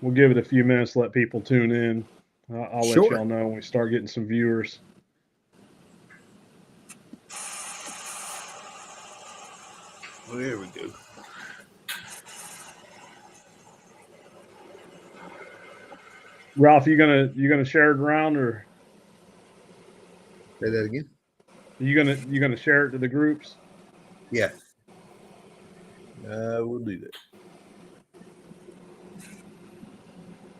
we'll give it a few minutes to let people tune in. I'll let Sure. y'all know when we start getting some viewers. Well, there we go. Ralph, you gonna share it around, or Say that again. you gonna share it to the groups? Yeah. We'll do that.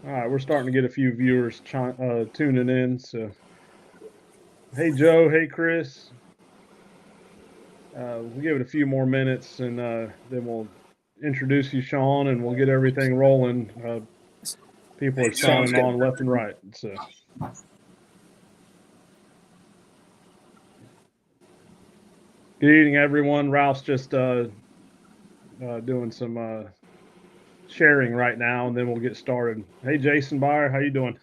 All right, we're starting to get a few viewers tuning in. So, hey Joe, hey Chris. We'll give it a few more minutes, and then we'll introduce you, Sean, and we'll get everything rolling. People are Sounds signing good. on left and right. So, good evening, everyone. Ralph's just doing some sharing right now, and then we'll get started. Hey, Jason Byer, how you doing?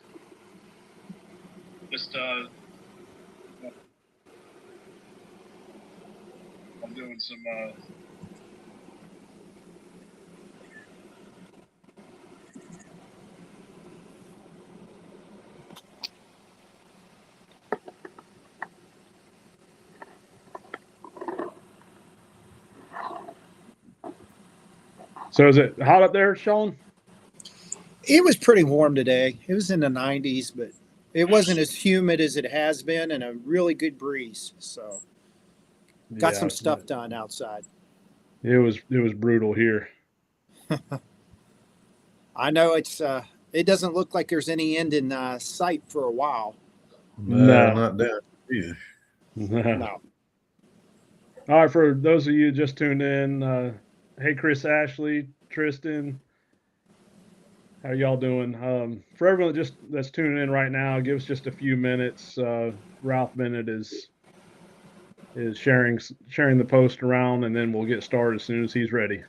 Just I'm doing some So, is it hot up there, Sean? It was pretty warm today. It was in the 90s, but it wasn't as humid as it has been, and a really good breeze. So got some stuff done outside. It was brutal here. I know it doesn't look like there's any end in sight for a while. No. Not down here. No. All right, for those of you just tuned in, hey Chris Ashley, Tristan, how y'all doing? For everyone that's tuning in right now, give us just a few minutes. Ralph Bennett is sharing the post around, and then we'll get started as soon as he's ready.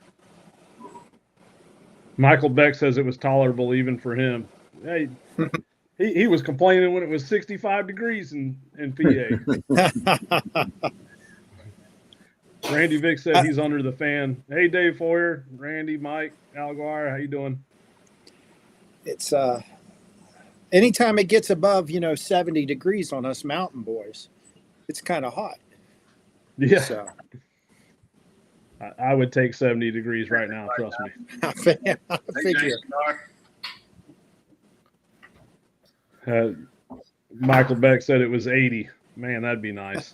Michael Beck says it was tolerable even for him. Hey, he was complaining when it was 65 degrees in PA. Randy Vick said he's under the fan. Hey, Dave Foyer, Randy, Mike, Alguire, how you doing? It's anytime it gets above 70 degrees on us mountain boys, it's kind of hot. Yeah. So I would take 70 degrees right now, trust me. I figure. Michael Beck said it was 80. Man, that'd be nice.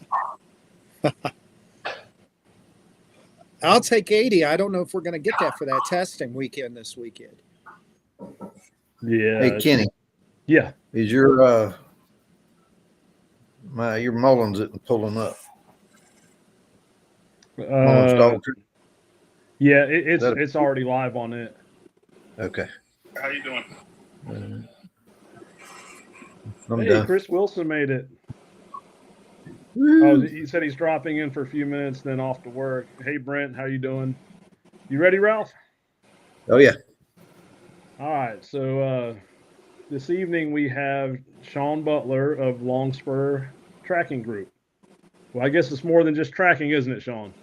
I'll take 80. I don't know if we're going to get that for that testing weekend this weekend. Yeah. Hey, Kenny. Yeah. Is your Mullins isn't pulling up? Mullins dog treat? Yeah, it's already live on it. Okay. How you doing? I'm hey, done. Chris Wilson made it. Oh, he said he's dropping in for a few minutes, then off to work. Hey, Brent, how you doing? You ready, Ralph? Oh, yeah. All right. So this evening we have Sean Butler of Longspur Tracking Group. Well, I guess it's more than just tracking, isn't it, Sean?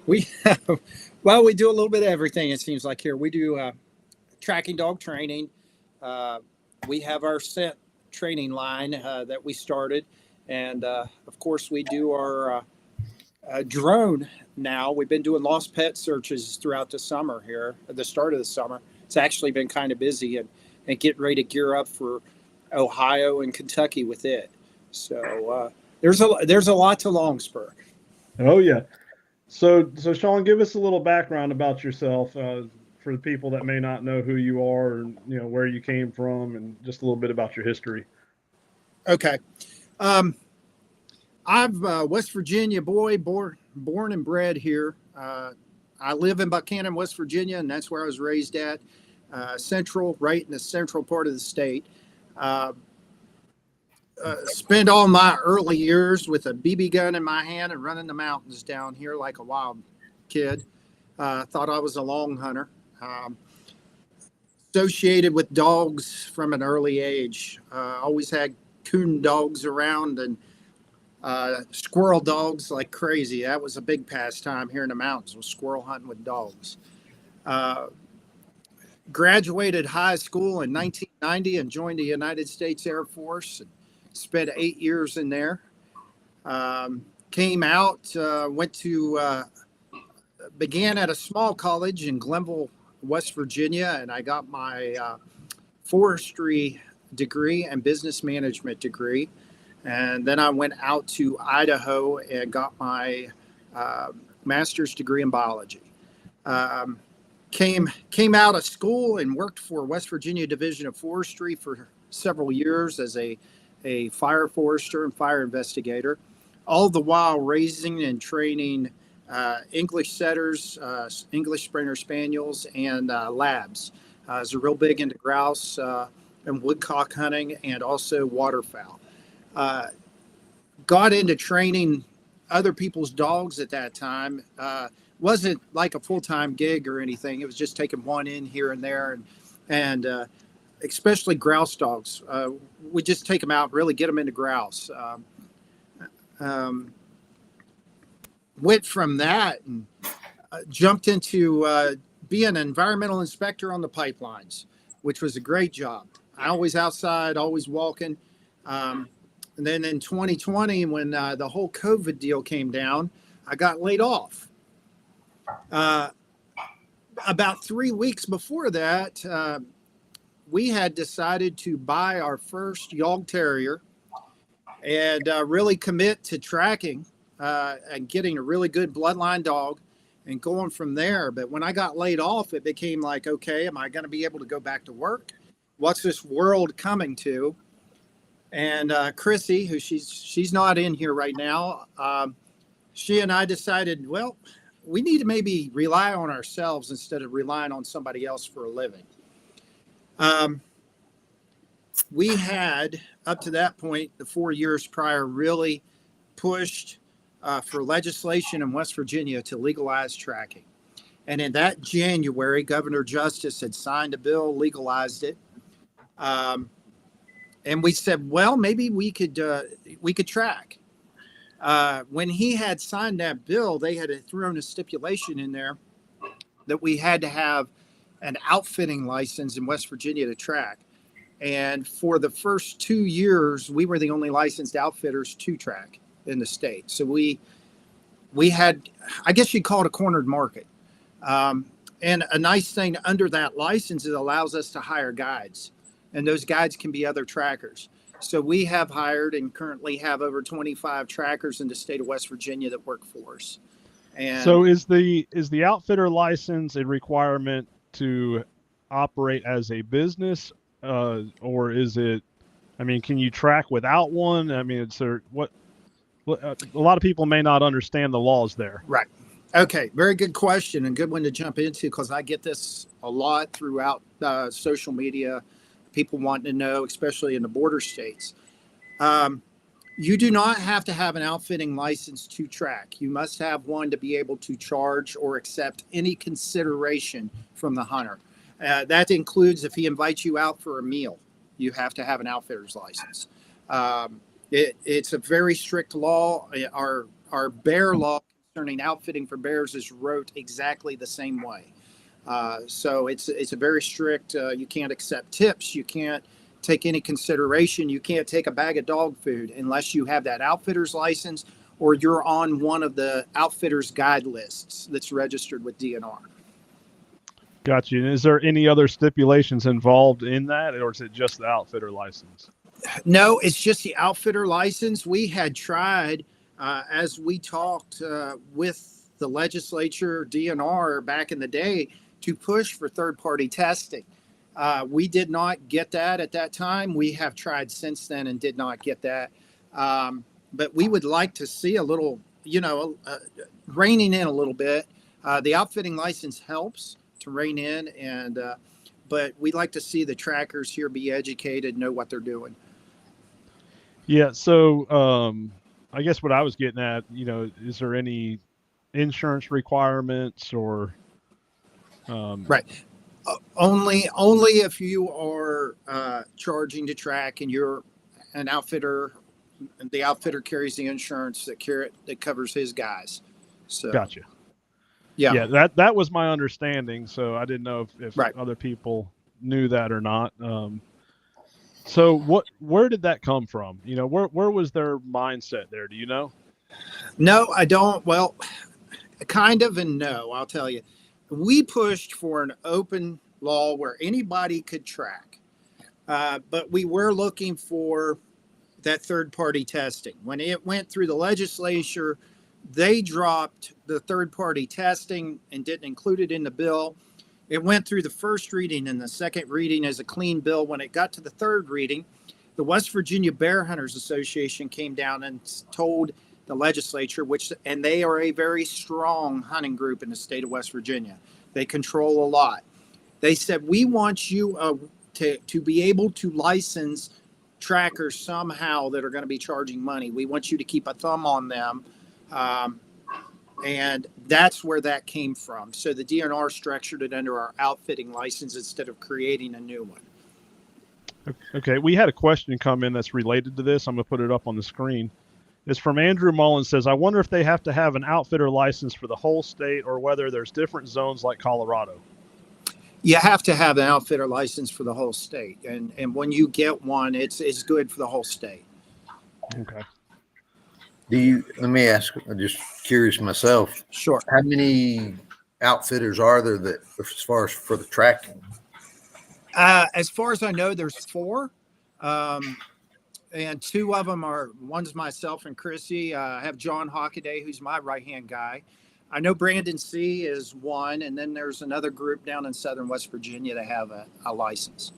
We do a little bit of everything. It seems like here we do tracking dog training. We have our scent training line that we started, and of course we do our drone now. We've been doing lost pet searches throughout the summer here, at the start of the summer. It's actually been kind of busy and getting ready to gear up for Ohio and Kentucky with it. So there's a lot to Longspur. Oh yeah. So Sean, give us a little background about yourself for the people that may not know who you are, and where you came from, and just a little bit about your history. Okay. I'm a West Virginia boy, born and bred here. I live in Buchanan, West Virginia, and that's where I was raised at. Central, right in the central part of the state. Spent all my early years with a BB gun in my hand and running the mountains down here like a wild kid. Thought I was a long hunter. Associated with dogs from an early age. Always had coon dogs around and squirrel dogs like crazy. That was a big pastime here in the mountains, was squirrel hunting with dogs. graduated high school in 1990 and joined the United States Air Force and spent 8 years in there. Came out, began at a small college in Glenville, West Virginia, and I got my forestry degree and business management degree. And then I went out to Idaho and got my master's degree in biology. Came out of school and worked for West Virginia Division of Forestry for several years as a fire forester and fire investigator, all the while raising and training English setters, English Springer Spaniels, and labs. I was real big into grouse and woodcock hunting and also waterfowl. Got into training other people's dogs at that time. Wasn't like a full-time gig or anything. It was just taking one in here and there, and especially grouse dogs. We just take them out, really get them into grouse. Went from that and jumped into being an environmental inspector on the pipelines, which was a great job. I always outside, always walking. And then in 2020, when the whole COVID deal came down, I got laid off. About 3 weeks before that, we had decided to buy our first Yawg Terrier and really commit to tracking and getting a really good bloodline dog and going from there. But when I got laid off, it became like, okay, am I going to be able to go back to work? What's this world coming to? And Chrissy, who she's not in here right now, she and I decided, well, we need to maybe rely on ourselves instead of relying on somebody else for a living. We had, up to that point, the 4 years prior, really pushed for legislation in West Virginia to legalize tracking. And in that January, Governor Justice had signed a bill, legalized it. And we said, well, maybe we could track. When he had signed that bill, they had thrown a stipulation in there that we had to have an outfitting license in West Virginia to track. And for the first 2 years, we were the only licensed outfitters to track in the state. So we had, I guess you'd call it a cornered market. And a nice thing under that license, it allows us to hire guides. And those guides can be other trackers. So we have hired and currently have over 25 trackers in the state of West Virginia that work for us. And so is the outfitter license a requirement to operate as a business, or is it? I mean, can you track without one? I mean, a lot of people may not understand the laws there. Right. Okay. Very good question and good one to jump into, because I get this a lot throughout social media. People wanting to know, especially in the border states. You do not have to have an outfitting license to track. You must have one to be able to charge or accept any consideration from the hunter. That includes if he invites you out for a meal, you have to have an outfitter's license. It's a very strict law. Our bear law concerning outfitting for bears is wrote exactly the same way. So it's a very strict, you can't accept tips. You can't take any consideration. You can't take a bag of dog food unless you have that outfitter's license or you're on one of the outfitter's guide lists that's registered with DNR. Gotcha. And is there any other stipulations involved in that, or is it just the outfitter license? No, it's just the outfitter license. We had tried, as we talked with the legislature, DNR back in the day, to push for third-party testing. We did not get that at that time. We have tried since then and did not get that. But we would like to see a little, reining in a little bit. The outfitting license helps to rein in, but we'd like to see the trackers here be educated, know what they're doing. Yeah. So I guess what I was getting at, is there any insurance requirements or? Right. Only if you are charging to track and you're an outfitter, the outfitter carries the insurance that covers his guys. So Gotcha. Yeah. That was my understanding. So I didn't know if Right. other people knew that or not. So where did that come from? You know, where was their mindset there? Do you know? No, I don't. Well, kind of and no, I'll tell you. We pushed for an open law where anybody could track, but we were looking for that third party testing. When it went through the legislature, they dropped the third party testing and didn't include it in the bill. It went through the first reading and the second reading as a clean bill. When it got to the third reading, the West Virginia Bear Hunters Association came down and told the legislature, and they are a very strong hunting group in the state of West Virginia. They control a lot. They said, we want you to be able to license trackers somehow that are going to be charging money. We want you to keep a thumb on them. And that's where that came from. So the DNR structured it under our outfitting license instead of creating a new one. Okay, we had a question come in that's related to this. I'm going to put it up on the screen. It's from Andrew Mullins. Says, I wonder if they have to have an outfitter license for the whole state or whether there's different zones like Colorado. You have to have an outfitter license for the whole state. And when you get one, it's good for the whole state. Okay. Let me ask, I'm just curious myself, Sure. how many outfitters are there that, as far as for the tracking? As far as I know, there's 4. And 2 of them one's myself and Chrissy. I have John Hockaday, who's my right-hand guy. I know Brandon C. is one, and then there's another group down in southern West Virginia that have a license.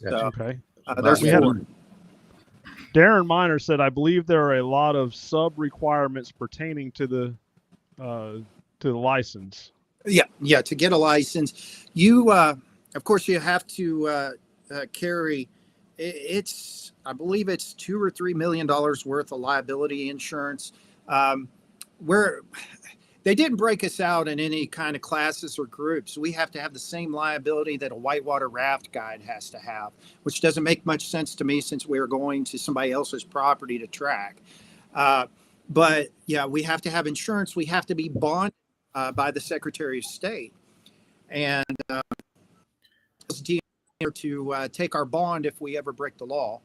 So, Okay. there's We had 4. Darren Miner said, I believe there are a lot of sub requirements pertaining to the license. Yeah. To get a license, you, of course, you have to carry. I believe it's $2 or $3 million worth of liability insurance. Where they didn't break us out in any kind of classes or groups. We have to have the same liability that a whitewater raft guide has to have, which doesn't make much sense to me since we're going to somebody else's property to track. But yeah, we have to have insurance. We have to be bonded by the Secretary of State, and to take our bond if we ever break the law.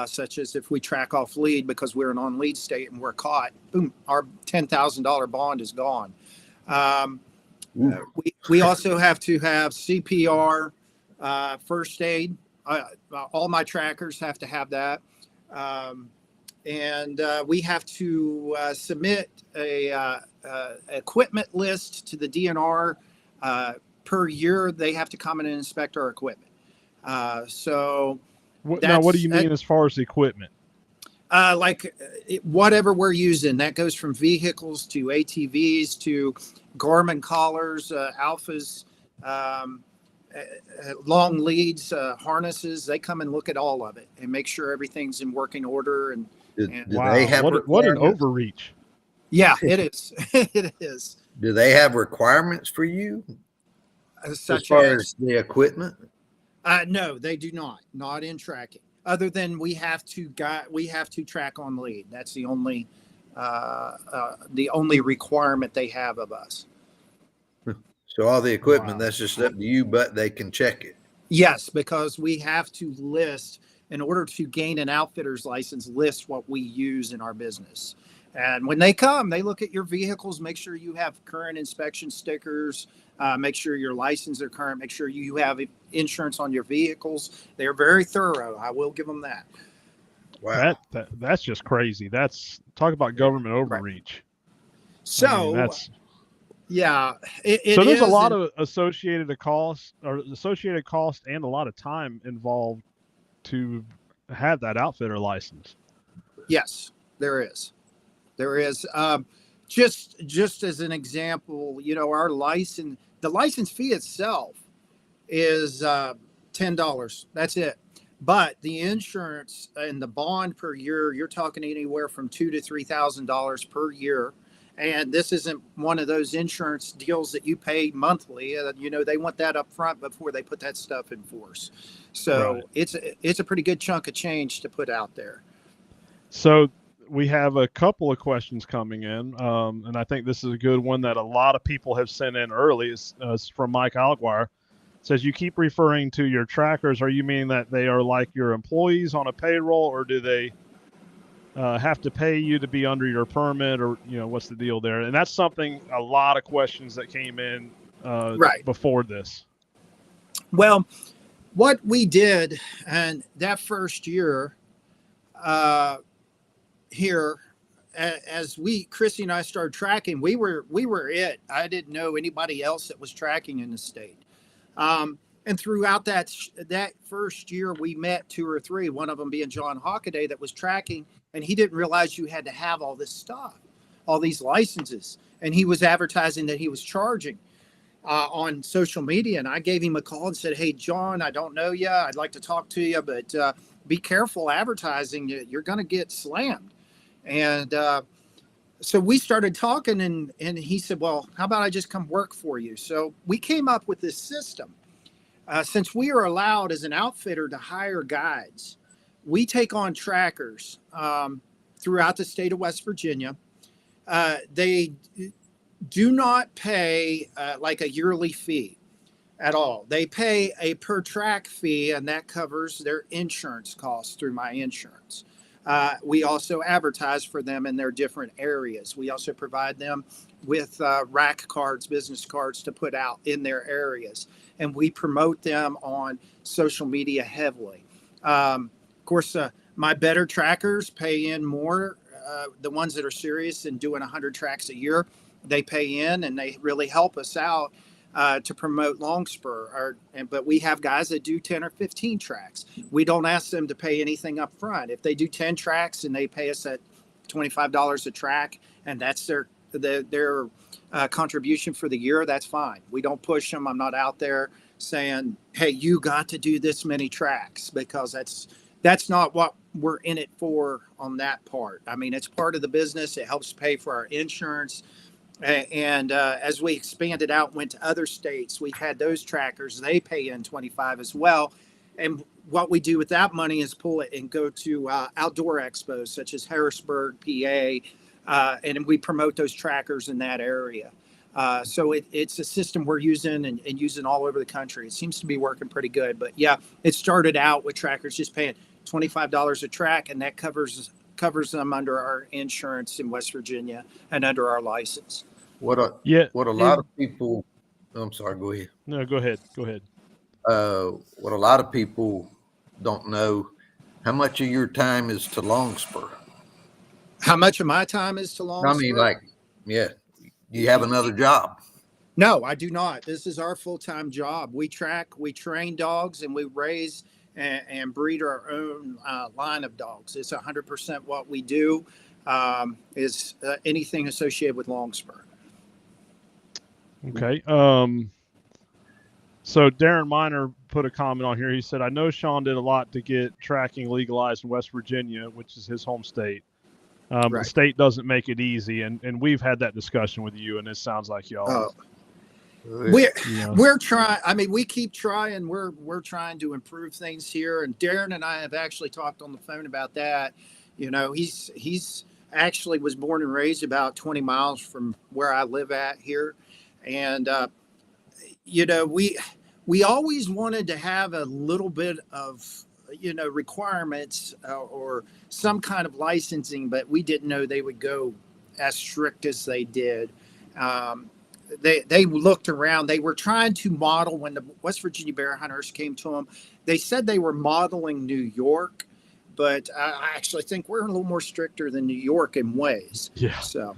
Such as if we track off lead because we're an on lead state and we're caught, boom, our $10,000 bond is gone. We also have to have CPR, first aid. All my trackers have to have that. And we have to submit a equipment list to the DNR per year. They have to come in and inspect our equipment. Now, what do you mean as far as equipment? Whatever we're using, that goes from vehicles to ATVs to Garmin collars, alphas, long leads, harnesses. They come and look at all of it and make sure everything's in working order. Do Wow, they have what an overreach. Yeah, it is. It is. Do they have requirements for you Such as far as the equipment? No, they do not. Not in tracking. Other than we have to track on lead. That's the only requirement they have of us. So all the equipment, Wow. that's just up to you, but they can check it. Yes, because we have to list, in order to gain an outfitter's license, list what we use in our business. And when they come, they look at your vehicles, make sure you have current inspection stickers, make sure your licenses are current, make sure you have insurance on your vehicles. They are very thorough. I will give them that. Wow. That's just crazy. Talk about government overreach. So, I mean, that's yeah, so there's a is, lot and- of associated cost and a lot of time involved to have that outfitter license. Yes, there is. There is. Just as an example, our license, the license fee itself is $10. That's it. But the insurance and the bond per year, you're talking anywhere from $2,000 to $3,000 per year. And this isn't one of those insurance deals that you pay monthly. They want that up front before they put that stuff in force. So Right. it's a pretty good chunk of change to put out there. So we have a couple of questions coming in, and I think this is a good one that a lot of people have sent in early. It's from Mike Alguire. It says, you keep referring to your trackers. Are you meaning that they are like your employees on a payroll, or do they have to pay you to be under your permit, or what's the deal there? And that's something, a lot of questions that came in Right. before this. Well, what we did, and that first year here, as Chrissy and I started tracking, we were it. I didn't know anybody else that was tracking in the state. And throughout that first year, we met 2 or 3, one of them being John Hockaday that was tracking, and he didn't realize you had to have all this stuff, all these licenses. And he was advertising that he was charging on social media. And I gave him a call and said, hey, John, I don't know you. I'd like to talk to you, but be careful advertising. You're going to get slammed. And so we started talking, and he said, well, how about I just come work for you? So we came up with this system. Since we are allowed as an outfitter to hire guides, we take on trackers throughout the state of West Virginia. They do not pay like a yearly fee at all. They pay a per track fee, and that covers their insurance costs through My Insurance. We also advertise for them in their different areas. We also provide them with rack cards, business cards to put out in their areas. And we promote them on social media heavily. Of course, my better trackers pay in more. The ones that are serious and doing 100 tracks a year, they pay in, and they really help us out to promote Longspur. But we have guys that do 10 or 15 tracks. We don't ask them to pay anything up front. If they do 10 tracks and they pay us at $25 a track, and that's their contribution for the year, that's fine. We don't push them. I'm not out there saying, hey, you got to do this many tracks, because that's not what we're in it for on that part. I mean, it's part of the business. It helps pay for our insurance. And as we expanded out, went to other states, we've had those trackers. They pay in 25 as well. And what we do with that money is pull it and go to outdoor expos such as Harrisburg, PA, and we promote those trackers in that area. So it's a system we're using and using all over the country. It seems to be working pretty good. But yeah, it started out with trackers just paying $25 a track, and that covers them under our insurance in West Virginia and under our license. What a lot of people, I'm sorry, go ahead. No, go ahead. What a lot of people don't know, how much of your time is to Longspur? How much of my time is to Longspur? I mean, do you have another job? No, I do not. This is our full-time job. We track, we train dogs, and we raise and breed our own line of dogs. It's 100% what we do is anything associated with Longspur. Okay. So Darren Miner put a comment on here. He said, I know Sean did a lot to get tracking legalized in West Virginia, which is his home state. Right. The state doesn't make it easy. And we've had that discussion with you, and it sounds like y'all. We're trying. I mean, we keep trying. We're trying to improve things here. And Darren and I have actually talked on the phone about that. He's actually was born and raised about 20 miles from where I live at here. And, we always wanted to have a little bit of, requirements or some kind of licensing, but we didn't know they would go as strict as they did. They looked around. They were trying to model when the West Virginia Bear Hunters came to them. They said they were modeling New York, but I actually think we're a little more stricter than New York in ways. Yeah. So.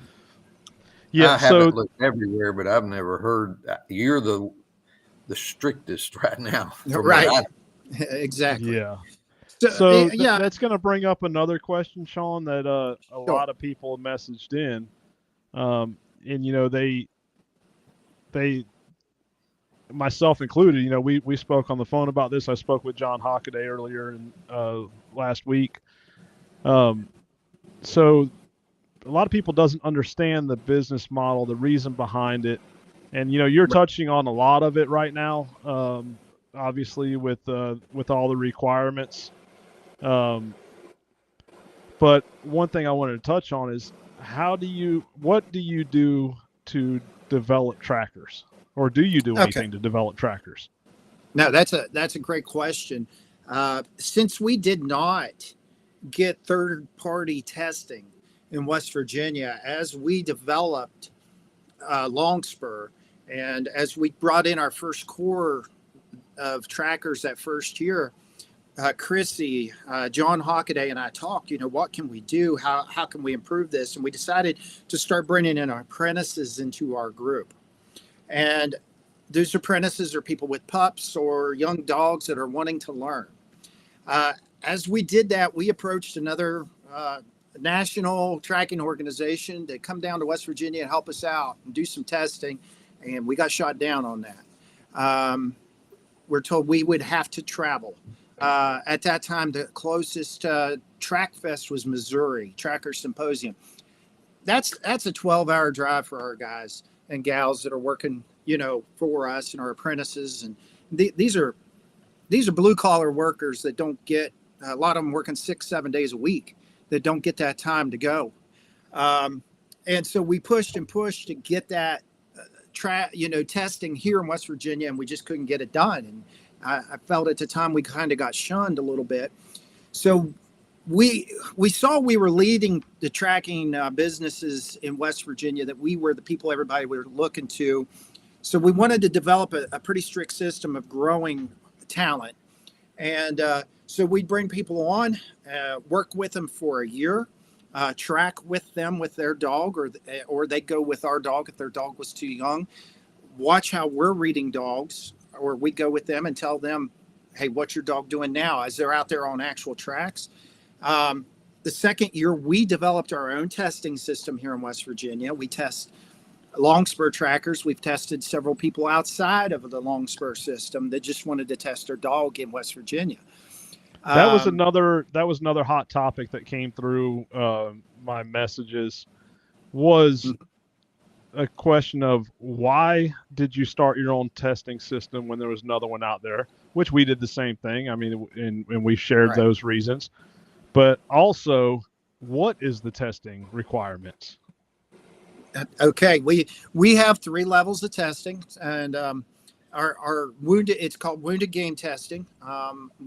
Yeah, I haven't looked everywhere, but I've never heard you're the strictest right now. Right. Exactly. Yeah. So that's going to bring up another question, Sean, that a lot of people messaged in. And, they, myself included, we spoke on the phone about this. I spoke with John Hockaday earlier last week. So a lot of people doesn't understand the business model, the reason behind it. And, you're touching on a lot of it right now, obviously with all the requirements. But But one thing I wanted to touch on is what do you do to develop trackers, or do you do anything to develop trackers? No, that's a great question. Since we did not get third-party testing in West Virginia, as we developed Longspur, and as we brought in our first core of trackers that first year, Chrissy, John Hockaday, and I talked, what can we do? How can we improve this? And we decided to start bringing in apprentices into our group. And those apprentices are people with pups or young dogs that are wanting to learn. As we did that, we approached another national tracking organization to come down to West Virginia and help us out and do some testing. And we got shot down on that. We're told we would have to travel. At that time, the closest track fest was Missouri, Tracker Symposium. That's a 12-hour drive for our guys and gals that are working, for us and our apprentices. And these are blue collar workers that don't get, a lot of them working 6-7 days a week, that don't get that time to go. And so we pushed and pushed to get that testing here in West Virginia, and we just couldn't get it done. And I felt at the time we kind of got shunned a little bit. So we saw we were leading the tracking businesses in West Virginia, that we were the people everybody were looking to. So we wanted to develop a pretty strict system of growing talent. And so we'd bring people on, work with them for a year, track with them with their dog, or they go with our dog if their dog was too young, watch how we're reading dogs, or we go with them and tell them, hey, what's your dog doing now, as they're out there on actual tracks. The second year, we developed our own testing system here in West Virginia. We test Longspur trackers. We've tested several people outside of the Longspur system that just wanted to test their dog in West Virginia. That was another hot topic that came through my messages, was a question of, why did you start your own testing system when there was another one out there, which we did the same thing. I mean, and we shared those reasons, but also, what is the testing requirements? Okay, we have 3 levels of testing, and our wounded, it's called wounded game testing.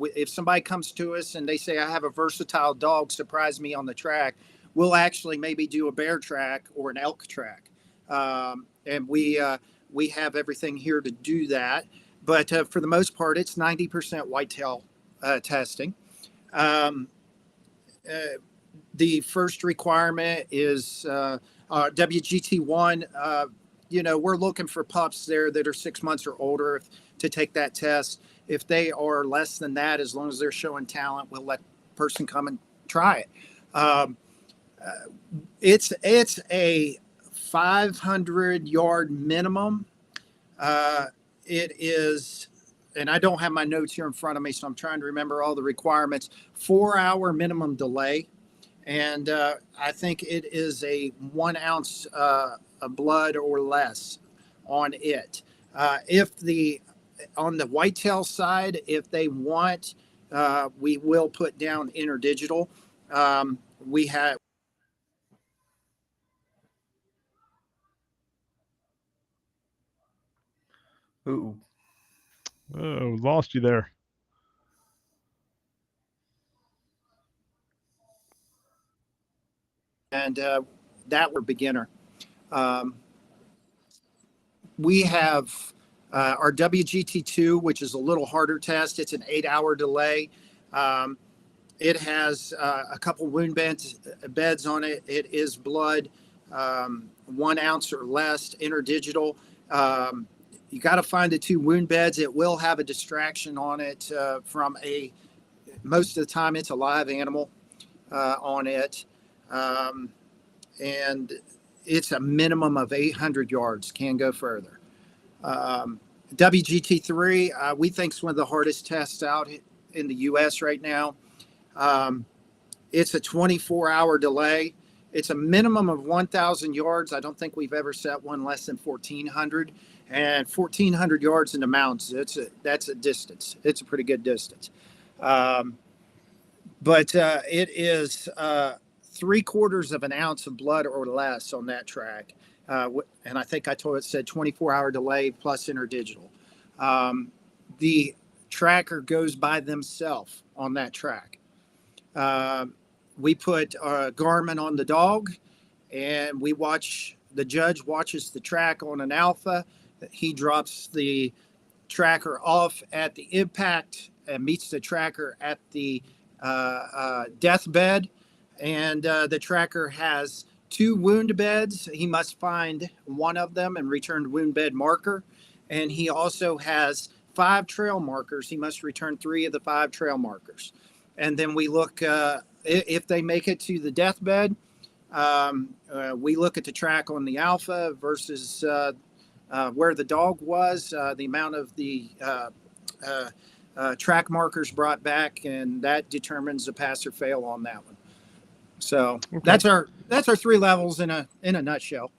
If somebody comes to us and they say, I have a versatile dog, surprise me on the track, we'll actually maybe do a bear track or an elk track. And we have everything here to do that. But for the most part, it's 90% whitetail testing. The first requirement is WGT1. We're looking for pups there that are 6 months or older to take that test. If they are less than that, as long as they're showing talent, we'll let the person come and try it. It's a 500-yard minimum. It is, and I don't have my notes here in front of me, so I'm trying to remember all the requirements. 4-hour minimum delay. And I think it is a 1 ounce of blood or less on it. On the whitetail side, if they want, we will put down interdigital. We have. Ooh. Oh, lost you there. And that were beginner. We have our WGT2, which is a little harder test. It's an 8-hour delay. It has a couple wound beds on it. It is blood, 1 ounce or less, interdigital. You got to find the 2 wound beds. It will have a distraction on it from most of the time it's a live animal on it. And it's a minimum of 800 yards, can go further. WGT3, we think is one of the hardest tests out in the U.S. right now. It's a 24-hour delay. It's a minimum of 1,000 yards. I don't think we've ever set one less than 1,400. And 1,400 yards in the mountains, that's a distance. It's a pretty good distance. But it is 3/4 of an ounce of blood or less on that track. And I think it said 24-hour delay plus interdigital. The tracker goes by themselves on that track. We put Garmin on the dog, and the judge watches the track on an alpha. He drops the tracker off at the impact and meets the tracker at the deathbed. And the tracker has 2 wound beds. He must find one of them and return the wound bed marker. And he also has 5 trail markers. He must return 3 of the 5 trail markers. And then we look, if they make it to the deathbed, we look at the track on the alpha versus where the dog was, the amount of the track markers brought back, and that determines the pass or fail on that one. So that's our 3 levels in a nutshell.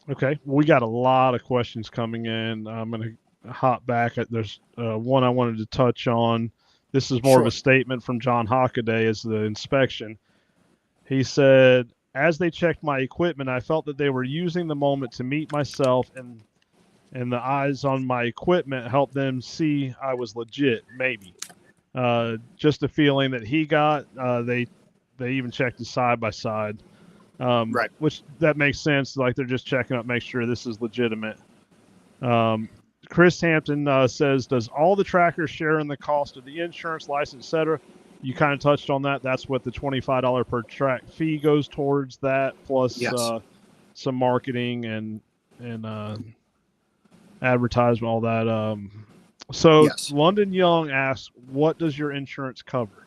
Okay, we got a lot of questions coming in. I'm going to hop back. There's one I wanted to touch on. This is more of a statement from John Hockaday as the inspection. He said, as they checked my equipment, I felt that they were using the moment to meet myself, and the eyes on my equipment helped them see I was legit, maybe. Just a feeling that he got. They even checked it side by side. Right. Which that makes sense. Like they're just checking up, make sure this is legitimate. Chris Hampton says, does all the trackers share in the cost of the insurance, license, etc.? You kind of touched on that. That's what the $25 per track fee goes towards, that plus some marketing and advertisement, all that. So London Young asks, what does your insurance cover?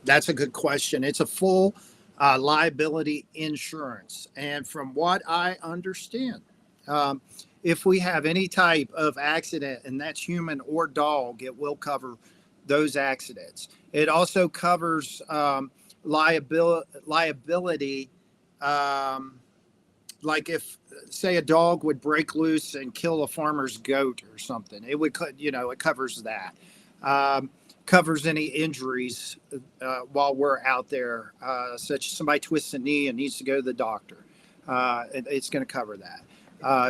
That's a good question. It's a full liability insurance. And from what I understand, if we have any type of accident, and that's human or dog, it will cover those accidents. It also covers liability, like if, say, a dog would break loose and kill a farmer's goat or something, it would, it covers that. Covers any injuries while we're out there, such as somebody twists a knee and needs to go to the doctor. It's going to cover that.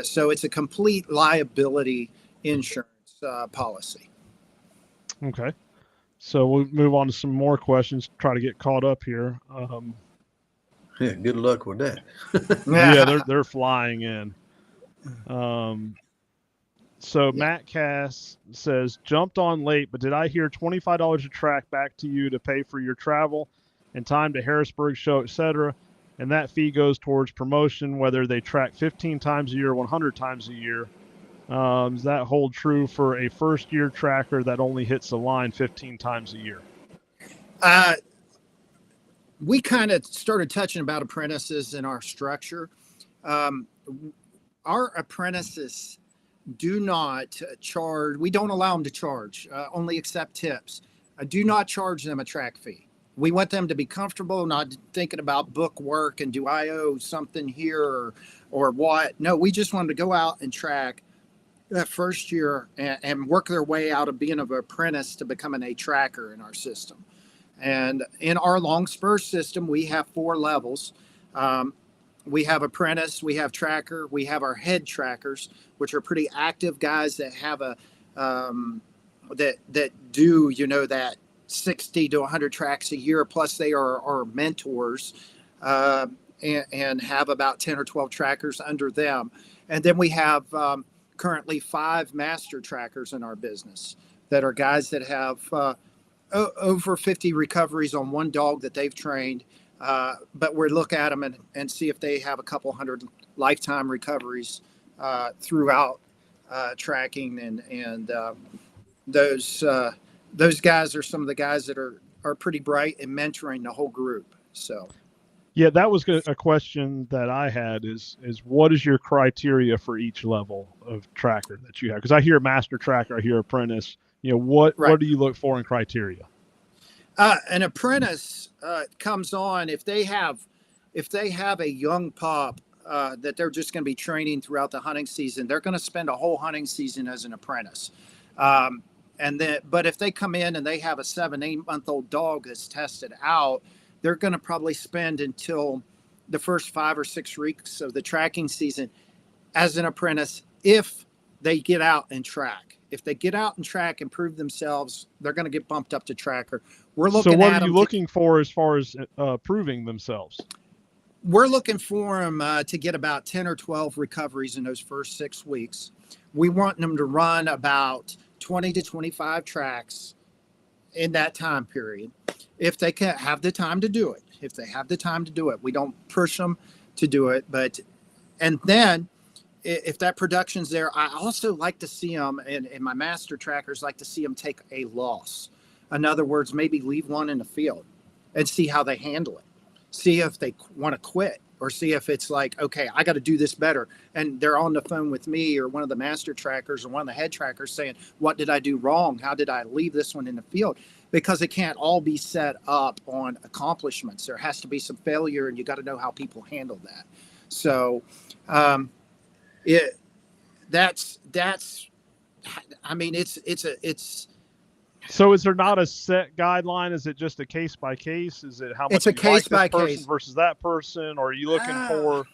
So it's a complete liability insurance policy. Okay. So we'll move on to some more questions, try to get caught up here. Yeah, good luck with that. Yeah, they're flying in. So Matt Cass says, jumped on late, but did I hear $25 a track back to you to pay for your travel and time to Harrisburg show, etc.? And that fee goes towards promotion, whether they track 15 times a year, 100 times a year. Does that hold true for a first-year tracker that only hits the line 15 times a year? We kind of started touching about apprentices in our structure. Our apprentices do not charge. We don't allow them to charge, only accept tips. I do not charge them a track fee. We want them to be comfortable, not thinking about book work and do I owe something here or what. No, we just want them to go out and track that first year and work their way out of being an apprentice to becoming a tracker in our system. And in our long spur system, we have 4 levels. We have apprentice, we have tracker, we have our head trackers, which are pretty active guys that have that do, that 60 to 100 tracks a year. Plus they are mentors and have about 10 or 12 trackers under them. And then we have currently 5 master trackers in our business that are guys that have over 50 recoveries on one dog that they've trained. But we look at them and see if they have a couple hundred lifetime recoveries throughout tracking. And those guys are some of the guys that are pretty bright and mentoring the whole group. So, yeah, that was a question that I had is what is your criteria for each level of tracker that you have? Because I hear master tracker, I hear apprentice. What do you look for in criteria? An apprentice comes on if they have a young pup that they're just going to be training throughout the hunting season. They're going to spend a whole hunting season as an apprentice. But if they come in and they have a 7-8 month old dog that's tested out, they're going to probably spend until the first 5 or 6 weeks of the tracking season as an apprentice if they get out and track. If they get out and track and prove themselves, they're going to get bumped up to tracker. We're looking. So what at are you looking for as far as proving themselves? We're looking for them to get about 10 or 12 recoveries in those first 6 weeks. We want them to run about 20 to 25 tracks in that time period. If they can have the time to do it, we don't push them to do it. And then if that production's there, I also like to see them, and my master trackers like to see them take a loss. In other words, maybe leave one in the field and see how they handle it. See if they want to quit, or see if it's like, okay, I got to do this better. And they're on the phone with me or one of the master trackers or one of the head trackers saying, what did I do wrong? How did I leave this one in the field? Because it can't all be set up on accomplishments. There has to be some failure, and you got to know how people handle that. So it's So is there not a set guideline? Is it just a case by case? Is it how much it's a you case like by this person case versus that person? Or are you looking for?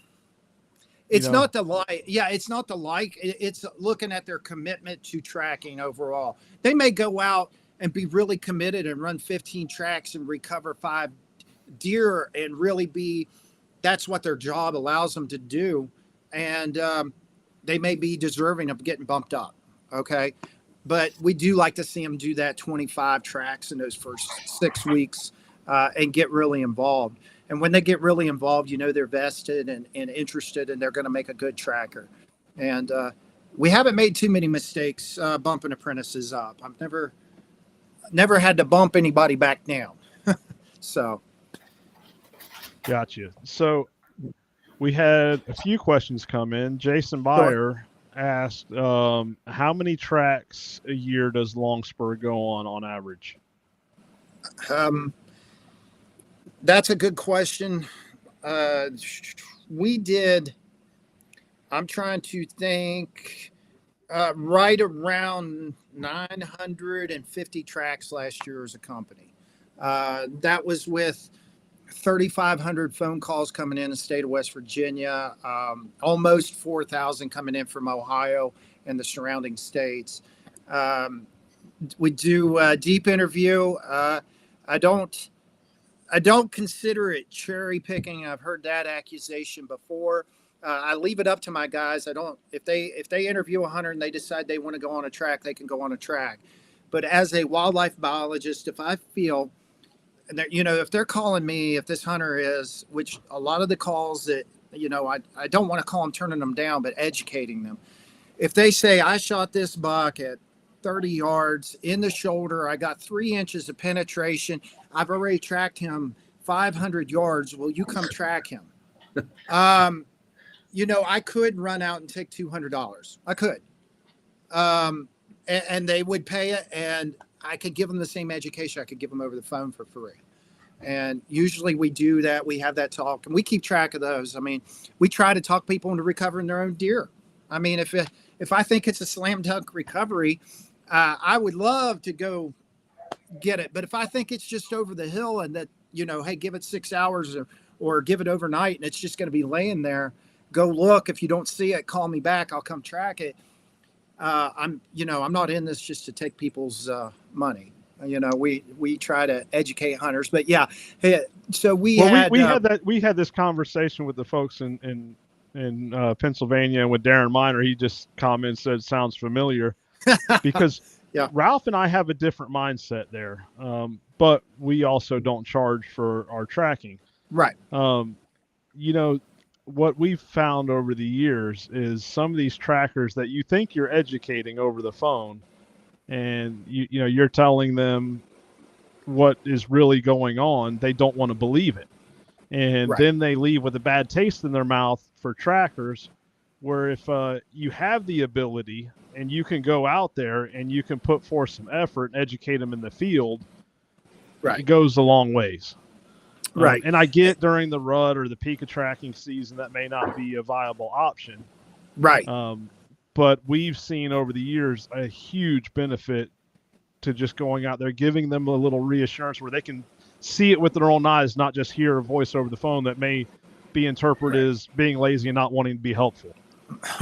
It's not the like. Yeah, it's not the like. It's looking at their commitment to tracking overall. They may go out and be really committed and run 15 tracks and recover 5 deer and really that's what their job allows them to do. And they may be deserving of getting bumped up. Okay. But we do like to see them do that 25 tracks in those first 6 weeks and get really involved. And when they get really involved, they're vested and interested, and they're going to make a good tracker. And we haven't made too many mistakes bumping apprentices up. I've never had to bump anybody back down. So. Gotcha. So we had a few questions come in. Jason Byer asked, how many tracks a year does Longspur go on average? That's a good question. We did, I'm trying to think, right around 950 tracks last year as a company. That was with 3,500 phone calls coming in the state of West Virginia, almost 4,000 coming in from Ohio and the surrounding states. We do deep interview. I don't consider it cherry picking. I've heard that accusation before. I leave it up to my guys. If they interview a hunter and they decide they want to go on a track, they can go on a track. But as a wildlife biologist, if I feel, and if they're calling me, if this hunter is, which a lot of the calls that, I don't want to call them turning them down, but educating them. If they say, I shot this buck at 30 yards in the shoulder, I got 3 inches of penetration, I've already tracked him 500 yards, will you come track him? I could run out and take $200. I could. And they would pay it, and I could give them the same education I could give them over the phone for free. And usually we do that. We have that talk, and we keep track of those. I mean, we try to talk people into recovering their own deer. I mean, if I think it's a slam dunk recovery, I would love to go get it. But if I think it's just over the hill and that, hey, give it 6 hours or give it overnight and it's just going to be laying there, go look. If you don't see it, call me back. I'll come track it. I'm not in this just to take people's money. We try to educate hunters, but yeah. So we had this conversation with the folks in Pennsylvania, and with Darren Miner. He just commented, said, sounds familiar, because yeah. Ralph and I have a different mindset there. But we also don't charge for our tracking. Right. What we've found over the years is some of these trackers that you think you're educating over the phone, and you're telling them what is really going on, they don't want to believe it. And right. Then they leave with a bad taste in their mouth for trackers, where if you have the ability and you can go out there and you can put forth some effort and educate them in the field, right. It goes a long ways. Right. And I get during the rut or the peak of tracking season, that may not be a viable option. Right. But we've seen over the years a huge benefit to just going out there, giving them a little reassurance where they can see it with their own eyes, not just hear a voice over the phone that may be interpreted as being lazy and not wanting to be helpful.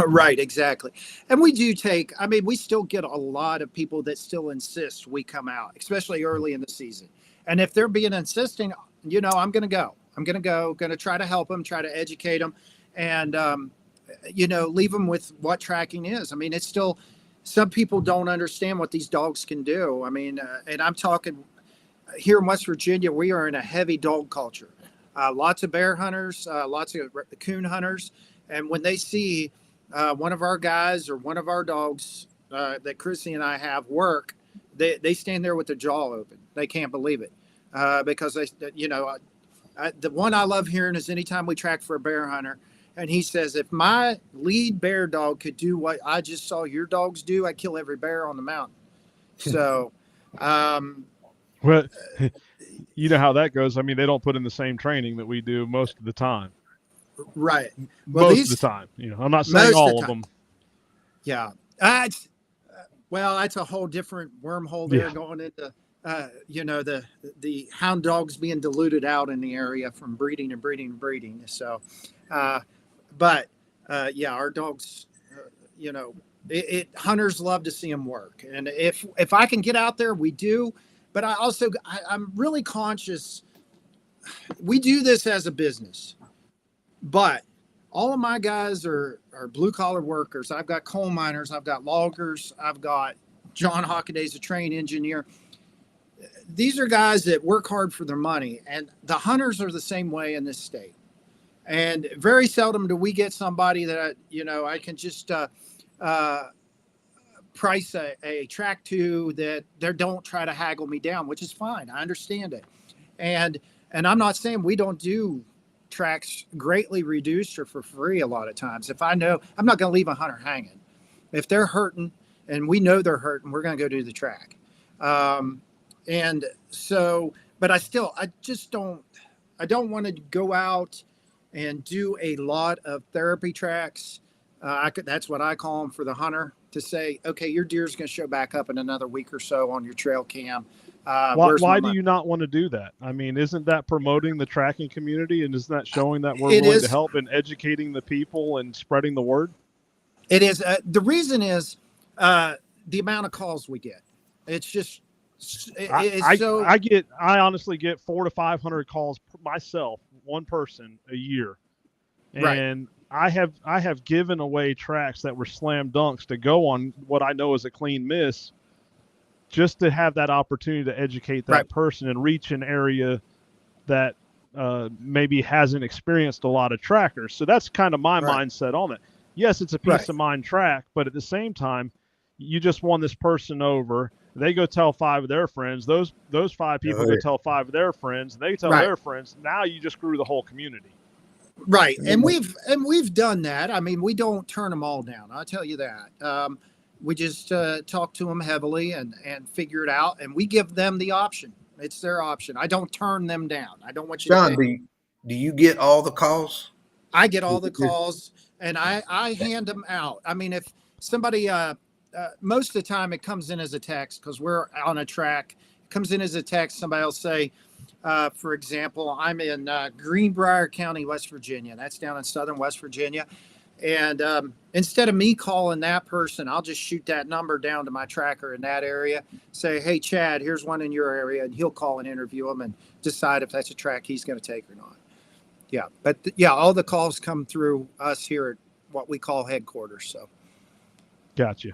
Right, exactly. And we do take, I mean, we still get a lot of people that still insist we come out, especially early in the season. And if they're being insisting, you know, I'm going to go. I'm going to try to help them, try to educate them, and, you know, leave them with what tracking is. I mean, it's still, some people don't understand what these dogs can do. I mean, and I'm talking here in West Virginia, we are in a heavy dog culture. Lots of bear hunters, lots of coon hunters. And when they see one of our guys or one of our dogs that Chrissy and I have work, they stand there with their jaw open. They can't believe it because they, you know, the one I love hearing is anytime we track for a bear hunter, and he says, if my lead bear dog could do what I just saw your dogs do, I'd kill every bear on the mountain. So, well, you know how that goes. I mean, they don't put in the same training that we do most of the time. Right. Well, most of the time, you know, I'm not saying all of them. Yeah. Well, that's a whole different wormhole there going into, you know, the hound dogs being diluted out in the area from breeding. So, but yeah, our dogs, you know, hunters love to see them work. And if I can get out there, we do. But I'm really conscious. We do this as a business. But all of my guys are blue collar workers. I've got coal miners. I've got loggers. I've got John Hockaday's a trained engineer. These are guys that work hard for their money. And the hunters are the same way in this state. And very seldom do we get somebody that, you know, I can just price a track to that they don't try to haggle me down, which is fine. I understand it. And I'm not saying we don't do tracks greatly reduced or for free a lot of times. If I know, I'm not going to leave a hunter hanging. If they're hurting and we know they're hurting, we're going to go do the track. And so, but I don't want to go out and do a lot of therapy tracks. That's what I call them for the hunter, to say, okay, your deer's going to show back up in another week or so on your trail cam. Why do you not want to do that? I mean, isn't that promoting the tracking community, and isn't that showing that we're willing to help in educating the people and spreading the word? It is. The reason is the amount of calls we get. It's just, I honestly get 400 to 500 calls myself, one person a year. And I have given away tracks that were slam dunks to go on what I know is a clean miss, just to have that opportunity to educate that person and reach an area that maybe hasn't experienced a lot of trackers. So that's kind of my mindset on it. Yes, it's a peace of mind track, but at the same time, you just won this person over. They go tell 5 of their friends. Those 5 people go tell 5 of their friends, and they tell their friends. Now you just grew the whole community. Right. And we've done that. I mean, we don't turn them all down. I'll tell you that. We just talk to them heavily and figure it out. And we give them the option. It's their option. I don't turn them down. I don't want you John, to. Do you get all the calls? I get all the calls and I hand them out. I mean, if somebody, most of the time it comes in as a text because we're on a track. It comes in as a text. Somebody will say, for example, I'm in Greenbrier County, West Virginia. That's down in southern West Virginia. And instead of me calling that person, I'll just shoot that number down to my tracker in that area. Say, hey, Chad, here's one in your area. And he'll call and interview him and decide if that's a track he's going to take or not. Yeah. But all the calls come through us here at what we call headquarters. So. Gotcha.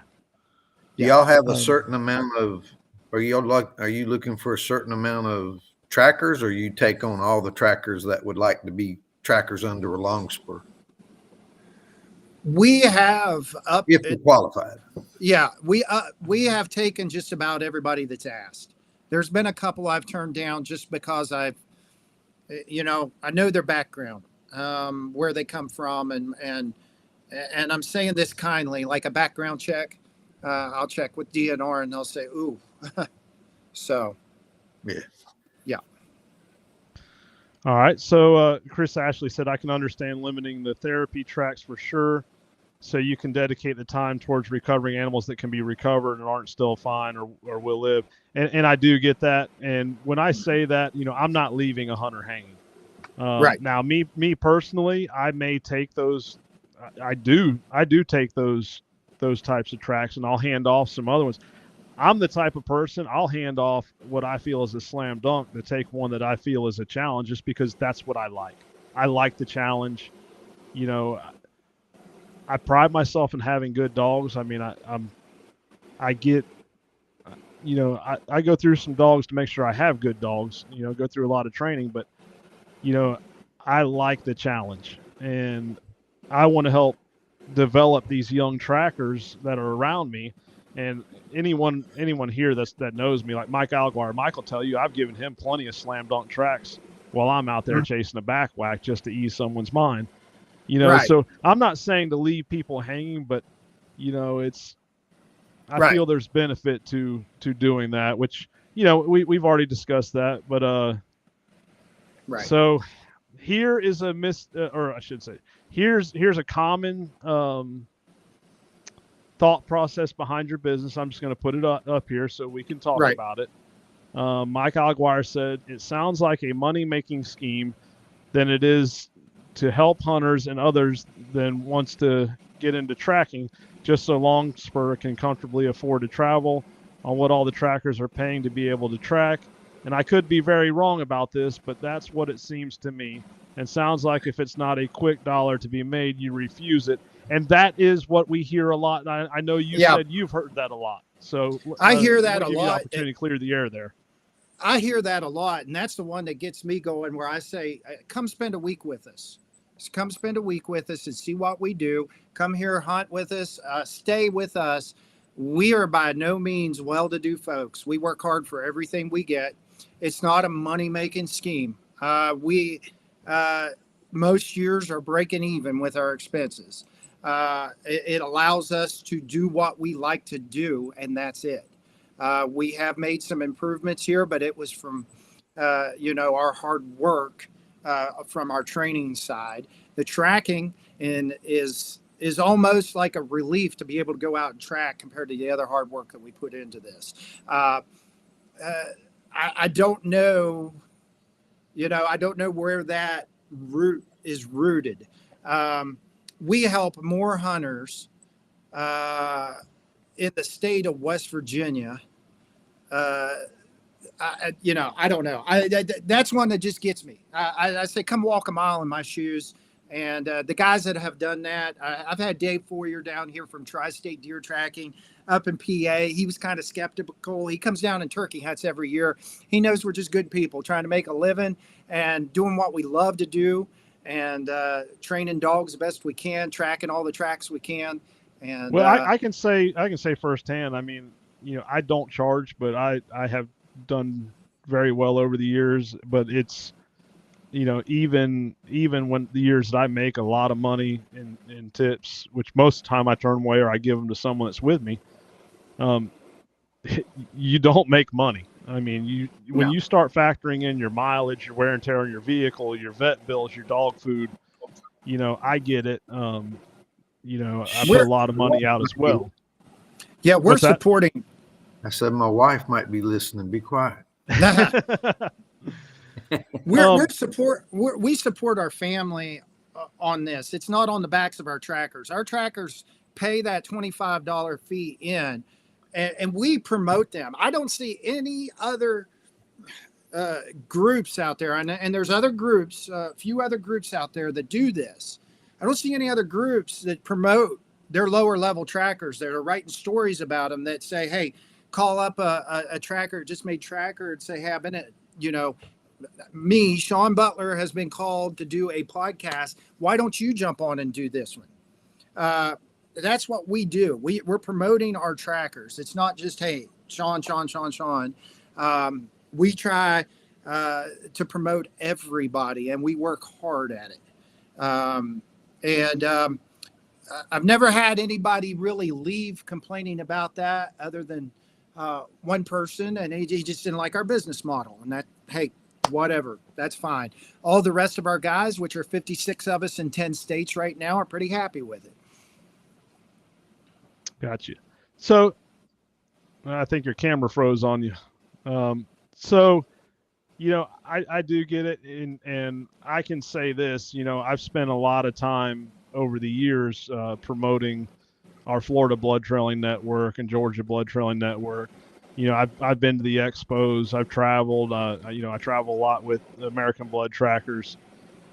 Do y'all have a certain amount of, are you looking for a certain amount of trackers, or you take on all the trackers that would like to be trackers under a long spur? We have if you're qualified. Yeah, we have taken just about everybody that's asked. There's been a couple I've turned down just because I know their background, where they come from, and I'm saying this kindly, like a background check. I'll check with DNR and they'll say, ooh. So, yeah. All right. So Chris Ashley said, I can understand limiting the therapy tracks for sure. so you can dedicate the time towards recovering animals that can be recovered and aren't still fine or will live. And I do get that. And when I say that, I'm not leaving a hunter hanging. Right. Now, me personally, I may take those. I do take those types of tracks, and I'll hand off some other ones. I'm the type of person, I'll hand off what I feel is a slam dunk to take one that I feel is a challenge, just because that's what I like. I like the challenge. I pride myself in having good dogs. I mean, I go through some dogs to make sure I have good dogs, go through a lot of training, but, I like the challenge, and I want to help develop these young trackers that are around me. And anyone here that knows me, like Mike Alguire, Mike will tell you I've given him plenty of slam dunk tracks while I'm out there chasing a back whack just to ease someone's mind. Right. So I'm not saying to leave people hanging, but I feel there's benefit to doing that, which we've already discussed that, but Right. So here is here's a common thought process behind your business. I'm just going to put it up here so we can talk Right. about it. Mike Alguire said, it sounds like a money-making scheme than it is to help hunters and others than wants to get into tracking, just so Longspur can comfortably afford to travel on what all the trackers are paying to be able to track. And I could be very wrong about this, but that's what it seems to me. And sounds like if it's not a quick dollar to be made, you refuse it. And that is what we hear a lot. And I know you said you've heard that a lot. So I hear that let me a give you the lot. opportunity to clear the air there. I hear that a lot, and that's the one that gets me going, where I say, come spend a week with us. Just come spend a week with us and see what we do. Come here, hunt with us, stay with us. We are by no means well-to-do folks. We work hard for everything we get. It's not a money-making scheme. Most years are breaking even with our expenses. It allows us to do what we like to do, and that's it. We have made some improvements here, but it was from, our hard work from our training side. The tracking is almost like a relief to be able to go out and track compared to the other hard work that we put into this. I don't know, I don't know where that root is rooted. We help more hunters in the state of West Virginia. I don't know. That's one that just gets me. I say, come walk a mile in my shoes. And the guys that have done that, I've had Dave Foyer down here from Tri-State Deer Tracking up in PA. He was kind of skeptical. He comes down in turkey hunts every year. He knows we're just good people trying to make a living and doing what we love to do, and training dogs the best we can, tracking all the tracks we can. And well, I can say firsthand. I mean, I don't charge, but I have done very well over the years. But it's, even when the years that I make a lot of money in tips, which most of the time I turn away or I give them to someone that's with me, you don't make money. I mean, when you start factoring in your mileage, your wear and tear on your vehicle, your vet bills, your dog food, I get it. I put a lot of money out as well. Yeah, we're supporting. I said my wife might be listening. Be quiet. We support our family on this. It's not on the backs of our trackers. Our trackers pay that $25 fee in, and we promote them. I don't see any other groups out there, and there's other groups, a few other groups out there that do this. I don't see any other groups that promote their lower level trackers that are writing stories about them that say, hey, call up a tracker, just made tracker, and say, hey, I've been at, me, Sean Butler, has been called to do a podcast. Why don't you jump on and do this one? That's what we do. We're promoting our trackers. It's not just, hey, Sean. We try to promote everybody, and we work hard at it. I've never had anybody really leave complaining about that other than one person, and he just didn't like our business model. And that, hey, whatever, that's fine. All the rest of our guys, which are 56 of us in 10 states right now, are pretty happy with it. Gotcha. So I think your camera froze on you. So, I do get it. And I can say this, I've spent a lot of time over the years promoting our Florida Blood Trailing Network and Georgia Blood Trailing Network. I've been to the expos. I've traveled. I travel a lot with American Blood Trackers.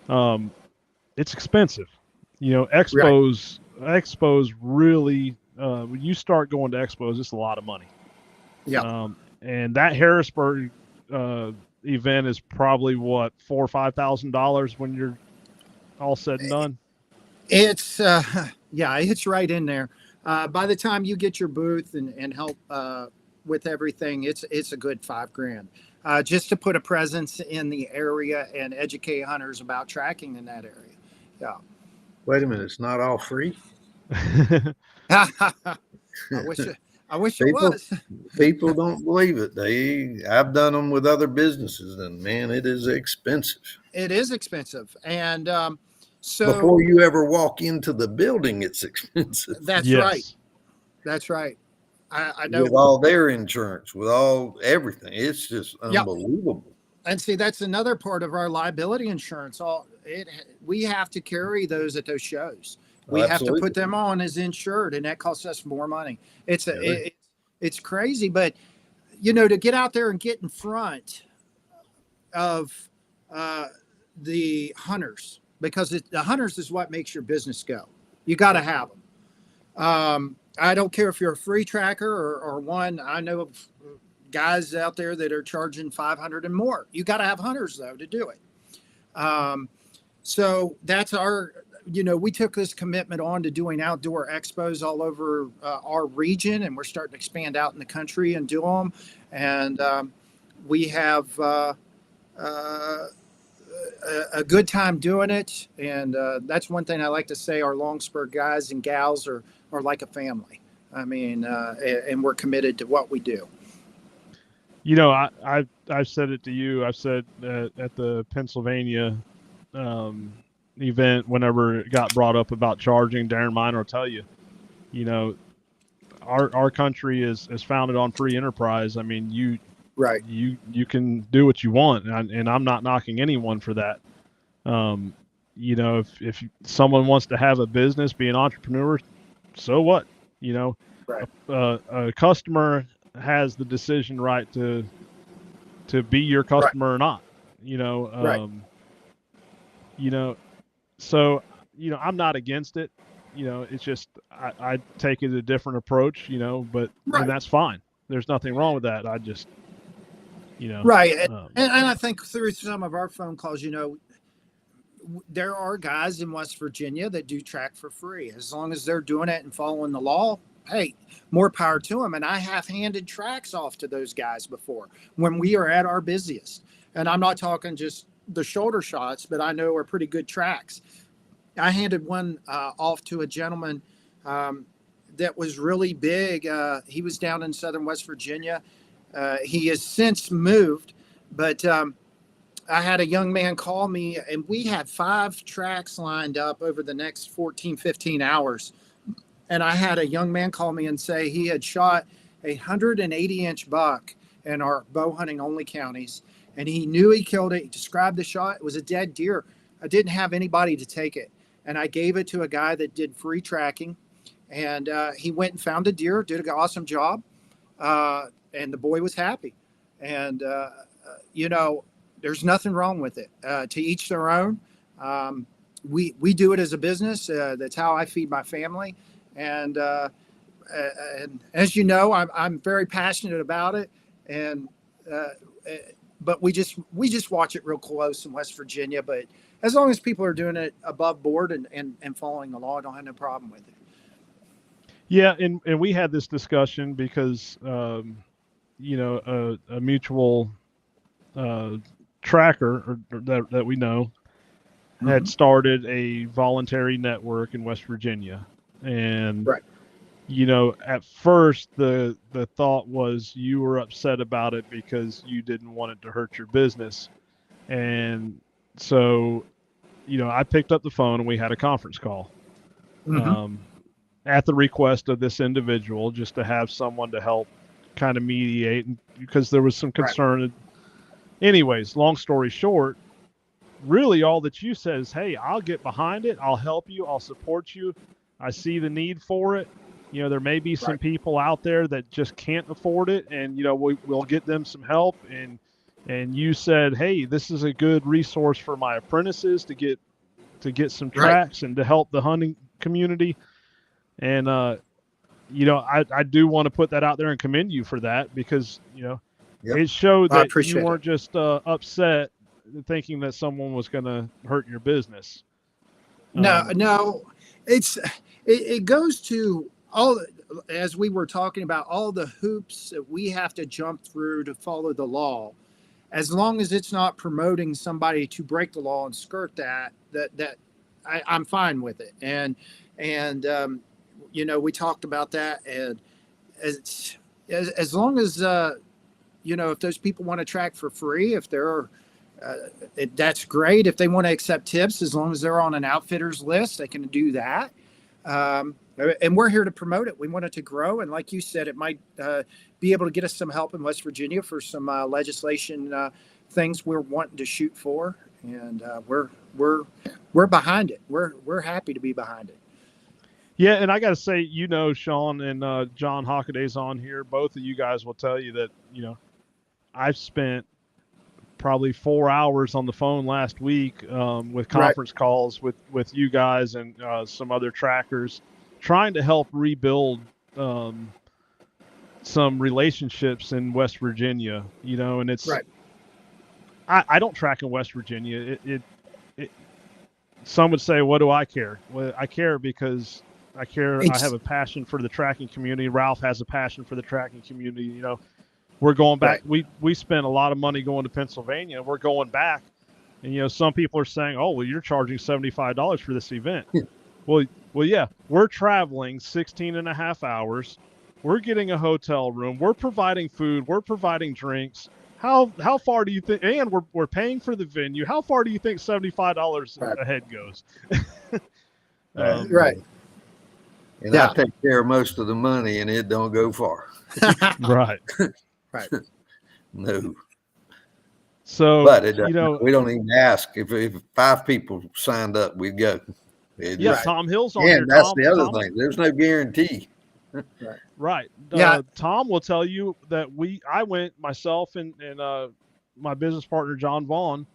It's expensive. Expos really. When you start going to expos, it's a lot of money. Yeah. And that Harrisburg event is probably what, $4,000 or $5,000 when you're all said and done. It's it's right in there. By the time you get your booth and help with everything, it's a good $5,000 just to put a presence in the area and educate hunters about tracking in that area. Yeah. Wait a minute, it's not all free. I wish it was. People don't believe it. I've done them with other businesses, and man, it is expensive. It is expensive, and so before you ever walk into the building, it's expensive. That's Yes. right. That's right. I know. With all their insurance, with all everything, it's just unbelievable. And see, that's another part of our liability insurance. We have to carry those at those shows. We have to put them on as insured, and that costs us more money. It's crazy, but to get out there and get in front of the hunters, because the hunters is what makes your business go. You got to have them. I don't care if you're a free tracker or one. I know of guys out there that are charging $500 and more. You got to have hunters though to do it. So that's we took this commitment on to doing outdoor expos all over our region, and we're starting to expand out in the country and do them. And we have a good time doing it. And that's one thing I like to say, our Longspur guys and gals are like a family. I mean, and we're committed to what we do. I've said it to you. I've said at the Pennsylvania event, whenever it got brought up about charging, Darren Miner will tell you, our country is founded on free enterprise. I mean, you can do what you want, and I'm not knocking anyone for that. If someone wants to have a business, be an entrepreneur, so what? A customer has the decision right to be your customer or not. So I'm not against it. It's just I take it a different approach. But and that's fine. There's nothing wrong with that. I just right. And I think through some of our phone calls, there are guys in West Virginia that do track for free. As long as they're doing it and following the law, hey, more power to them. And I have handed tracks off to those guys before when we are at our busiest. And I'm not talking just the shoulder shots, but I know are pretty good tracks. I handed one off to a gentleman that was really big. He was down in southern West Virginia. He has since moved, but I had a young man call me, and we had 5 tracks lined up over the next 14, 15 hours. And I had a young man call me and say he had shot a 180-inch buck in our bow hunting only counties. And he knew he killed it. He described the shot. It was a dead deer. I didn't have anybody to take it. And I gave it to a guy that did free tracking. And he went and found a deer, did an awesome job. And the boy was happy. And, there's nothing wrong with it. To each their own. We do it as a business. That's how I feed my family. And as you know, I'm very passionate about it. And but we just watch it real close in West Virginia. But as long as people are doing it above board and following the law, I don't have no problem with it. Yeah, and we had this discussion because a mutual tracker that we know had started a voluntary network in West Virginia, and at first the thought was you were upset about it because you didn't want it to hurt your business, and so I picked up the phone and we had a conference call. at the request of this individual, just to have someone to help kind of mediate, because there was some concern. Anyways, long story short, really all that you said is, hey, I'll get behind it. I'll help you. I'll support you. I see the need for it. You know, there may be some people out there that just can't afford it, and, you know, we'll get them some help. And you said, hey, this is a good resource for my apprentices to get some tracks and to help the hunting community. And, you know, I do want to put that out there and commend you for that, because, you know, it showed that you weren't just upset thinking that someone was going to hurt your business. No, it goes to all, as we were talking about, all the hoops that we have to jump through to follow the law. As long as it's not promoting somebody to break the law and skirt that I'm fine with it. And you know, we talked about that, and as long as you know, if those people want to track for free, if they're that's great. If they want to accept tips, as long as they're on an outfitters list, they can do that. And we're here to promote it. We want it to grow. And like you said, it might be able to get us some help in West Virginia for some legislation things we're wanting to shoot for. And we're behind it. We're happy to be behind it. Yeah, and I got to say, you know, Sean and John Hockaday's on here. Both of you guys will tell you that, you know, I've spent probably 4 hours on the phone last week with conference calls with you guys and some other trackers, trying to help rebuild some relationships in West Virginia, you know. And it's I don't track in West Virginia. It some would say, what do I care? Well, I care because I care. I have a passion for the tracking community. Ralph has a passion for the tracking community. You know, we're going back. We spent a lot of money going to Pennsylvania. We're going back, and, you know, some people are saying, "Oh, well, you're charging $75 for this event." Well, yeah, we're traveling 16 and a half hours. We're getting a hotel room. We're providing food. We're providing drinks. How far do you think? And we're paying for the venue. How far do you think $75 a head goes? And I take care of most of the money, and it don't go far. Right. No. So, but you know, we don't even ask. If 5 people signed up, we'd go. Tom Hill's on here. And that's the other thing. There's no guarantee. Right. Tom will tell you that I went, myself and my business partner, John Vaughn,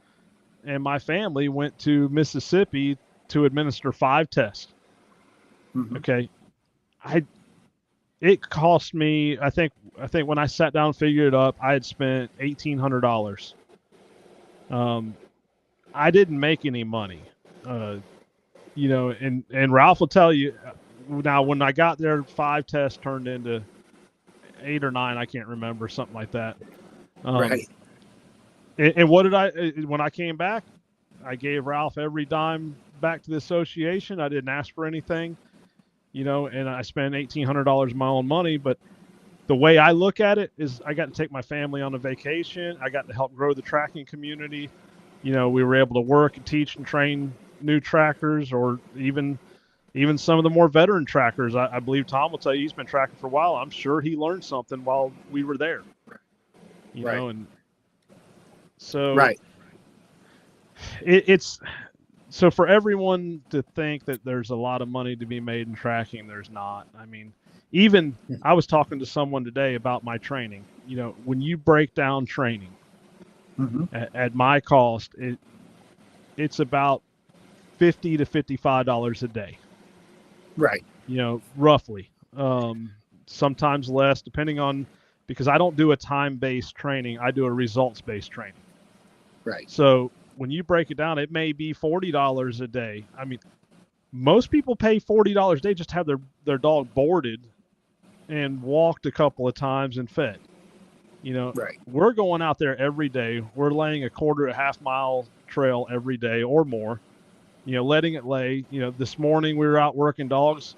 and my family went to Mississippi to administer 5 tests. Mm-hmm. Okay. It cost me, I think when I sat down and figured it up, I had spent $1,800. I didn't make any money, you know, and Ralph will tell you now, when I got there, 5 tests turned into 8 or 9. I can't remember, something like that. And what did when I came back, I gave Ralph every dime back to the association. I didn't ask for anything. You know, and I spent $1,800 of my own money. But the way I look at it is, I got to take my family on a vacation. I got to help grow the tracking community. You know, we were able to work and teach and train new trackers, or even some of the more veteran trackers. I believe Tom will tell you he's been tracking for a while. I'm sure he learned something while we were there. You know, and so it's. So for everyone to think that there's a lot of money to be made in tracking, there's not. I mean, even I was talking to someone today about my training. You know, when you break down training at my cost, it's about $50 to $55 a day. Right. You know, roughly. Sometimes less, depending on, because I don't do a time-based training. I do a results-based training. Right. So when you break it down, it may be $40 a day. I mean, most people pay $40 a day just to have their dog boarded and walked a couple of times and fed. You know, we're going out there every day. We're laying a half mile trail every day or more, you know, letting it lay. You know, this morning we were out working dogs.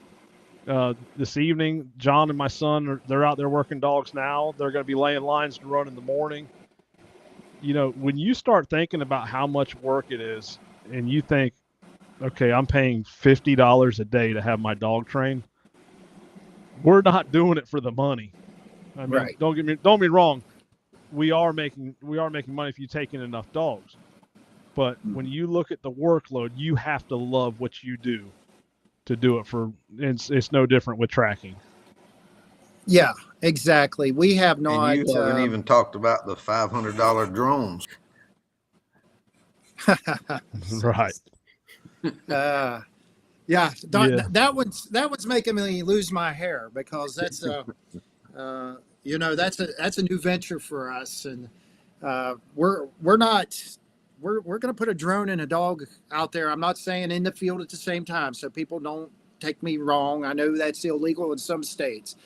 This evening, John and my son, they're out there working dogs now. They're going to be laying lines to run in the morning. You know, when you start thinking about how much work it is, and you think, okay, I'm paying $50 a day to have my dog trained, we're not doing it for the money. I mean, Right. don't get me wrong. We are making money if you take in enough dogs. But when you look at the workload, you have to love what you do to do it for. It's no different with tracking. Yeah, exactly. We have not. And you haven't even talked about the $500 drones. Right. Yeah, Yeah. that one's making me lose my hair, because that's that's a new venture for us, and we're going to put a drone and a dog out there. I'm not saying in the field at the same time, so people don't take me wrong. I know that's illegal in some states,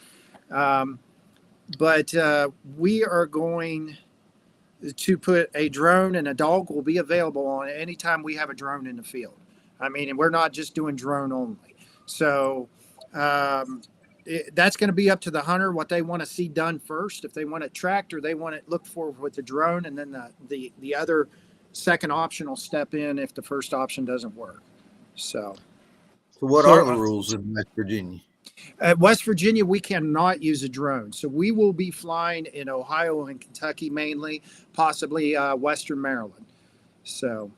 but we are going to put a drone, and a dog will be available on anytime we have a drone in the field. I mean, and we're not just doing drone only. So that's going to be up to the hunter, what they want to see done first. If they want it tracked, or they want it looked for with the drone, and then the other second option will step in if the first option doesn't work. So what are the rules in West Virginia? At West Virginia, we cannot use a drone. So we will be flying in Ohio and Kentucky mainly, possibly Western Maryland. So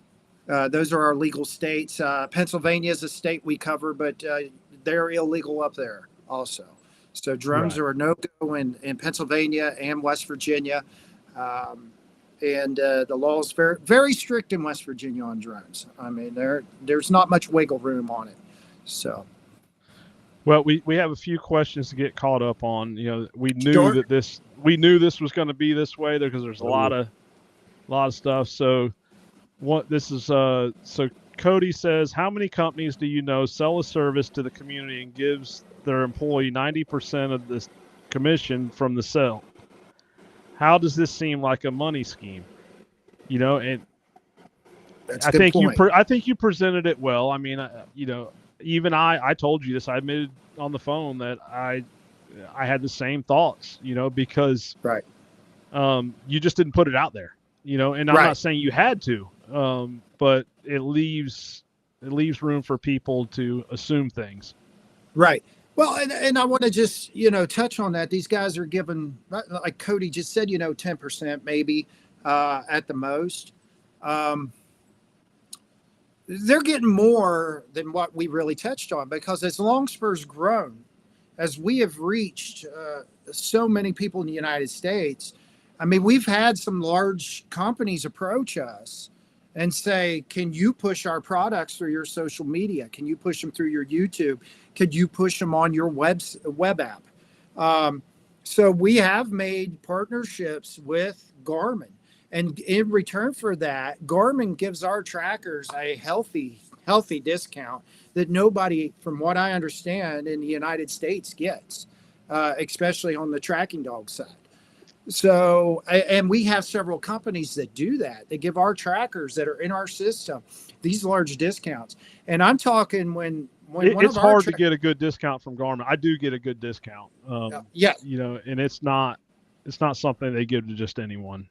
those are our legal states. Pennsylvania is a state we cover, but they're illegal up there also. So drones are a no-go in Pennsylvania and West Virginia. And the law is very, very strict in West Virginia on drones. I mean, there's not much wiggle room on it. So. Well, we have a few questions to get caught up on. You know, we knew this was going to be this way because there's a lot of stuff. So so Cody says, how many companies do you know sell a service to the community and gives their employee 90% of the commission from the sale? How does this seem like a money scheme? You know, and That's a good point. I think you presented it well. I mean, you know, even I told you this. I admitted on the phone that I had the same thoughts, you know, because you just didn't put it out there, you know. And I'm not saying you had to, but it leaves room for people to assume things. Right. Well, and I want to just, touch on that. These guys are given, like Cody just said, 10% maybe at the most. They're getting more than what we really touched on, because as Longspur's grown, as we have reached so many people in the United States, I mean, we've had some large companies approach us and say, can you push our products through your social media? Can you push them through your YouTube? Could you push them on your web app? So we have made partnerships with Garmin. And in return for that, Garmin gives our trackers a healthy discount that nobody, from what I understand, in the United States gets, especially on the tracking dog side. So, and we have several companies that do that. They give our trackers that are in our system these large discounts. And I'm talking when it's hard to get a good discount from Garmin. I do get a good discount. Yeah. You know, and it's not something they give to just anyone.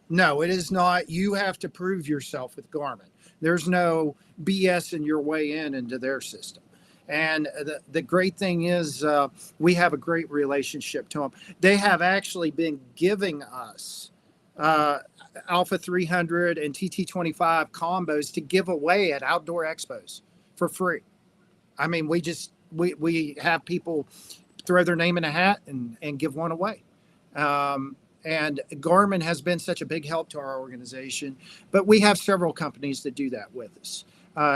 No, it is not. You have to prove yourself with Garmin. There's no BS in your way into their system. And the great thing is we have a great relationship to them. They have actually been giving us Alpha 300 and TT25 combos to give away at outdoor expos for free. I mean, we have people throw their name in a hat and give one away. And Garmin has been such a big help to our organization, but we have several companies that do that with us.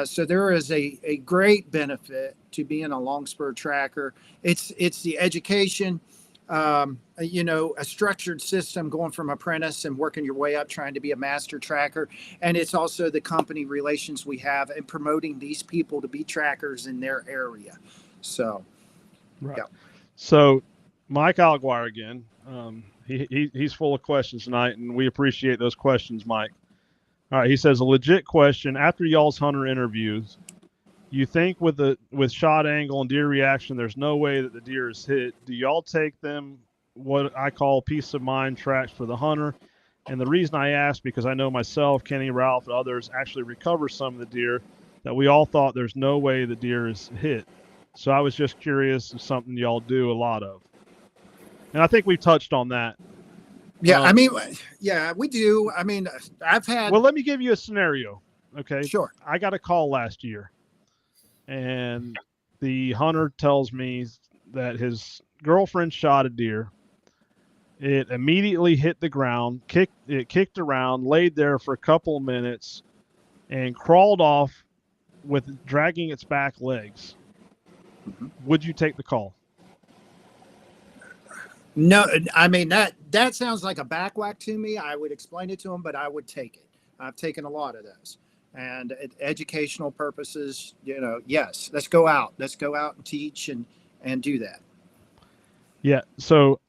So there is a great benefit to being a Longspur tracker. It's the education, a structured system going from apprentice and working your way up, trying to be a master tracker. And it's also the company relations we have and promoting these people to be trackers in their area. So, right. Yeah. So Mike Alguire again, he's full of questions tonight, and we appreciate those questions, Mike. All right, he says, a legit question. After y'all's hunter interviews, you think with shot angle and deer reaction, there's no way that the deer is hit. Do y'all take them what I call peace of mind tracks for the hunter? And the reason I ask, because I know myself, Kenny, Ralph, and others actually recover some of the deer that we all thought there's no way the deer is hit. So I was just curious if something y'all do a lot of. And I think we've touched on that. Yeah, I mean, yeah, we do. I mean, I've had. Well, let me give you a scenario. Okay. Sure. I got a call last year, and the hunter tells me that his girlfriend shot a deer. It immediately hit the ground, kicked around, laid there for a couple of minutes, and crawled off with dragging its back legs. Would you take the call? No, I mean, that sounds like a backwhack to me. I would explain it to him, but I would take it. I've taken a lot of those. And educational purposes, yes, let's go out and teach and do that. Yeah. So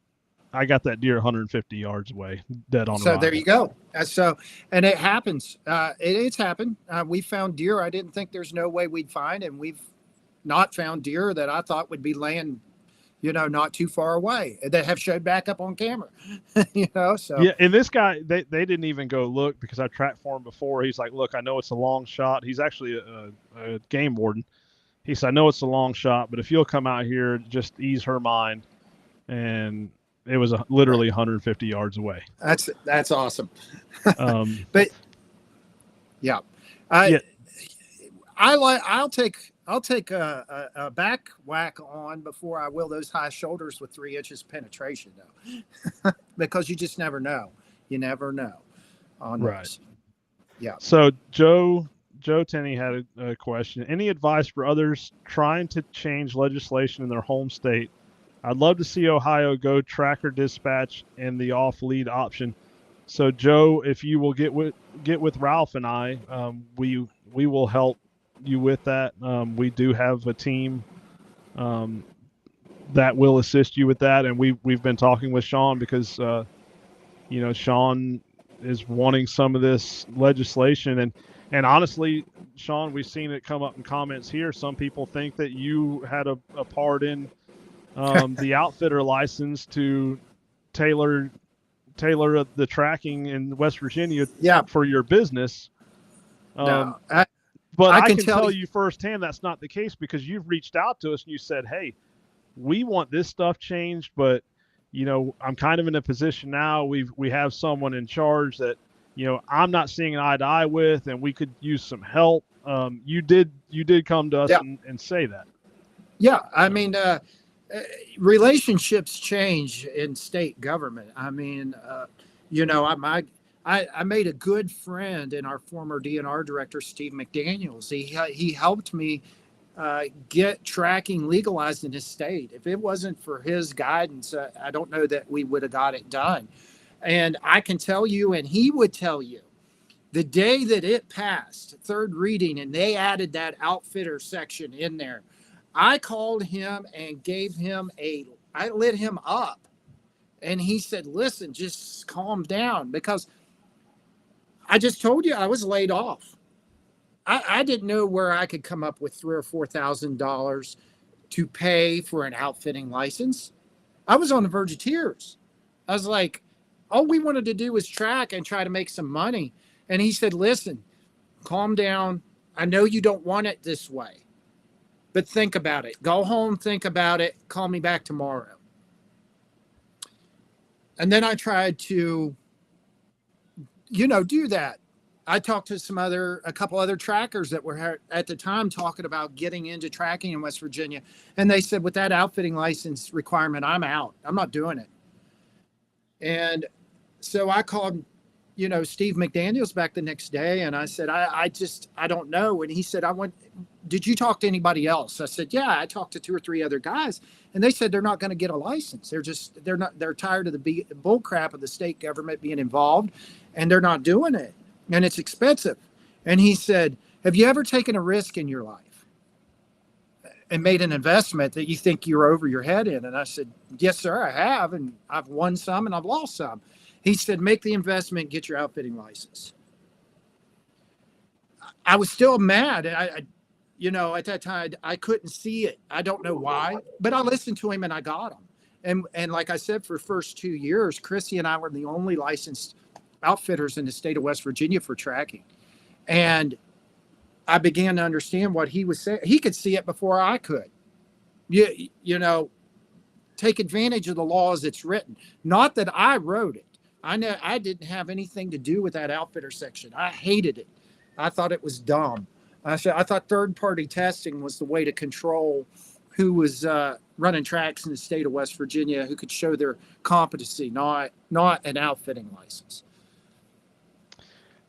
I got that deer 150 yards away, dead on. So there you go. And it happens. It's happened. We found deer I didn't think there's no way we'd find, and we've not found deer that I thought would be laying, not too far away, that have showed back up on camera. So yeah. And this guy, they didn't even go look because I tracked for him before. He's like, look, I know it's a long shot. He's actually a game warden. He said, I know it's a long shot, but if you'll come out here, just ease her mind. And it was literally 150 yards away. That's awesome. But yeah, I'll take a back whack on before I will those high shoulders with 3 inches penetration, though, because you just never know. You never know on right. Those. Yeah. So Joe Tenney had a question. Any advice for others trying to change legislation in their home state? I'd love to see Ohio go tracker dispatch and the off lead option. So Joe, if you will get with Ralph and I, we will help you with that. We do have a team that will assist you with that, and we've been talking with Sean because Sean is wanting some of this legislation, and honestly, Sean, we've seen it come up in comments here. Some people think that you had a part in the outfitter license to tailor the tracking in West Virginia for your business. But I can tell you firsthand that's not the case, because you've reached out to us and you said, hey, we want this stuff changed, but I'm kind of in a position now. We have someone in charge that I'm not seeing an eye to eye with, and we could use some help. You did come to us and say that. Yeah, I mean, relationships change in state government. I mean, I made a good friend in our former DNR director, Steve McDaniels. He helped me get tracking legalized in his state. If it wasn't for his guidance, I don't know that we would have got it done. And I can tell you, and he would tell you, the day that it passed third reading and they added that outfitter section in there, I called him and gave him I lit him up. And he said, listen, just calm down, because I just told you I was laid off. I didn't know where I could come up with $3,000 or $4,000 to pay for an outfitting license. I was on the verge of tears. I was like, all we wanted to do was track and try to make some money. And he said, listen, calm down. I know you don't want it this way, but think about it. Go home, think about it. Call me back tomorrow. And then I tried to, do that. I talked to a couple other trackers that were at the time talking about getting into tracking in West Virginia. And they said, with that outfitting license requirement, I'm out. I'm not doing it. And so I called, Steve McDaniels back the next day. And I said, I don't know. And he said, did you talk to anybody else? I said, yeah, I talked to 2 or 3 other guys. And they said they're not going to get a license. They're tired of the bull crap of the state government being involved, and they're not doing it. And it's expensive. And he said, have you ever taken a risk in your life and made an investment that you think you're over your head in? And I said, yes, sir, I have. And I've won some and I've lost some. He said, make the investment, get your outfitting license. I was still mad. At that time, I couldn't see it. I don't know why, but I listened to him and I got him. And like I said, for the first 2 years, Chrissy and I were the only licensed outfitters in the state of West Virginia for tracking. And I began to understand what he was saying. He could see it before I could. you know, take advantage of the law as it's written. Not that I wrote it. I know I didn't have anything to do with that outfitter section. I hated it. I thought it was dumb. I thought third-party testing was the way to control who was running tracks in the state of West Virginia, who could show their competency, not an outfitting license.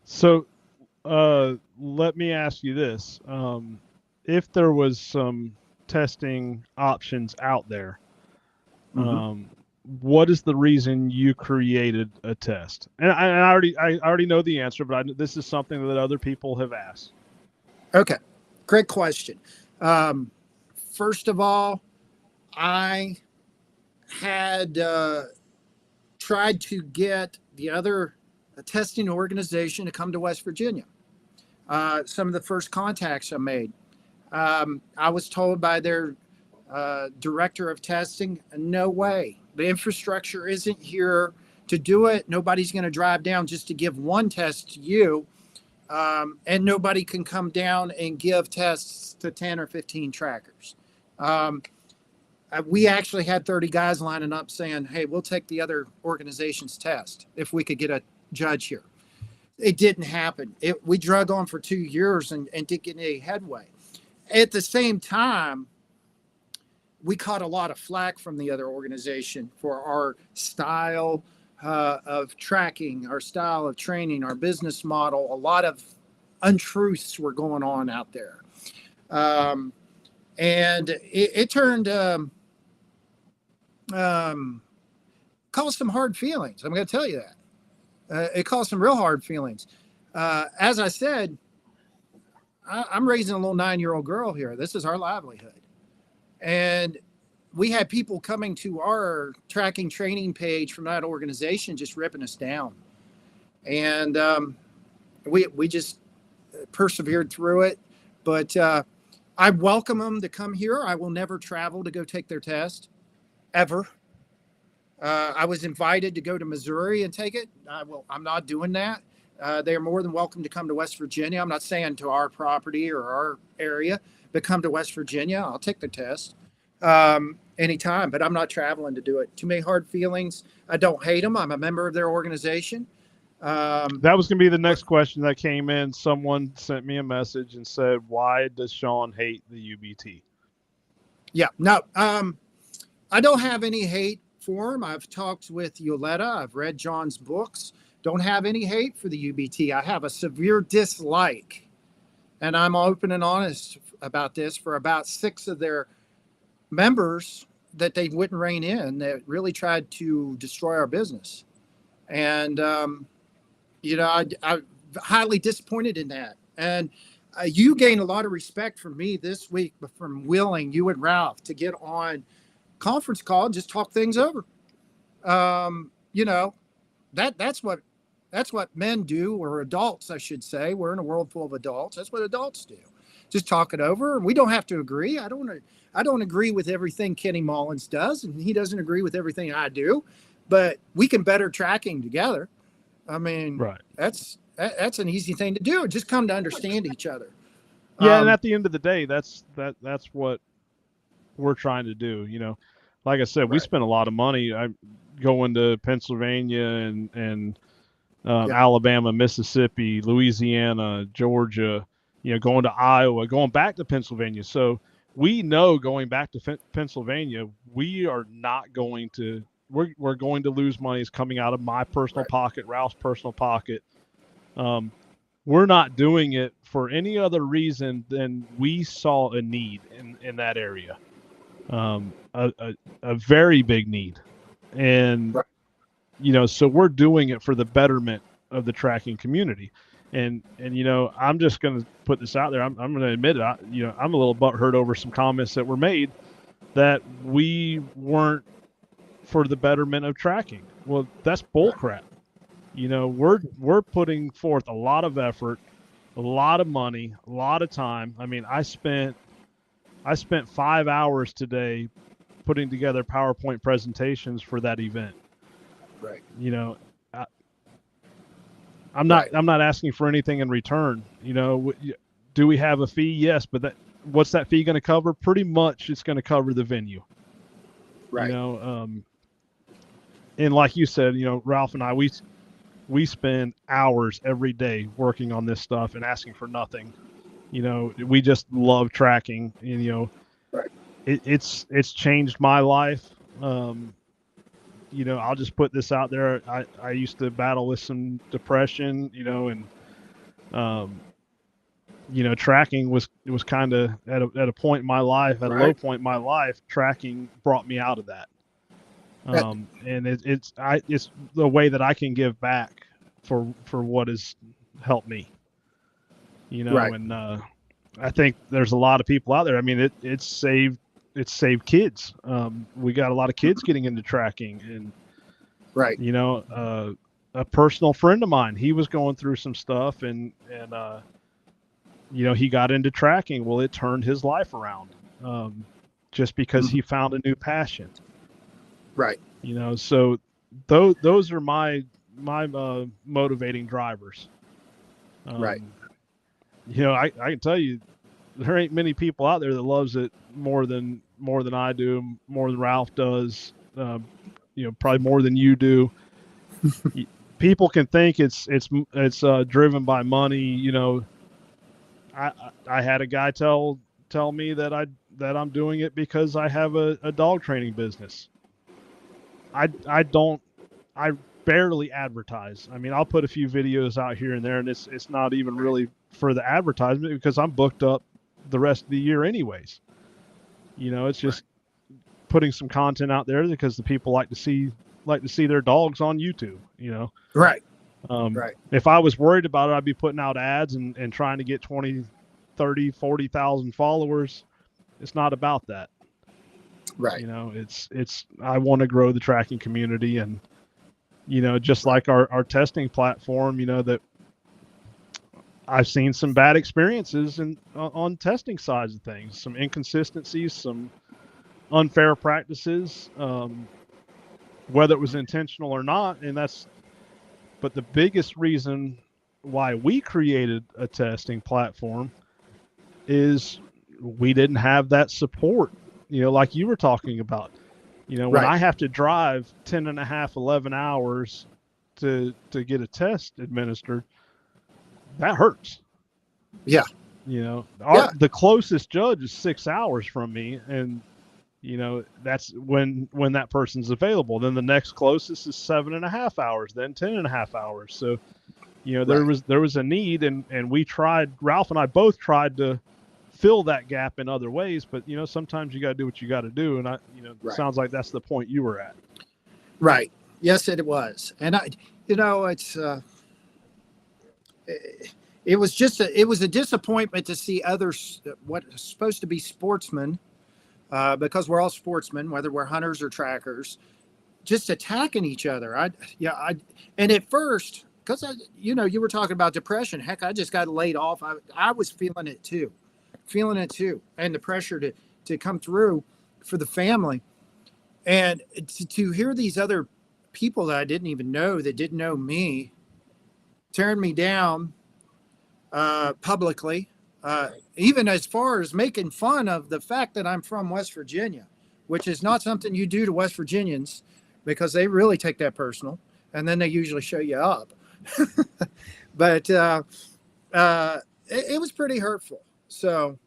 So, let me ask you this: if there was some testing options out there, what is the reason you created a test? And I already know the answer, but this is something that other people have asked. Okay, great question. First of all, I had tried to get the other testing organization to come to West Virginia. Some of the first contacts I made, I was told by their director of testing, no way. The infrastructure isn't here to do it. Nobody's going to drive down just to give one test to you. And nobody can come down and give tests to 10 or 15 trackers. We actually had 30 guys lining up saying, hey, we'll take the other organization's test if we could get a judge here. It didn't happen. We drug on for 2 years and didn't get any headway. At the same time, we caught a lot of flack from the other organization for our style of tracking, our style of training, our business model. A lot of untruths were going on out there. And it turned, caused some hard feelings. I'm going to tell you that. It caused some real hard feelings. As I said, I'm raising a little 9-year-old girl here. This is our livelihood. And we had people coming to our tracking training page from that organization just ripping us down. And we just persevered through it. But I welcome them to come here. I will never travel to go take their test, ever. I was invited to go to Missouri and take it. I'm not doing that. They are more than welcome to come to West Virginia. I'm not saying to our property or our area, but come to West Virginia. I'll take the test anytime, but I'm not traveling to do it. Too many hard feelings. I don't hate them. I'm a member of their organization. That was going to be the next question that came in. Someone sent me a message and said, why does Sean hate the UBT? Yeah, no, I don't have any hate for him. I've talked with Yoletta. I've read John's books. Don't have any hate for the UBT. I have a severe dislike, and I'm open and honest about this, for about 6 of their members that they wouldn't rein in, that really tried to destroy our business. And, I'm highly disappointed in that. And you gained a lot of respect from me this week, but from willing you and Ralph to get on conference call and just talk things over. That's what men do, or adults, I should say. We're in a world full of adults. That's what adults do. Just talk it over. We don't have to agree. I don't agree with everything Kenny Mullins does, and he doesn't agree with everything I do, but we can better tracking together. I mean, right. That's an easy thing to do. Just come to understand each other. Yeah, and at the end of the day, that's what we're trying to do. Like I said, we spent a lot of money. I'm going to Pennsylvania and Alabama, Mississippi, Louisiana, Georgia, going to Iowa, going back to Pennsylvania. So we know going back to Pennsylvania, we are not going to, we're going to lose money. It's coming out of my personal pocket, Ralph's personal pocket. We're not doing it for any other reason than we saw a need in that area. A very big need. And, so we're doing it for the betterment of the tracking community. And I'm just going to put this out there. I'm going to admit it. I'm a little butthurt over some comments that were made that we weren't for the betterment of tracking. Well, that's bullcrap. We're putting forth a lot of effort, a lot of money, a lot of time. I mean, I spent 5 hours today putting together PowerPoint presentations for that event. Right. I'm not asking for anything in return. Do we have a fee? Yes, but what's that fee going to cover? Pretty much it's going to cover the venue. Right. You know, and like you said, you know, Ralph and I, we spend hours every day working on this stuff and asking for nothing. You know, we just love tracking, and, you know, Right. It's changed my life. You know, I'll just put this out there. I used to battle with some depression, you know, and, you know, tracking was kind of at a point in my life, at a low point in my life, tracking brought me out of that. And it's the way that I can give back for what has helped me, you know, and, I think there's a lot of people out there. I mean, it's saved kids. We got a lot of kids getting into tracking, and, you know, a personal friend of mine, he was going through some stuff, and you know, he got into tracking. Well, it turned his life around, just because he found a new passion. Right. You know, so those are my motivating drivers. You know, I can tell you, there ain't many people out there that loves it more than I do, more than Ralph does. You know, probably more than you do. People can think it's driven by money. You know, I had a guy tell me that I'm doing it because I have a dog training business. I barely advertise. I mean, I'll put a few videos out here and there, and it's not even really for the advertisement, because I'm booked up the rest of the year anyways. You know, it's just putting some content out there because the people like to see their dogs on YouTube, you know. Right. If I was worried about it, I'd be putting out ads and trying to get 20, 30, 40,000 followers. It's not about that. Right. You know, it's I want to grow the tracking community, and, you know, just like our testing platform, you know, that I've seen some bad experiences on testing sides of things, some inconsistencies, some unfair practices, whether it was intentional or not. But the biggest reason why we created a testing platform is we didn't have that support, you know, like you were talking about. You know, when I have to drive 10 and a half, 11 hours to get a test administered, that hurts. Yeah. You know, the closest judge is 6 hours from me, and, you know, that's when that person's available. Then the next closest is 7.5 hours, then 10.5 hours. So, you know, there was a need, and Ralph and I both tried to fill that gap in other ways, but, you know, sometimes you got to do what you got to do. And it sounds like that's the point you were at. Right. Yes, it was. And you know, it was a disappointment to see others, what is supposed to be sportsmen, because we're all sportsmen, whether we're hunters or trackers, just attacking each other. And at first, because you know, you were talking about depression. Heck, I just got laid off. I was feeling it too, and the pressure to come through for the family, and to hear these other people that I didn't even know, that didn't know me, tearing me down publicly, even as far as making fun of the fact that I'm from West Virginia, which is not something you do to West Virginians, because they really take that personal, and then they usually show you up. But it was pretty hurtful. So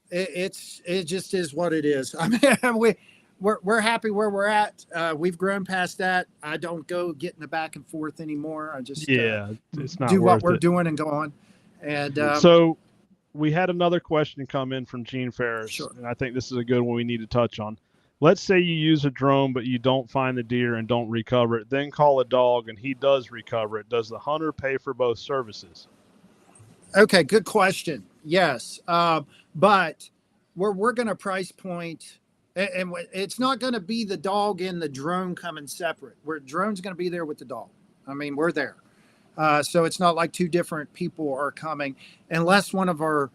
it just is what it is. I mean, we're happy where we're at. We've grown past that. I don't go getting the back and forth anymore. I just it's not do what worth we're it. doing and go on. And so we had another question come in from Gene Ferris, Sure. and I think this is a good one we need to touch on. Let's say you use a drone, but you don't find the deer and don't recover it, then call a dog and he does recover it. Does the hunter pay for both services? Okay, good question. Yes, but we're going to price point, and it's not going to be the dog and the drone coming separate. Drone's going to be there with the dog. I mean, we're there. So it's not like two different people are coming, unless one of our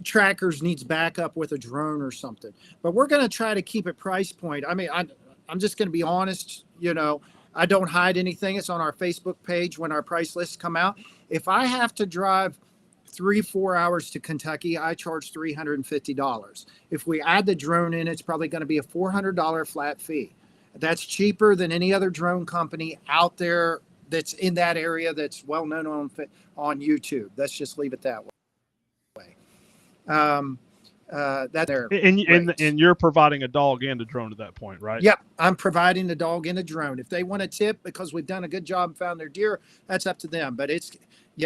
trackers needs backup with a drone or something. But we're going to try to keep it price point. I mean, I'm just going to be honest. You know, I don't hide anything. It's on our Facebook page when our price lists come out. If I have to drive 3-4 hours to Kentucky, I charge $350. If we add the drone in, it's probably going to be a $400 flat fee. That's cheaper than any other drone company out there that's in that area that's well known on YouTube. Let's just leave it that way. That's their and you're providing a dog and a drone at that point, right? Yep, I'm providing the dog and a drone. If they want a tip because we've done a good job and found their deer, that's up to them. But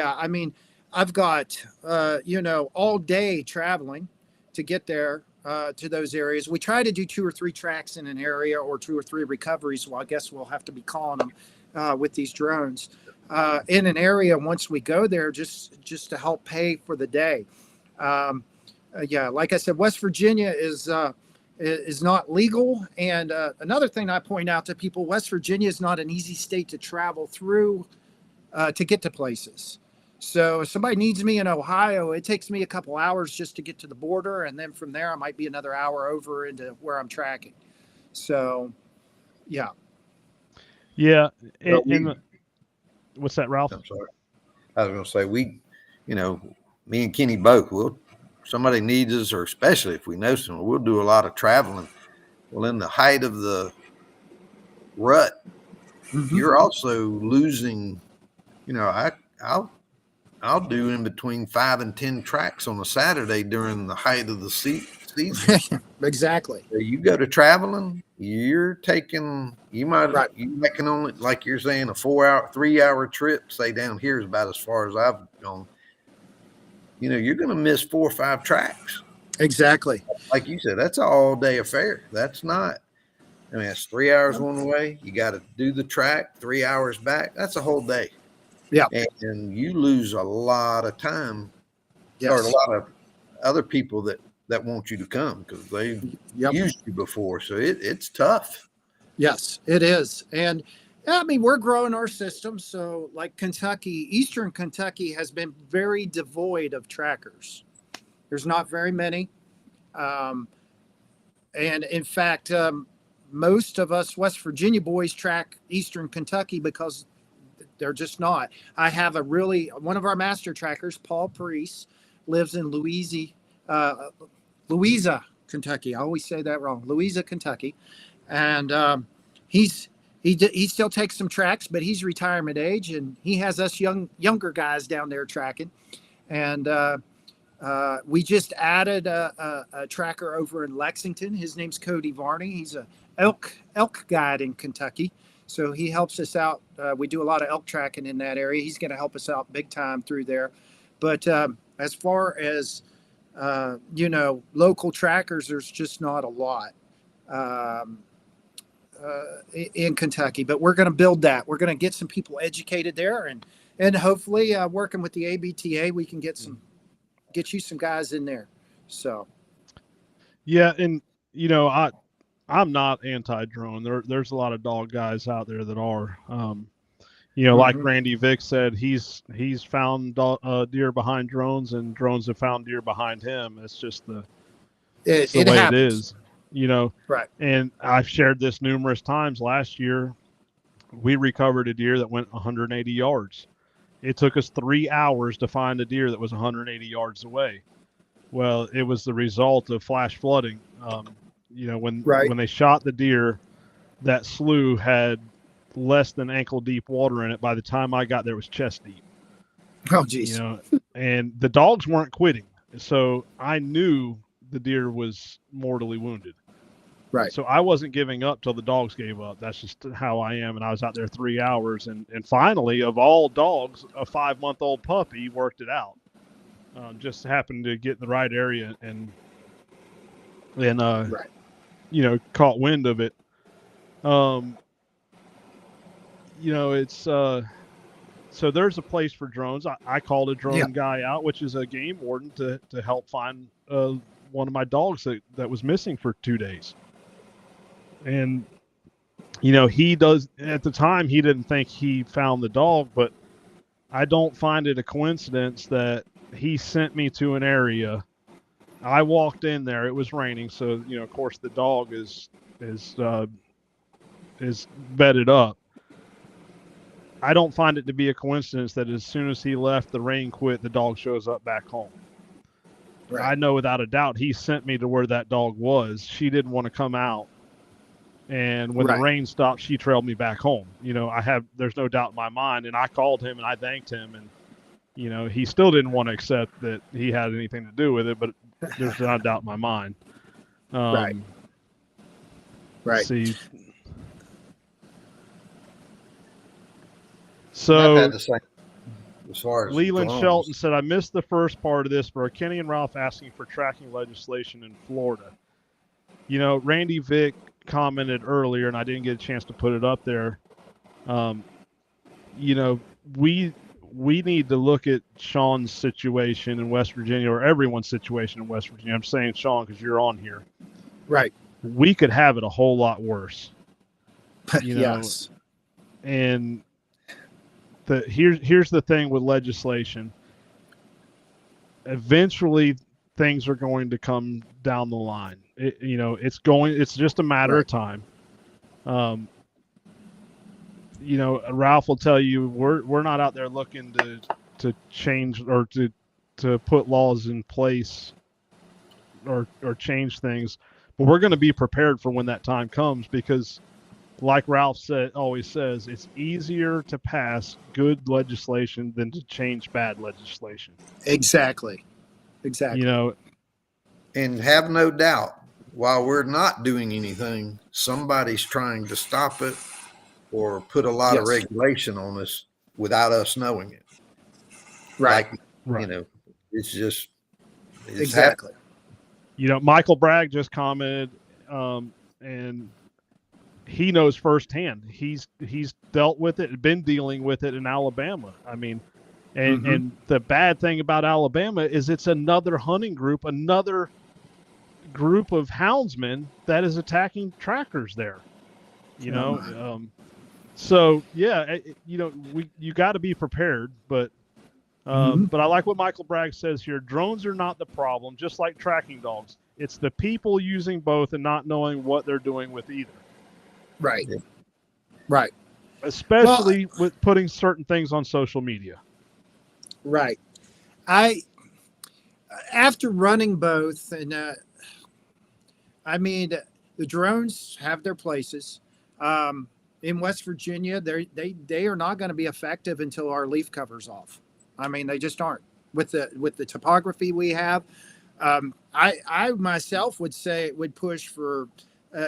I mean, I've got all day traveling to get there to those areas. We try to do 2 or 3 tracks in an area or 2 or 3 recoveries. Well, I guess we'll have to be calling them with these drones in an area once we go there, just to help pay for the day. Like I said, West Virginia is not legal. And another thing I point out to people, West Virginia is not an easy state to travel through to get to places. So if somebody needs me in Ohio, it takes me a couple hours just to get to the border. And then from there, I might be another hour over into where I'm tracking. So, yeah. Yeah. What's that, Ralph? I'm sorry. I was going to say, me and Kenny both, somebody needs us, or especially if we know someone, we'll do a lot of traveling. Well, in the height of the rut, you're also losing, I'll do in between 5 and 10 tracks on a Saturday during the height of the season. Exactly. So you go to traveling, you can only, like you're saying, a 3-hour trip, say down here is about as far as I've gone. You're going to miss 4 or 5 tracks. Exactly. Like you said, that's an all day affair. That's not, it's 3 hours one way. You got to do the track, 3 hours back. That's a whole day. Yeah. And you lose a lot of time, yes. or a lot of other people that want you to come because they've used you before. So it's tough. Yes, it is. And we're growing our system. So like Kentucky, Eastern Kentucky has been very devoid of trackers. There's not very many. And in fact, most of us West Virginia boys track Eastern Kentucky because they're just not. I have one of our master trackers, Paul Parise, lives in Louisa, Kentucky. I always say that wrong. Louisa, Kentucky. And he still takes some tracks, but he's retirement age, and he has us younger guys down there tracking. And we just added a tracker over in Lexington. His name's Cody Varney. He's a elk guide in Kentucky. So he helps us out. We do a lot of elk tracking in that area. He's going to help us out big time through there. But as far as, local trackers, there's just not a lot in Kentucky. But we're going to build that. We're going to get some people educated there. And hopefully working with the ABTA, we can get you some guys in there. So. Yeah. And, I'm not anti-drone. There's a lot of dog guys out there that are, like Randy Vick said, he's found deer behind drones, and drones have found deer behind him. It's just the way happens. it is, Right. And I've shared this numerous times. Last year, we recovered a deer that went 180 yards. It took us 3 hours to find a deer that was 180 yards away. Well, it was the result of flash flooding. When they shot the deer, that slough had less than ankle deep water in it. By the time I got there, it was chest deep. Oh, geez. And the dogs weren't quitting. So I knew the deer was mortally wounded. Right. So I wasn't giving up till the dogs gave up. That's just how I am. And I was out there 3 hours. And finally, of all dogs, a 5-month-old puppy worked it out. Just happened to get in the right area and caught wind of it. It's so there's a place for drones. I called a drone guy out, which is a game warden, to help find one of my dogs that was missing for 2 days. And he does, at the time he didn't think he found the dog, but I don't find it a coincidence that he sent me to an area. I walked in there. It was raining, so of course the dog is bedded up. I don't find it to be a coincidence that as soon as he left, the rain quit, the dog shows up back home. Right. I know without a doubt he sent me to where that dog was. She didn't want to come out. And when Right. the rain stopped, she trailed me back home. There's no doubt in my mind. And I called him and I thanked him. And, he still didn't want to accept that he had anything to do with it, but there's not a doubt in my mind. Right. Right. See. I've So had the same as far as Leland drones. Shelton said, I missed the first part of this, but are Kenny and Ralph asking for tracking legislation in Florida? Randy Vick commented earlier, and I didn't get a chance to put it up there. We need to look at Sean's situation in West Virginia, or everyone's situation in West Virginia. I'm saying Sean because you're on here. Right. We could have it a whole lot worse. Yes. And here's the thing with legislation. Eventually, things are going to come down the line. It's just a matter of time. Ralph will tell you we're not out there looking to change or to put laws in place or change things, but we're going to be prepared for when that time comes, because like Ralph always says, it's easier to pass good legislation than to change bad legislation. Exactly. And have no doubt, while we're not doing anything, somebody's trying to stop it or put a lot of Yes. regulation on us without us knowing it. Right. Like, Right. it's just it's Exactly. Michael Bragg just commented, and he knows firsthand. He's dealt with it, been dealing with it in Alabama. I mean, and the bad thing about Alabama is it's another hunting group, another group of houndsmen that is attacking trackers there. So yeah, you got to be prepared, but I like what Michael Bragg says here. Drones are not the problem, just like tracking dogs. It's the people using both and not knowing what they're doing with either. Right. Yeah. Right. Especially with putting certain things on social media. Right. After running both, and the drones have their places. In West Virginia, they are not going to be effective until our leaf cover's off. I mean, they just aren't with the topography we have. I myself would push for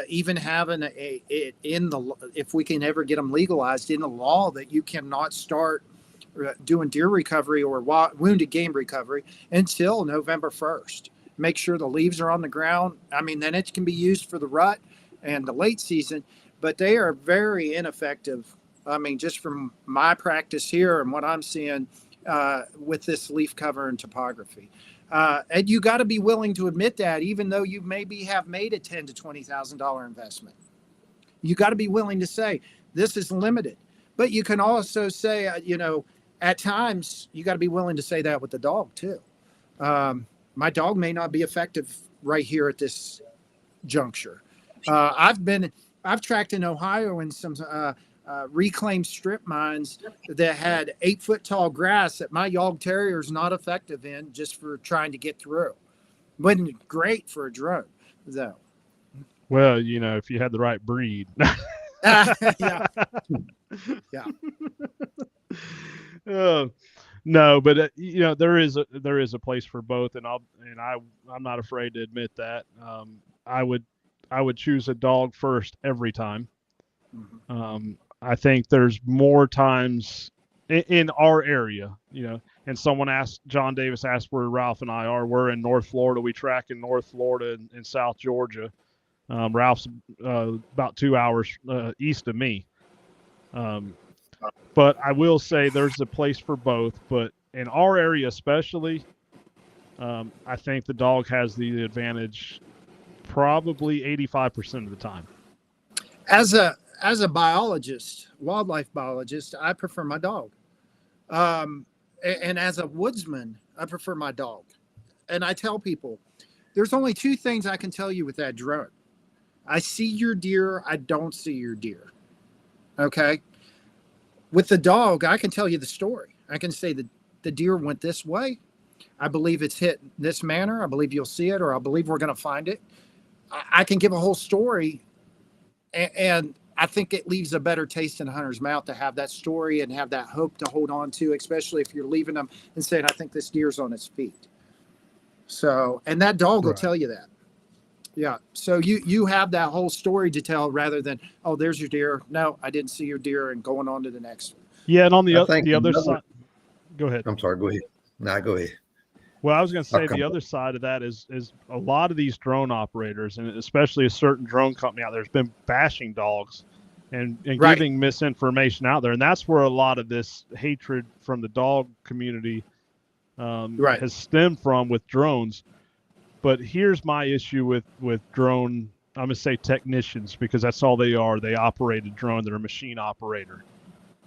even having if we can ever get them legalized in the law, that you cannot start doing deer recovery or wounded game recovery until November 1st. Make sure the leaves are on the ground. I mean, then it can be used for the rut and the late season, but they are very ineffective. I mean, just from my practice here and what I'm seeing with this leaf cover and topography. And you got to be willing to admit that, even though you maybe have made a $10,000 to $20,000 investment. You got to be willing to say this is limited. But you can also say, at times you got to be willing to say that with the dog too. My dog may not be effective right here at this juncture. I've tracked in Ohio in some reclaimed strip mines that had 8-foot tall grass that my Yawg Terrier is not effective in, just for trying to get through. Wasn't great for a drone though. Well, if you had the right breed. Yeah. Yeah. No, but there is a place for both, and I'm not afraid to admit that. I would choose a dog first every time. I think there's more times in our area, and John Davis asked where Ralph and I are. We're in North Florida. We track in North Florida and South Georgia. Ralph's about 2 hours east of me. But I will say there's a place for both. But in our area especially, I think the dog has the advantage probably 85% of the time. As a biologist, wildlife biologist, I prefer my dog. And as a woodsman, I prefer my dog. And I tell people, there's only two things I can tell you with that drone. I see your deer. I don't see your deer. Okay. with the dog, I can tell you the story. I can say that the deer went this way. I believe it's hit this manner. I believe you'll see it, or I believe we're going to find it. I can give a whole story, and I think it leaves a better taste in a hunter's mouth to have that story and have that hope to hold on to, especially if you're leaving them and saying, I think this deer's on its feet. So, and that dog will tell you that. Yeah. So you have that whole story to tell rather than, oh, there's your deer. No, I didn't see your deer, and going on to the next one. Yeah. And on the think other another- side, go ahead. I'm sorry. Go ahead. No, go ahead. Well, I was going to say Okay. the other side of that is a lot of these drone operators, and especially a certain drone company out there, has been bashing dogs and Right. giving misinformation out there, and that's where a lot of this hatred from the dog community Right. has stemmed from with drones. But here's my issue with drone. I'm going to say technicians, because that's all they are. They operate a drone. They're a machine operator.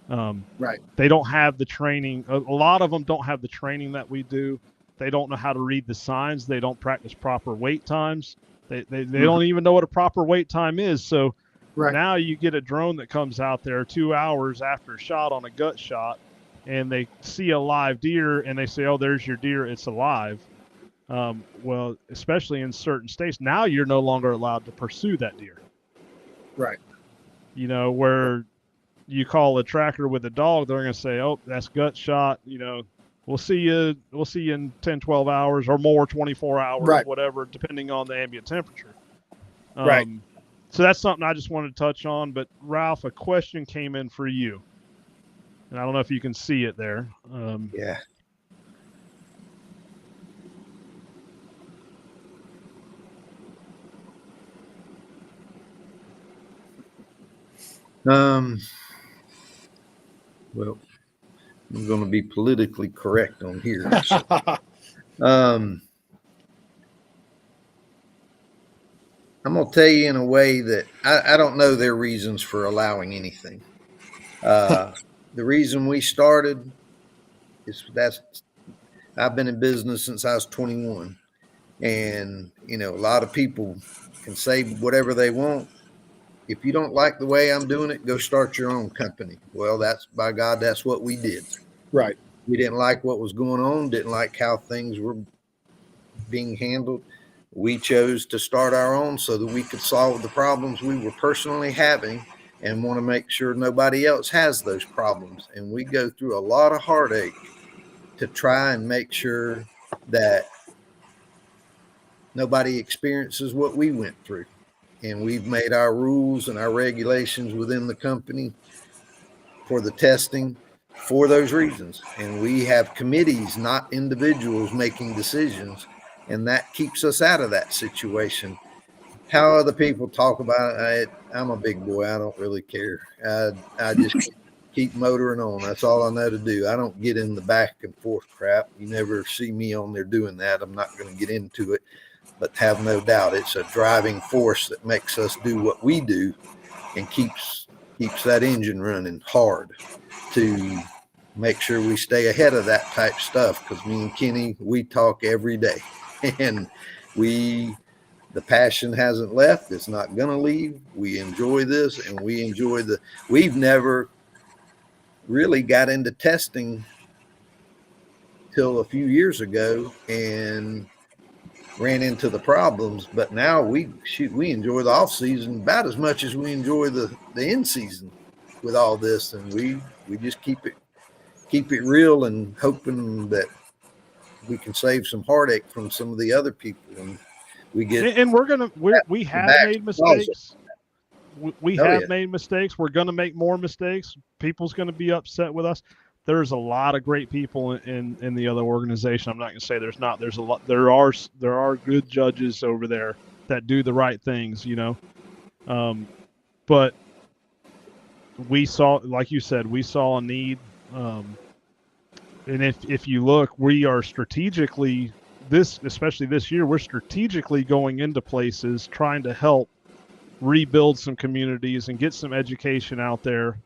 Right. They don't have the training. A lot of them don't have the training that we do. They don't know how to read the signs. They don't practice proper wait times. They don't even know what a proper wait time is. So Right. now you get a drone that comes out there 2 hours after a shot on a gut shot, and they see a live deer and they say, oh, there's your deer. It's alive. Well, especially in certain states, now you're no longer allowed to pursue that deer. Right. You know, where you call a tracker with a dog, they're going to say, oh, that's gut shot. You know, we'll see you in 10, 12 hours or more, 24 hours, Right. whatever, depending on the ambient temperature. Right. So that's something I just wanted to touch on. But Ralph, a question came in for you, and I don't know if you can see it there. Yeah. Well, I'm going to be politically correct on here. I'm going to tell you in a way that I don't know their reasons for allowing anything. The reason we started is I've been in business since I was 21, and a lot of people can say whatever they want. If you don't like the way I'm doing it, go start your own company. Well, by God, that's what we did. Right. We didn't like what was going on, didn't like how things were being handled. We chose to start our own so that we could solve the problems we were personally having and want to make sure nobody else has those problems. And we go through a lot of heartache to try and make sure that nobody experiences what we went through. And we've made our rules and our regulations within the company for the testing for those reasons. And we have committees, not individuals, making decisions. And that keeps us out of that situation. How other people talk about it, I'm a big boy. I don't really care. I just keep motoring on. That's all I know to do. I don't get in the back and forth crap. You never see me on there doing that. I'm not going to get into it. But have no doubt, it's a driving force that makes us do what we do and keeps that engine running hard to make sure we stay ahead of that type stuff. Because me and Kenny, we talk every day, and the passion hasn't left. It's not going to leave. We enjoy this, and we enjoy we've never really got into testing till a few years ago, and ran into the problems, but now we enjoy the off season about as much as we enjoy the in season with all this, and we just keep it real and hoping that we can save some heartache from some of the other people, and we have made mistakes. We have yeah. made mistakes. We're going to make more mistakes. People's going to be upset with us. There's a lot of great people in the other organization. I'm not going to say there's not. There's a lot. There are good judges over there that do the right things, but we saw, like you said, we saw a need. And if you look, we are strategically especially this year, we're strategically going into places trying to help rebuild some communities and get some education out there.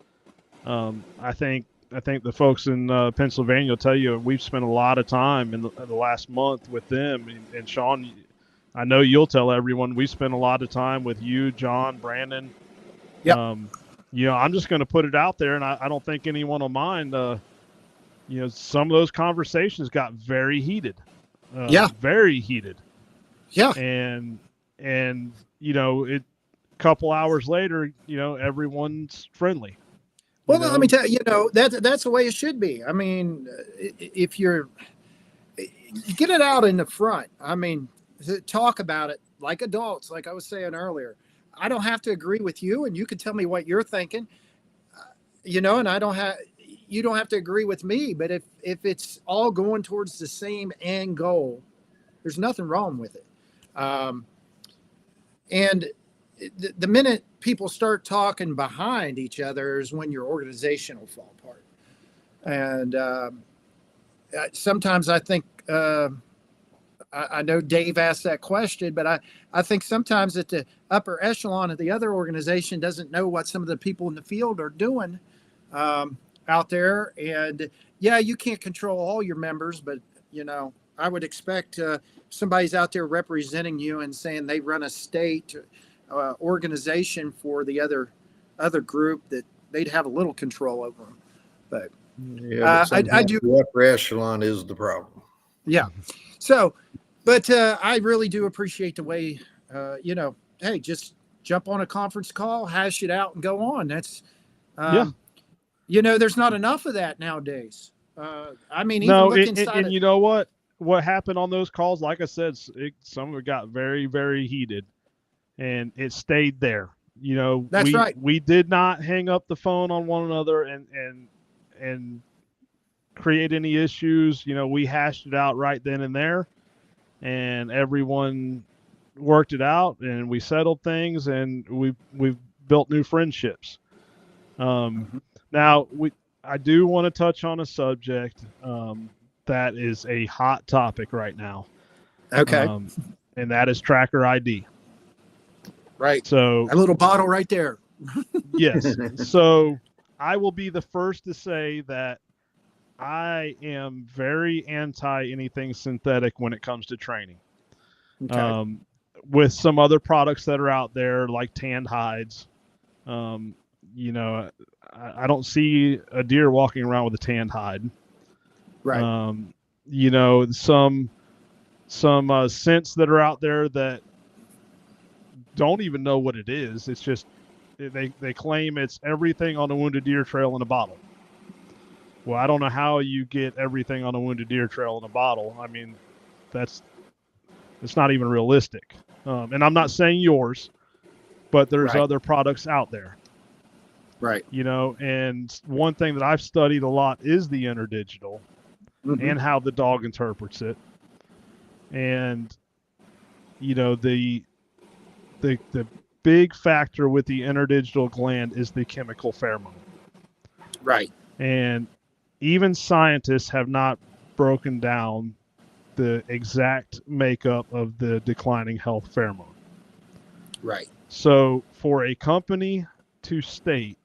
I think the folks in Pennsylvania will tell you we've spent a lot of time in the last month with them. And Sean, I know you'll tell everyone we spent a lot of time with you, John, Brandon. Yep. I'm just going to put it out there, and I don't think anyone will mind. Some of those conversations got very heated. Yeah. Very heated. Yeah. And it couple hours later, everyone's friendly. Well, let me tell you, that's the way it should be. I mean, if you get it out in the front, I mean, talk about it like adults, like I was saying earlier. I don't have to agree with you, and you can tell me what you're thinking, and you don't have to agree with me. But if it's all going towards the same end goal, there's nothing wrong with it. And the minute people start talking behind each other is when your organization will fall apart. And sometimes I think, I know Dave asked that question, but I think sometimes at the upper echelon of the other organization doesn't know what some of the people in the field are doing out there. And yeah, you can't control all your members, but I would expect somebody's out there representing you and saying they run a state organization for the other group, that they'd have a little control over them. But yeah, I do. The upper echelon is the problem. Yeah. So, but I really do appreciate the way, hey, just jump on a conference call, hash it out, and go on. That's, there's not enough of that nowadays. I mean, even look inside. And you know what? What happened on those calls? Like I said, some of it got very, very heated, and it stayed there. That's right. We did not hang up the phone on one another and create any issues. We hashed it out right then and there, and everyone worked it out, and we settled things, and we've built new friendships. Now I do want to touch on a subject that is a hot topic right now. Okay. And that is tracker ID. Right. So a little bottle right there. Yes. So I will be the first to say that I am very anti anything synthetic when it comes to training. Okay. With some other products that are out there, like tanned hides, I don't see a deer walking around with a tanned hide. Right. Some scents that are out there that don't even know what it is. It's just they claim it's everything on a wounded deer trail in a bottle. Well, I don't know how you get everything on a wounded deer trail in a bottle. I mean, it's not even realistic. And I'm not saying yours, but there's other products out there. Right. And one thing that I've studied a lot is the interdigital and how the dog interprets it. And, the big factor with the interdigital gland is the chemical pheromone. Right. And even scientists have not broken down the exact makeup of the declining health pheromone. Right. So for a company to state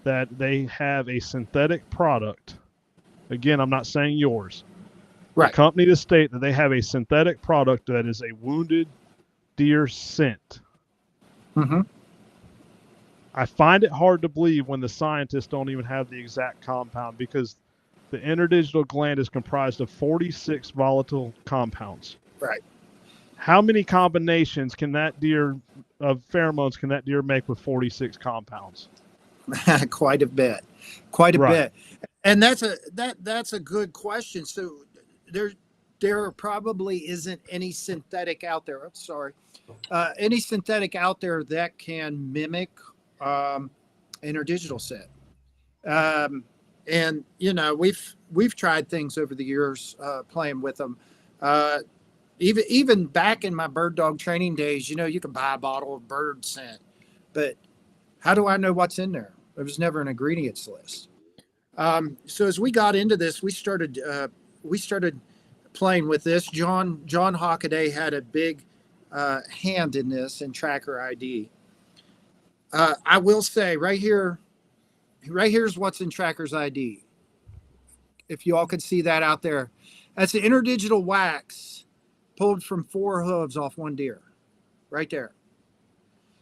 that they have a synthetic product, again, I'm not saying yours. Right. The company to state that they have a synthetic product that is a wounded deer scent. I find it hard to believe when the scientists don't even have the exact compound, because the interdigital gland is comprised of 46 volatile compounds. Right. How many combinations of pheromones can that deer make with 46 compounds? Quite a bit. And that's a good question. So there probably isn't any synthetic out there. I'm sorry. Any synthetic out there that can mimic interdigital set. And we've tried things over the years playing with them. Even back in my bird dog training days, you can buy a bottle of bird scent, but how do I know what's in there? There was never an ingredients list. So as we got into this, we started playing with this. John Hockaday had a big hand in this in Tracker ID. I will say right here's what's in Tracker's ID. If you all could see that out there, that's the interdigital wax pulled from 4 hooves off one deer, right there.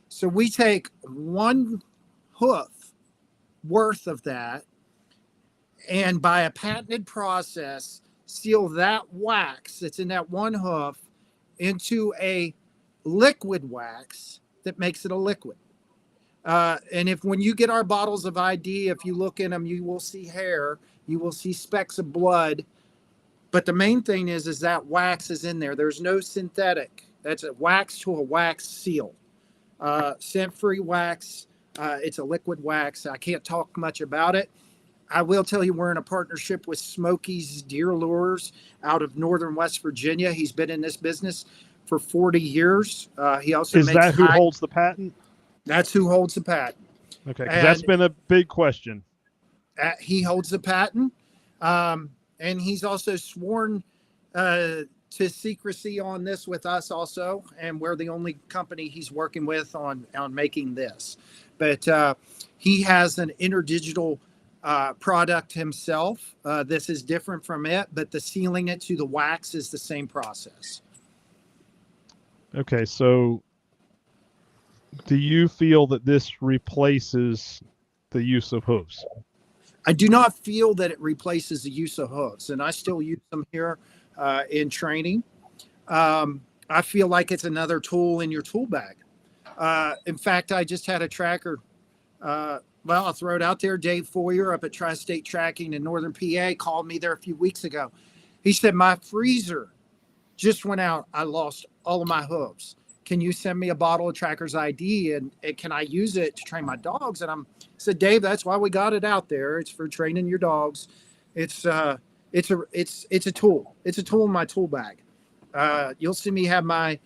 So we take one hoof worth of that, and by a patented process, seal that wax that's in that one hoof into a liquid wax that makes it a liquid. And if when you get our bottles of ID, if you look in them, you will see hair, you will see specks of blood. But the main thing is that wax is in there. There's no synthetic. That's a wax to a wax seal. Scent-free wax. It's a liquid wax. I can't talk much about it. I will tell you we're in a partnership with Smokey's Deer Lures out of northern West Virginia. He's been in this business for 40 years. He also Is that who holds the patent? That's who holds the patent. Okay, because that's been a big question. He holds the patent, and he's also sworn to secrecy on this with us also, and we're the only company he's working with on making this. But he has an interdigital product himself. This is different from it, but the sealing it to the wax is the same process. Okay, so do you feel that this replaces the use of hooves? I do not feel that it replaces the use of hooves, and I still use them here in training. I feel like it's another tool in your tool bag. In fact, I just had a tracker. Well, I'll throw it out there. Dave Foyer up at Tri-State Tracking in Northern PA called me there a few weeks ago. He said, my freezer just went out. I lost all of my hooves. Can you send me a bottle of Tracker's ID and can I use it to train my dogs? And I said, Dave, that's why we got it out there. It's for training your dogs. It's a tool. It's a tool in my tool bag. You'll see me have my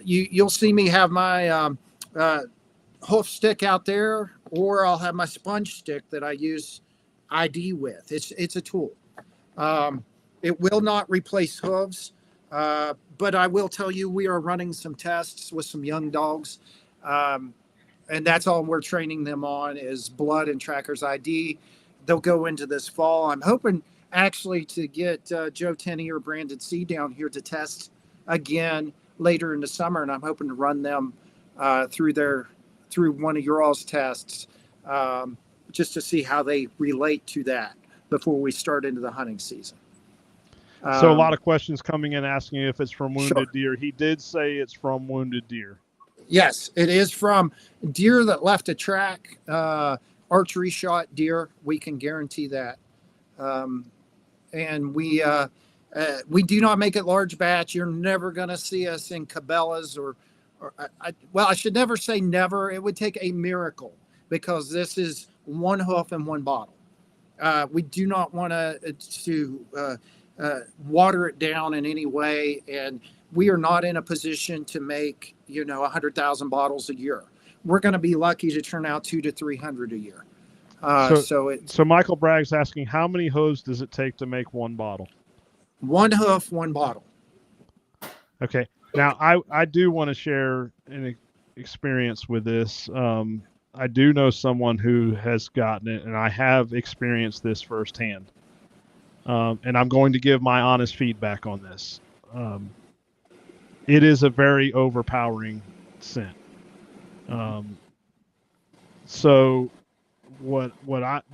you'll see me have my hoof stick out there, or I'll have my sponge stick that I use ID with. It's a tool. It will not replace hooves, but I will tell you we are running some tests with some young dogs, and that's all we're training them on is blood and Tracker's ID. They'll go into this fall. I'm hoping actually to get Joe Tenney or Brandon C down here to test again later in the summer, and I'm hoping to run them through one of your all's tests, just to see how they relate to that before we start into the hunting season. So a lot of questions coming in asking if it's from wounded Sure. deer. He did say it's from wounded deer. Yes, it is from deer that left a track, archery shot deer. We can guarantee that. And we do not make it large batch. You're never going to see us in Cabela's I should never say never. It would take a miracle because this is one hoof and one bottle. We do not want to water it down in any way, and we are not in a position to make 100,000 bottles a year. We're going to be lucky to turn out 200 to 300 a year. So Michael Bragg's asking, how many hooves does it take to make one bottle? One hoof, one bottle. Okay. Now, I do want to share an experience with this. I do know someone who has gotten it, and I have experienced this firsthand. And I'm going to give my honest feedback on this. It is a very overpowering scent. So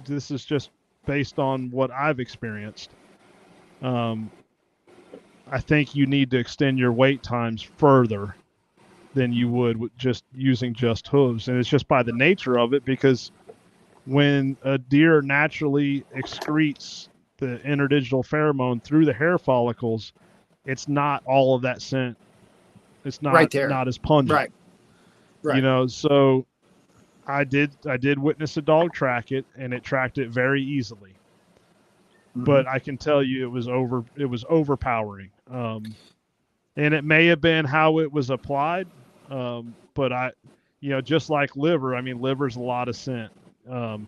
this is just based on what I've experienced. I think you need to extend your wait times further than you would with just using just hooves. And it's just by the nature of it, because when a deer naturally excretes the interdigital pheromone through the hair follicles, it's not all of that scent. It's not right there. Not as pungent. Right. So I did witness a dog track it, and it tracked it very easily. Mm-hmm. But I can tell you it was overpowering. And it may have been how it was applied. But just like liver, liver's a lot of scent. And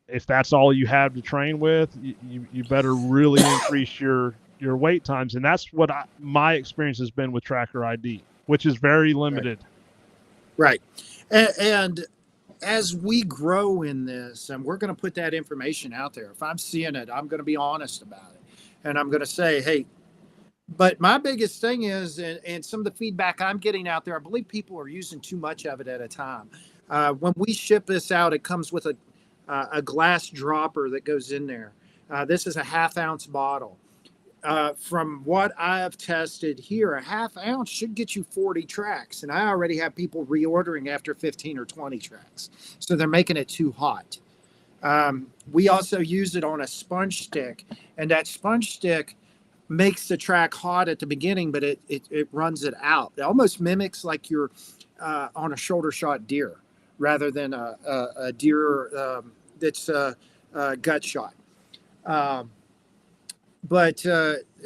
if that's all you have to train with, you better really increase your wait times. And that's what my experience has been with Tracker ID, which is very limited. Right. And as we grow in this, and we're going to put that information out there, if I'm seeing it, I'm going to be honest about it. And I'm going to say, hey, But my biggest thing is, and some of the feedback I'm getting out there, I believe people are using too much of it at a time. When we ship this out, it comes with a glass dropper that goes in there. This is a 1/2 ounce bottle. From what I have tested here, a 1/2 ounce should get you 40 tracks. And I already have people reordering after 15 or 20 tracks. So they're making it too hot. We also use it on a sponge stick, and that sponge stick makes the track hot at the beginning, but it runs it out. It almost mimics like you're on a shoulder shot deer rather than a deer that's gut shot. But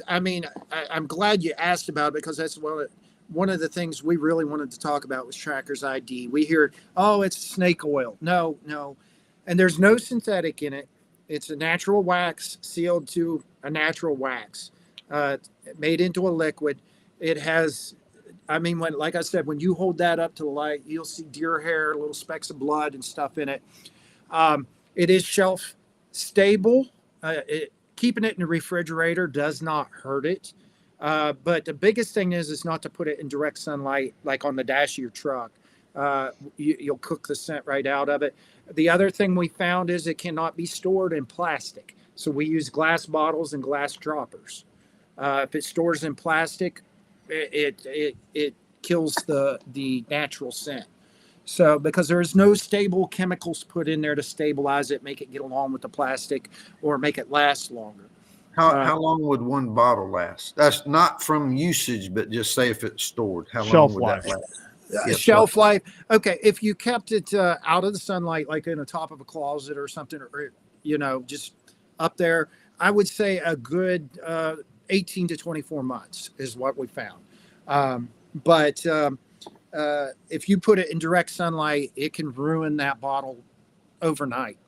I mean, I'm glad you asked about it, because that's one of the things we really wanted to talk about was Trackers ID. We hear, oh, it's snake oil. No. And there's no synthetic in it. It's a natural wax sealed to a natural wax, made into a liquid. It has, I mean, like I said, when you hold that up to the light, you'll see deer hair, little specks of blood and stuff in it. It is shelf stable. Keeping it in the refrigerator does not hurt it. But the biggest thing is not to put it in direct sunlight, like on the dash of your truck. You'll cook the scent right out of it. The other thing we found is it cannot be stored in plastic. So we use glass bottles and glass droppers. If it stores in plastic, it kills the natural scent. So because there's no stable chemicals put in there to stabilize it, make it get along with the plastic, or make it last longer. How long would one bottle last? That's not from usage, but just say if it's stored, how Shelf long would life. that last? Shelf life. Okay, if you kept it out of the sunlight, like in the top of a closet or something, or just up there, I would say a good 18 to 24 months is what we found. But if you put it in direct sunlight, it can ruin that bottle overnight.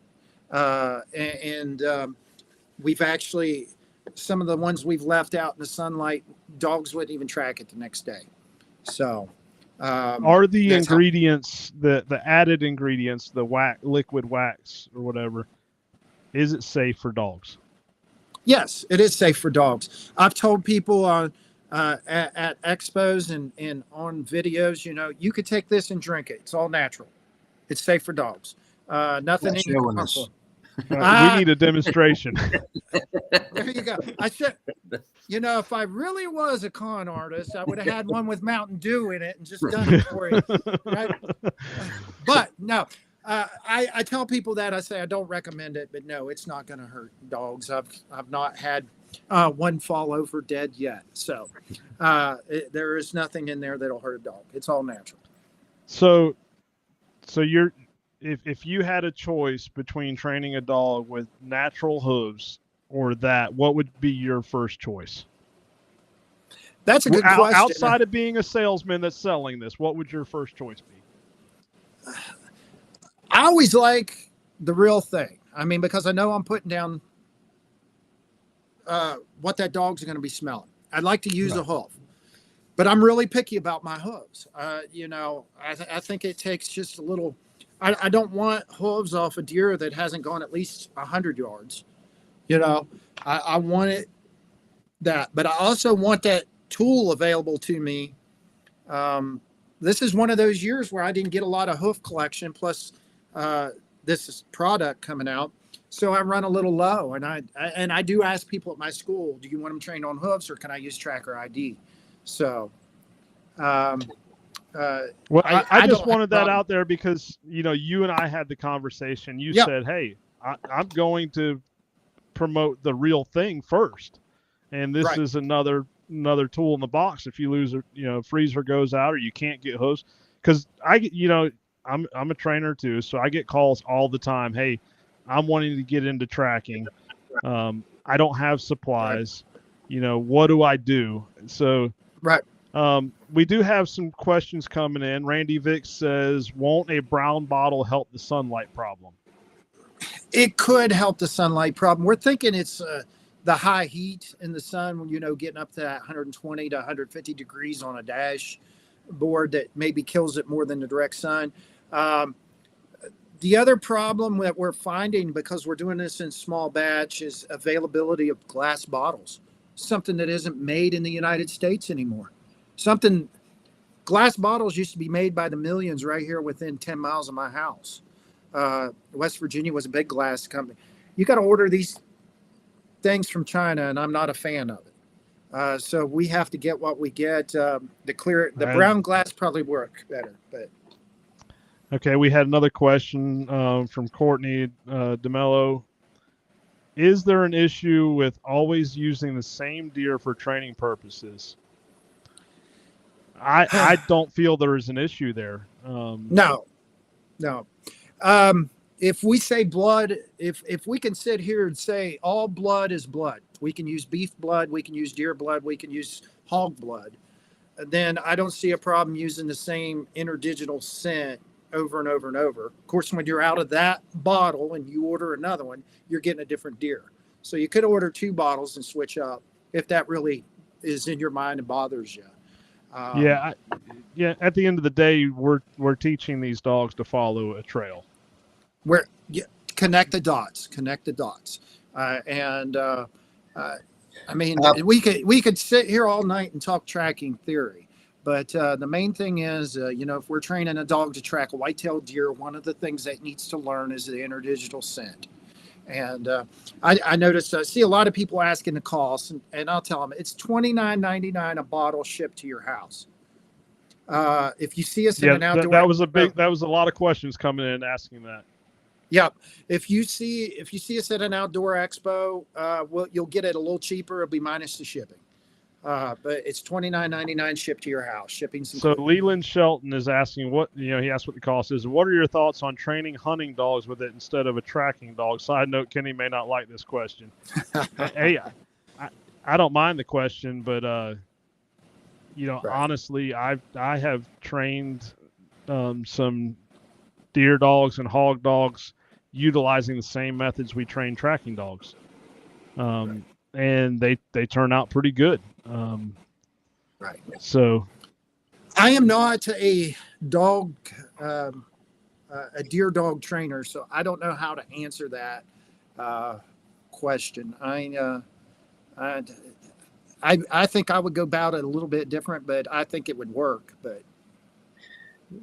We've actually, some of the ones we've left out in the sunlight, dogs wouldn't even track it the next day. So, are the ingredients, the added ingredients, the liquid wax or whatever, is it safe for dogs? Yes, it is safe for dogs. I've told people on at expos and on videos, you could take this and drink it. It's all natural. It's safe for dogs. Nothing in showing harmful. us. We need a demonstration. There you go. I said, if I really was a con artist, I would have had one with Mountain Dew in it and just done it for you. Right? But no, I tell people that. I say I don't recommend it, but no, it's not going to hurt dogs. I've not had one fall over dead yet. So there is nothing in there that'll hurt a dog. It's all natural. So you're, if you had a choice between training a dog with natural hooves or that, what would be your first choice? That's a good question. Outside of being a salesman that's selling this, what would your first choice be? I always like the real thing. I mean, because I know I'm putting down what that dog's going to be smelling. I'd like to use a hoof, but I'm really picky about my hooves. I think it takes just a little. I don't want hooves off a deer that hasn't gone at least 100 yards. I want it that, but I also want that tool available to me. This is one of those years where I didn't get a lot of hoof collection. Plus, this is product coming out, so I run a little low. And I do ask people at my school, do you want them trained on hooves or can I use Tracker ID? So, well, I just wanted that out there because you and I had the conversation. You said, "Hey, I'm going to promote the real thing first, and this is another tool in the box. If you lose, freezer goes out or you can't get hooves, because I'm a trainer too, so I get calls all the time. Hey, I'm wanting to get into tracking. I don't have supplies. What do I do? So we do have some questions coming in. Randy Vick says, won't a brown bottle help the sunlight problem? It could help the sunlight problem. We're thinking it's the high heat in the sun, getting up to that 120 to 150 degrees on a dashboard that maybe kills it more than the direct sun. The other problem that we're finding, because we're doing this in small batch, is availability of glass bottles. something that isn't made in the United States anymore. Something, glass bottles used to be made by the millions right here within 10 miles of my house. West Virginia was a big glass company. You got to order these things from China, and I'm not a fan of it. So we have to get what we get. The brown glass probably work better, but. Okay, we had another question from Courtney DeMello. Is there an issue with always using the same deer for training purposes? I don't feel there is an issue there. No. If we say blood, if we can sit here and say all blood is blood, we can use beef blood, we can use deer blood, we can use hog blood, then I don't see a problem using the same interdigital scent over and over and over. Of course, when you're out of that bottle and you order another one, you're getting a different deer. So you could order 2 bottles and switch up if that really is in your mind and bothers you. Yeah. At the end of the day, we're teaching these dogs to follow a trail. Connect the dots. I mean, we could sit here all night and talk tracking theory. But the main thing is, if we're training a dog to track a white-tailed deer, one of the things that needs to learn is the interdigital scent. And I noticed, I see a lot of people asking the cost, and I'll tell them it's $29.99 a bottle shipped to your house. If you see us in an outdoor, that was a lot of questions coming in asking that. Yep. If you see us at an outdoor expo, you'll get it a little cheaper. It'll be minus the shipping. But it's $29.99 shipped to your house. Shipping's so included. Leland Shelton is asking he asked what the cost is. What are your thoughts on training hunting dogs with it instead of a tracking dog? Side note, Kenny may not like this question. Hey, I don't mind the question, but right. Honestly, I have trained some deer dogs and hog dogs utilizing the same methods we train tracking dogs. Right. And they turn out pretty good. Right. So I am not a dog, a deer dog trainer, so I don't know how to answer that question. I think I would go about it a little bit different, but I think it would work. But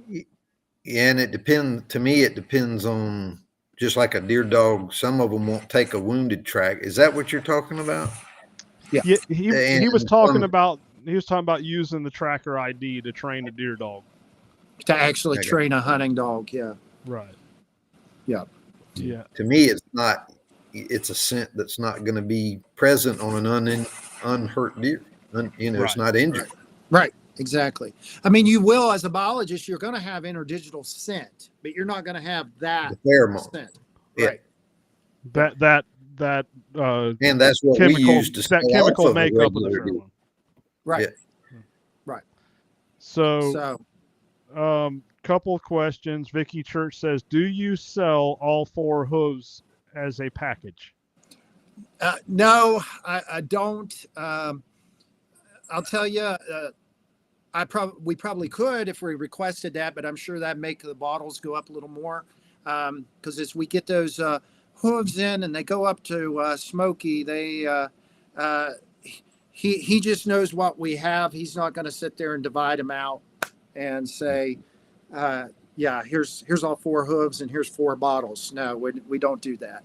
yeah, and it depends on. Just like a deer dog, some of them won't take a wounded track. Is that what you're talking about? Yeah. He was talking about using the tracker ID to train a deer dog. To actually train a hunting dog, yeah. Right. Yeah. Yeah. To me, it's a scent that's not going to be present on an unhurt deer. Right. It's not injured. Right. Exactly. I mean, you will, as a biologist, you're going to have interdigital scent, but you're not going to have that pheromone scent. Yeah. Right. That and that's what chemical, we use to that chemical makeup of the deer. pheromone. Right. Yeah. Right. So couple of questions. Vicky Church says, do you sell all 4 hooves as a package? No, I don't. I'll tell you, we probably could if we requested that, but I'm sure that'd make the bottles go up a little more. Because as we get those hooves in and they go up to Smokey, he just knows what we have. He's not going to sit there and divide them out and say, here's all 4 hooves and here's 4 bottles. No, we don't do that.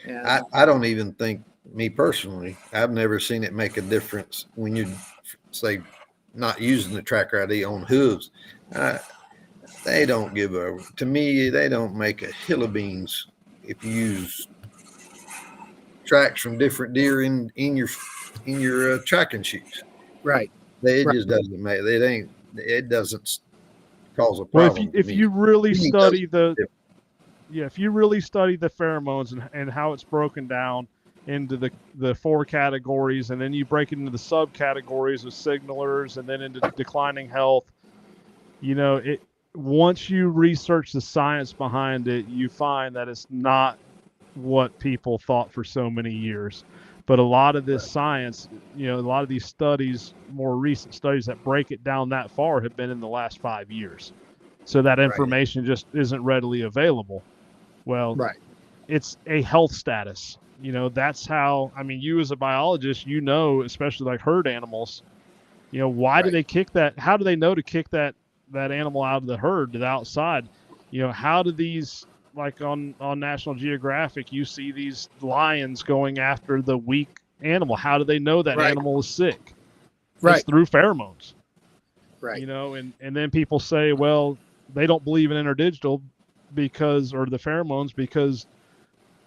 And I don't even think, me personally, I've never seen it make a difference when you say not using the tracker ID on hooves. They don't to me, they don't make a hill of beans if you use tracks from different deer in your tracking shoes. Right. Just doesn't make it doesn't cause a problem. Well, if you really study if you really study the pheromones and how it's broken down into the 4 categories, and then you break it into the subcategories of signalers and then into declining health, once you research the science behind it, you find that it's not what people thought for so many years. But a lot of this science, a lot of these studies, more recent studies that break it down that far, have been in the last 5 years. So that information just isn't readily available. Well, it's a health status. that's how, I mean, you as a biologist, especially like herd animals, why do Right. they kick that? How do they know to kick that animal out of the herd to the outside? How do these, like on National Geographic, you see these lions going after the weak animal? How do they know that Right. animal is sick? Right. It's through pheromones. Right. And then people say, well, they don't believe in interdigital or the pheromones because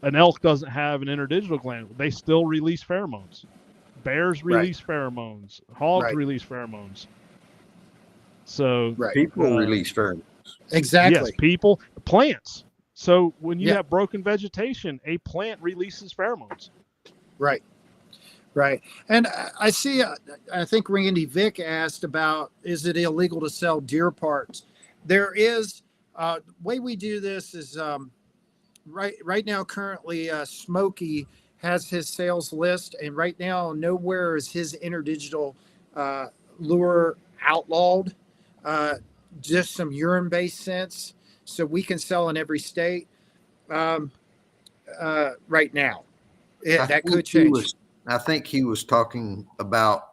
an elk doesn't have an interdigital gland. They still release pheromones. Bears release pheromones. Hogs Right. release pheromones. So Right. People release pheromones. Exactly. yes, people, plants. So when you Yeah. have broken vegetation, a plant releases pheromones. Right. Right. And I see, I think Randy Vick asked about, is it illegal to sell deer parts? There is, the way we do this is right now, currently, Smokey has his sales list, and right now, nowhere is his interdigital lure outlawed. Just some urine-based scents, so we can sell in every state right now. I That think could he change. I think he was talking about,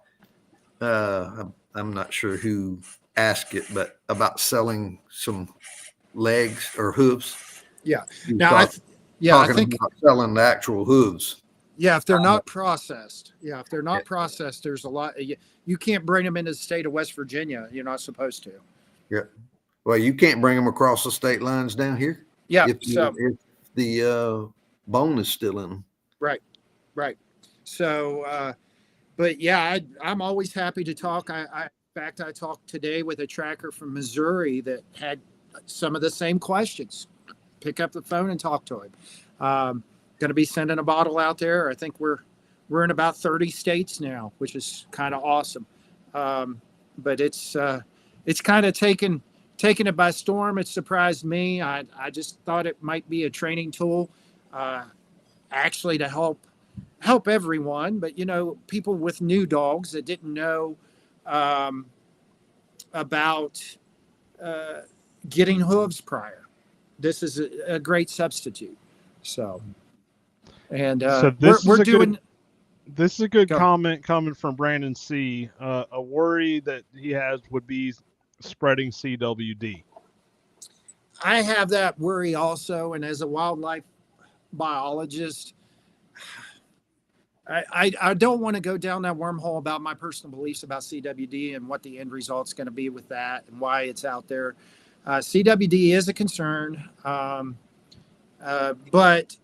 I'm not sure who asked it, but about selling some legs or hooves. Yeah. He was Now, I talking think, about selling the actual hooves. yeah, if they're not processed, there's a lot. You can't bring them into the state of West Virginia. You're not supposed to. Yeah. Well, you can't bring them across the state lines down here. Yeah. If So, the bone is still in them. right. So, but yeah, I'm always happy to talk. In fact, I talked today with a tracker from Missouri that had some of the same questions. Pick up the phone and talk to him. Going to be sending a bottle out there. I think we're in about 30 states now, which is kind of awesome. But it's kind of taken it by storm. It surprised me. I just thought it might be a training tool, actually to help everyone, but people with new dogs that didn't know about getting hooves prior. This is a great substitute. So, and So this we're is a doing. This is a good Go. comment coming from Brandon C. A worry that he has would be spreading CWD. I have that worry also, and as a wildlife biologist, I don't want to go down that wormhole about my personal beliefs about CWD and what the end result's going to be with that and why it's out there. CWD is a concern, but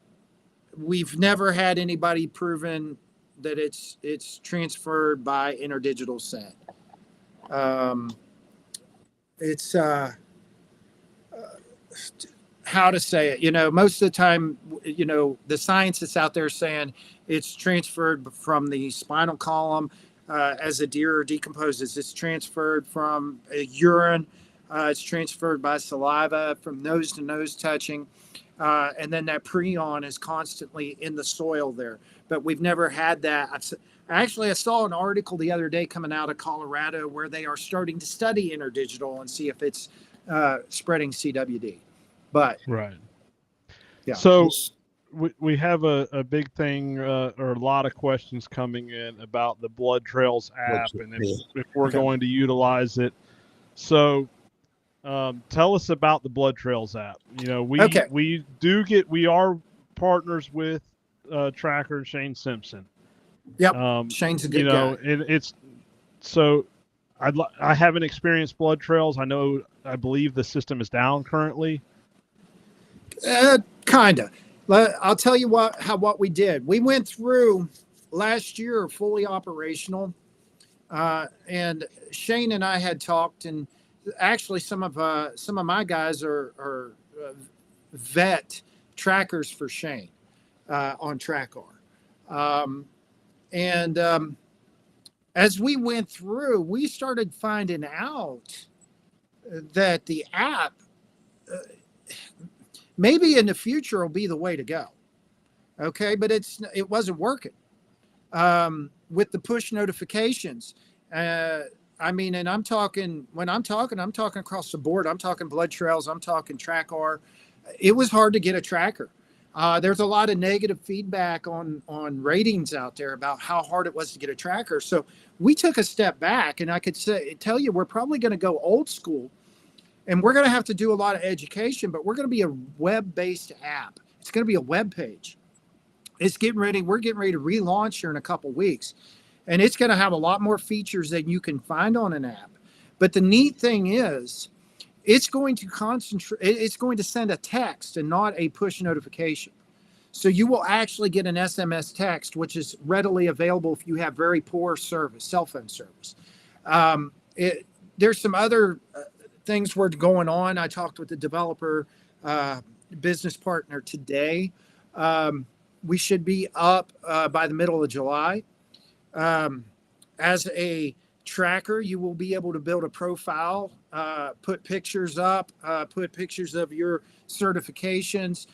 we've never had anybody proven that it's transferred by interdigital scent. It's how to say it, most of the time, the science that's out there saying it's transferred from the spinal column as a deer decomposes. It's transferred from urine. It's transferred by saliva, from nose to nose touching. And then that prion is constantly in the soil there. But we've never had that. I saw an article the other day coming out of Colorado where they are starting to study interdigital and see if it's spreading CWD. But right. Yeah. So we have a big thing or a lot of questions coming in about the Blood Trails app and if we're Okay. going to utilize it. So tell us about the Blood Trails app. We are partners with Tracker Shane Simpson. Yep. Shane's a good guy. And it's so I haven't experienced Blood Trails. I believe the system is down currently. Kinda. I'll tell you what we did. We went through last year fully operational, and Shane and I had talked, and actually some of my guys are vet trackers for Shane on Tracker, and as we went through, we started finding out that the app. Maybe in the future will be the way to go. Okay. But it wasn't working with the push notifications. And I'm talking across the board. I'm talking Blood Trails. I'm talking Tracker. It was hard to get a tracker. There's a lot of negative feedback on ratings out there about how hard it was to get a tracker. So we took a step back, and I could tell you we're probably going to go old school, and we're going to have to do a lot of education, but we're going to be a web-based app. It's going to be a web page. We're getting ready to relaunch here in a couple weeks, and it's going to have a lot more features than you can find on an app. But the neat thing is, it's going to send a text and not a push notification. So you will actually get an SMS text, which is readily available if you have very poor service, cell phone service. There's some other things were going on. I talked with the developer business partner today. We should be up by the middle of July. As a tracker, you will be able to build a profile, put pictures up, put pictures of your certifications,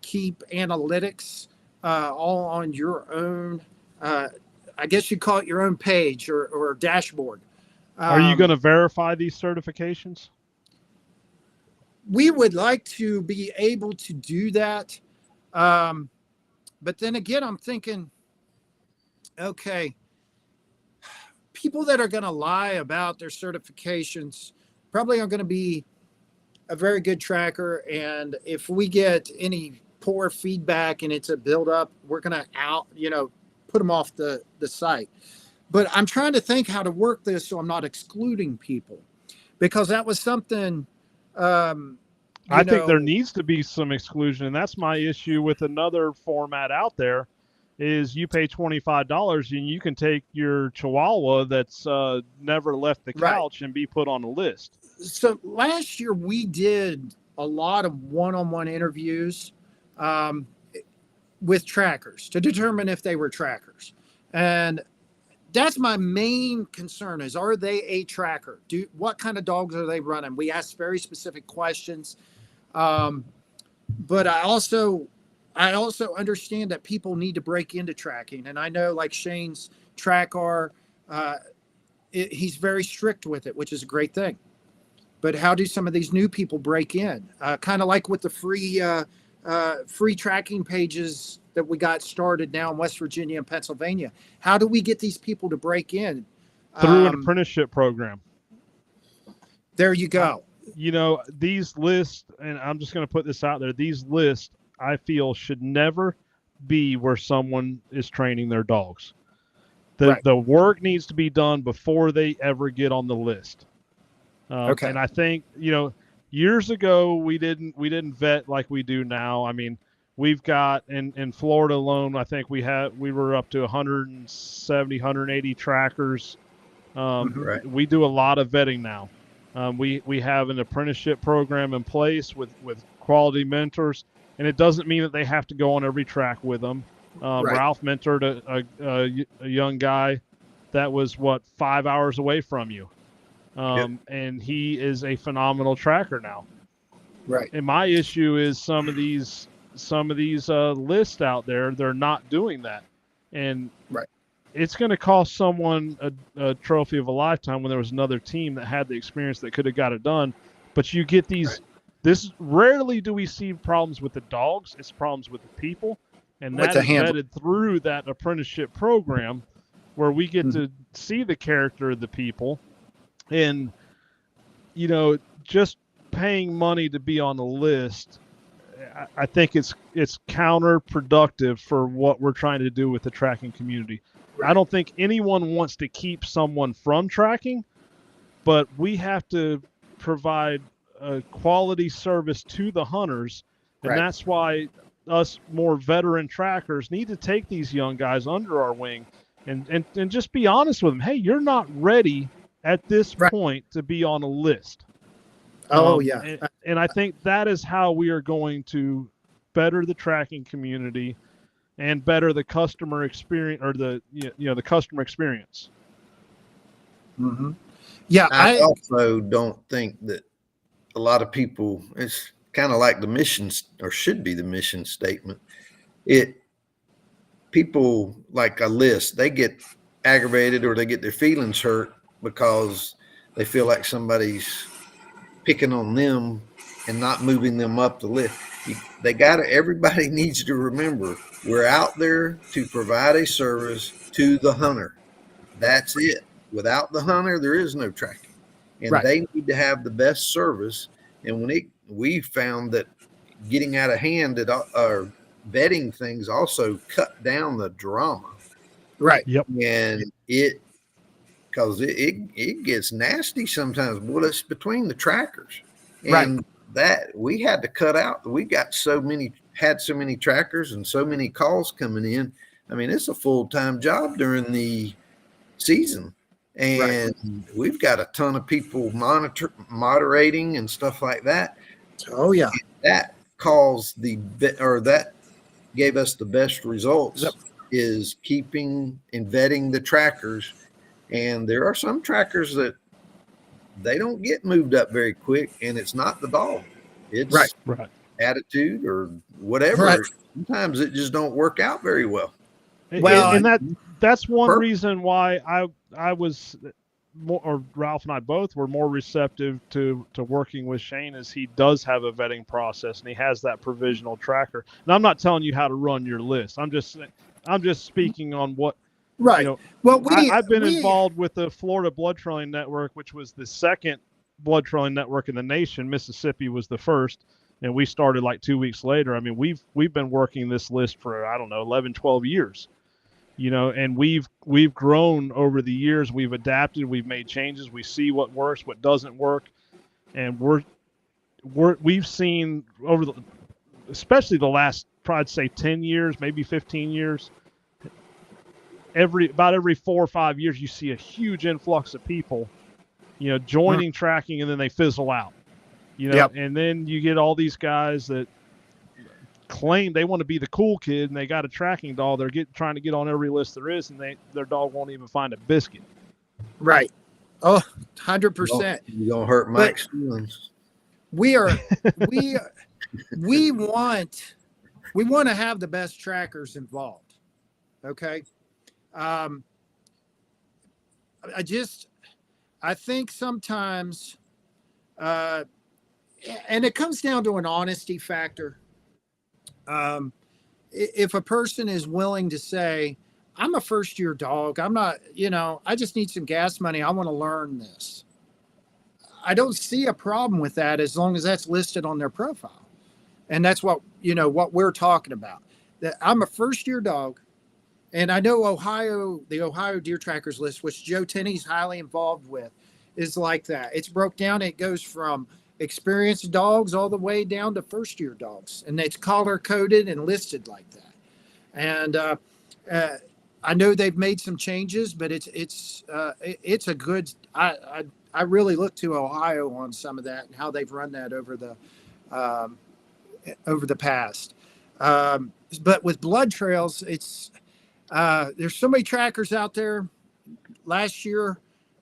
keep analytics all on your own. I guess you call it your own page or dashboard. Are you going to verify these certifications? We would like to be able to do that. But then again, I'm thinking, okay, people that are going to lie about their certifications probably aren't going to be a very good tracker. And if we get any poor feedback and it's a buildup, we're going to put them off the site. But I'm trying to think how to work this so I'm not excluding people, because that was something. I think there needs to be some exclusion, and that's my issue with another format out there. Is you pay $25 and you can take your Chihuahua that's never left the couch and be put on a list. So last year we did a lot of one-on-one interviews with trackers to determine if they were trackers. And that's my main concern is, are they a tracker? What kind of dogs are they running? We asked very specific questions. But I also understand that people need to break into tracking. And I know like Shane's TrackR, he's very strict with it, which is a great thing. But how do some of these new people break in? Kind of like with the free tracking pages that we got started now in West Virginia and Pennsylvania. How do we get these people to break in? Through an apprenticeship program. There you go. These lists, and I'm just going to put this out there, these lists I feel should never be where someone is training their dogs. The work needs to be done before they ever get on the list. Okay. And I think, years ago we didn't vet like we do now. I mean, we've got in Florida alone, I think we were up to 170, 180 trackers. We do a lot of vetting now. We have an apprenticeship program in place with quality mentors, and it doesn't mean that they have to go on every track with them. Ralph mentored a young guy that was 5 hours away from you. And he is a phenomenal tracker now. Right. And my issue is some of these lists out there, they're not doing that. And it's going to cost someone a trophy of a lifetime when there was another team that had the experience that could have got it done. But you get these, rarely do we see problems with the dogs. It's problems with the people. And that is vetted through that apprenticeship program where we get to see the character of the people. And, just paying money to be on the list, I think it's counterproductive for what we're trying to do with the tracking community. I don't think anyone wants to keep someone from tracking, but we have to provide a quality service to the hunters. And that's why us more veteran trackers need to take these young guys under our wing and just be honest with them. Hey, you're not ready at this point to be on a list. And I think that is how we are going to better the tracking community and better the customer experience, or the customer experience. Mm-hmm. Yeah, I also don't think that a lot of people, it's kind of like the mission, or should be the mission statement. People like a list, they get aggravated or they get their feelings hurt because they feel like somebody's picking on them and not moving them up the list. Everybody needs to remember we're out there to provide a service to the hunter. That's it. Without the hunter, there is no tracking. And Right. they need to have the best service. And we found that getting out of hand that our vetting things also cut down the drama. Right. Yep. And because it gets nasty sometimes. Well, it's between the trackers. And that we had to cut out. We got had so many trackers and so many calls coming in. I mean, it's a full-time job during the season. And we've got a ton of people moderating and stuff like that. Oh yeah. That caused that gave us the best results. Yep. Is keeping and vetting the trackers. And there are some trackers that they don't get moved up very quick, and it's not the dog. It's Right. attitude or whatever. Right. Sometimes it just don't work out very well. Well, and that's one Perfect. reason why I was more, or Ralph and I both were more receptive to working with Shane, as he does have a vetting process and he has that provisional tracker. And I'm not telling you how to run your list. I'm just speaking on what. Right. You know, Well, I've been involved with the Florida Blood Trailing Network, which was the second blood trailing network in the nation. Mississippi was the first, and we started like 2 weeks later. I mean, we've been working this list for, I don't know, 11, 12 years, you know, and we've grown over the years. We've adapted, we've made changes. We see what works, what doesn't work. And we've seen over especially the last, probably say 10 years, maybe 15 years, about every 4 or 5 years, you see a huge influx of people, you know, joining tracking, and then they fizzle out, you know, and then you get all these guys that claim they want to be the cool kid and they got a tracking dog. They're trying to get on every list there is, and their dog won't even find a biscuit. Right. Oh, 100%. You're going to hurt Mike's feelings. We want to have the best trackers involved. Okay. I think sometimes, and it comes down to an honesty factor. If a person is willing to say, I'm a first-year dog, I'm not, I just need some gas money, I want to learn this, I don't see a problem with that as long as that's listed on their profile. And that's what we're talking about. That I'm a first-year dog. And I know the Ohio Deer Trackers list, which Joe Tenney's highly involved with, is like that. It's broke down. It goes from experienced dogs all the way down to first-year dogs. And it's color-coded and listed like that. And I know they've made some changes, but it's a good – I really look to Ohio on some of that and how they've run that over the past. But with blood trails, it's – there's so many trackers out there last year,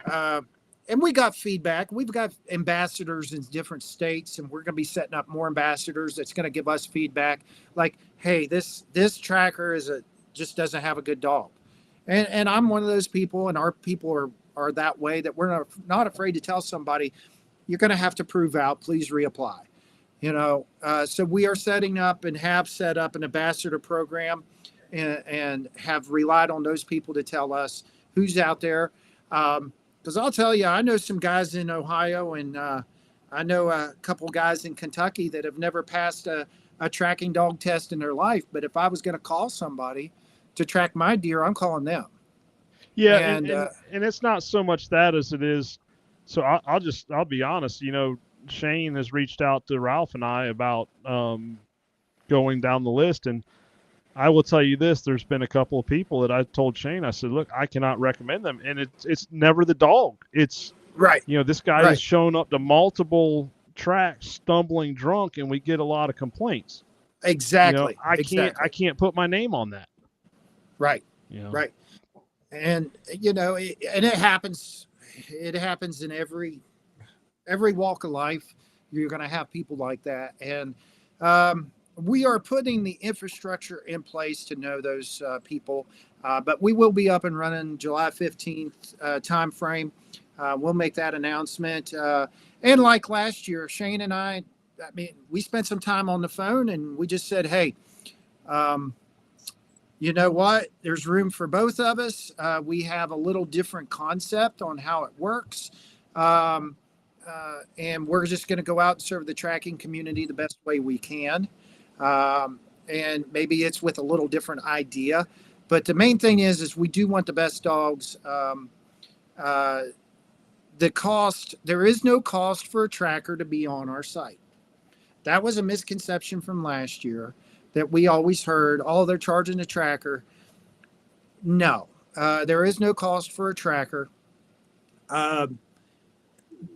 and we got feedback. We've got ambassadors in different states, and we're going to be setting up more ambassadors that's going to give us feedback like, hey, this tracker just doesn't have a good dog. And I'm one of those people, and our people are that way, that we're not afraid to tell somebody, you're going to have to prove out, please reapply. So we are setting up and have set up an ambassador program, and have relied on those people to tell us who's out there. Because I'll tell you, I know some guys in Ohio, and I know a couple guys in Kentucky that have never passed a tracking dog test in their life. But if I was going to call somebody to track my deer, I'm calling them. Yeah, and it's not so much that as it is. So I'll be honest. Shane has reached out to Ralph and I about going down the list, and I will tell you this, there's been a couple of people that I told Shane, I said, look, I cannot recommend them. And it's never the dog. It's right. This guy has shown up to multiple tracks stumbling drunk, and we get a lot of complaints. Exactly. I can't put my name on that. Right. Right. And and it happens in every walk of life. You're going to have people like that. And we are putting the infrastructure in place to know those people, but we will be up and running July 15th timeframe. We'll make that announcement. And like last year, Shane and I I mean, we spent some time on the phone and we just said, hey, you know what? There's room for both of us. We have a little different concept on how it works. And we're just going to go out and serve the tracking community the best way we can. And maybe it's with a little different idea. But the main thing is we do want the best dogs. The cost, there is no cost for a tracker to be on our site. That was a misconception from last year that we always heard, oh, they're charging a tracker. No, there is no cost for a tracker.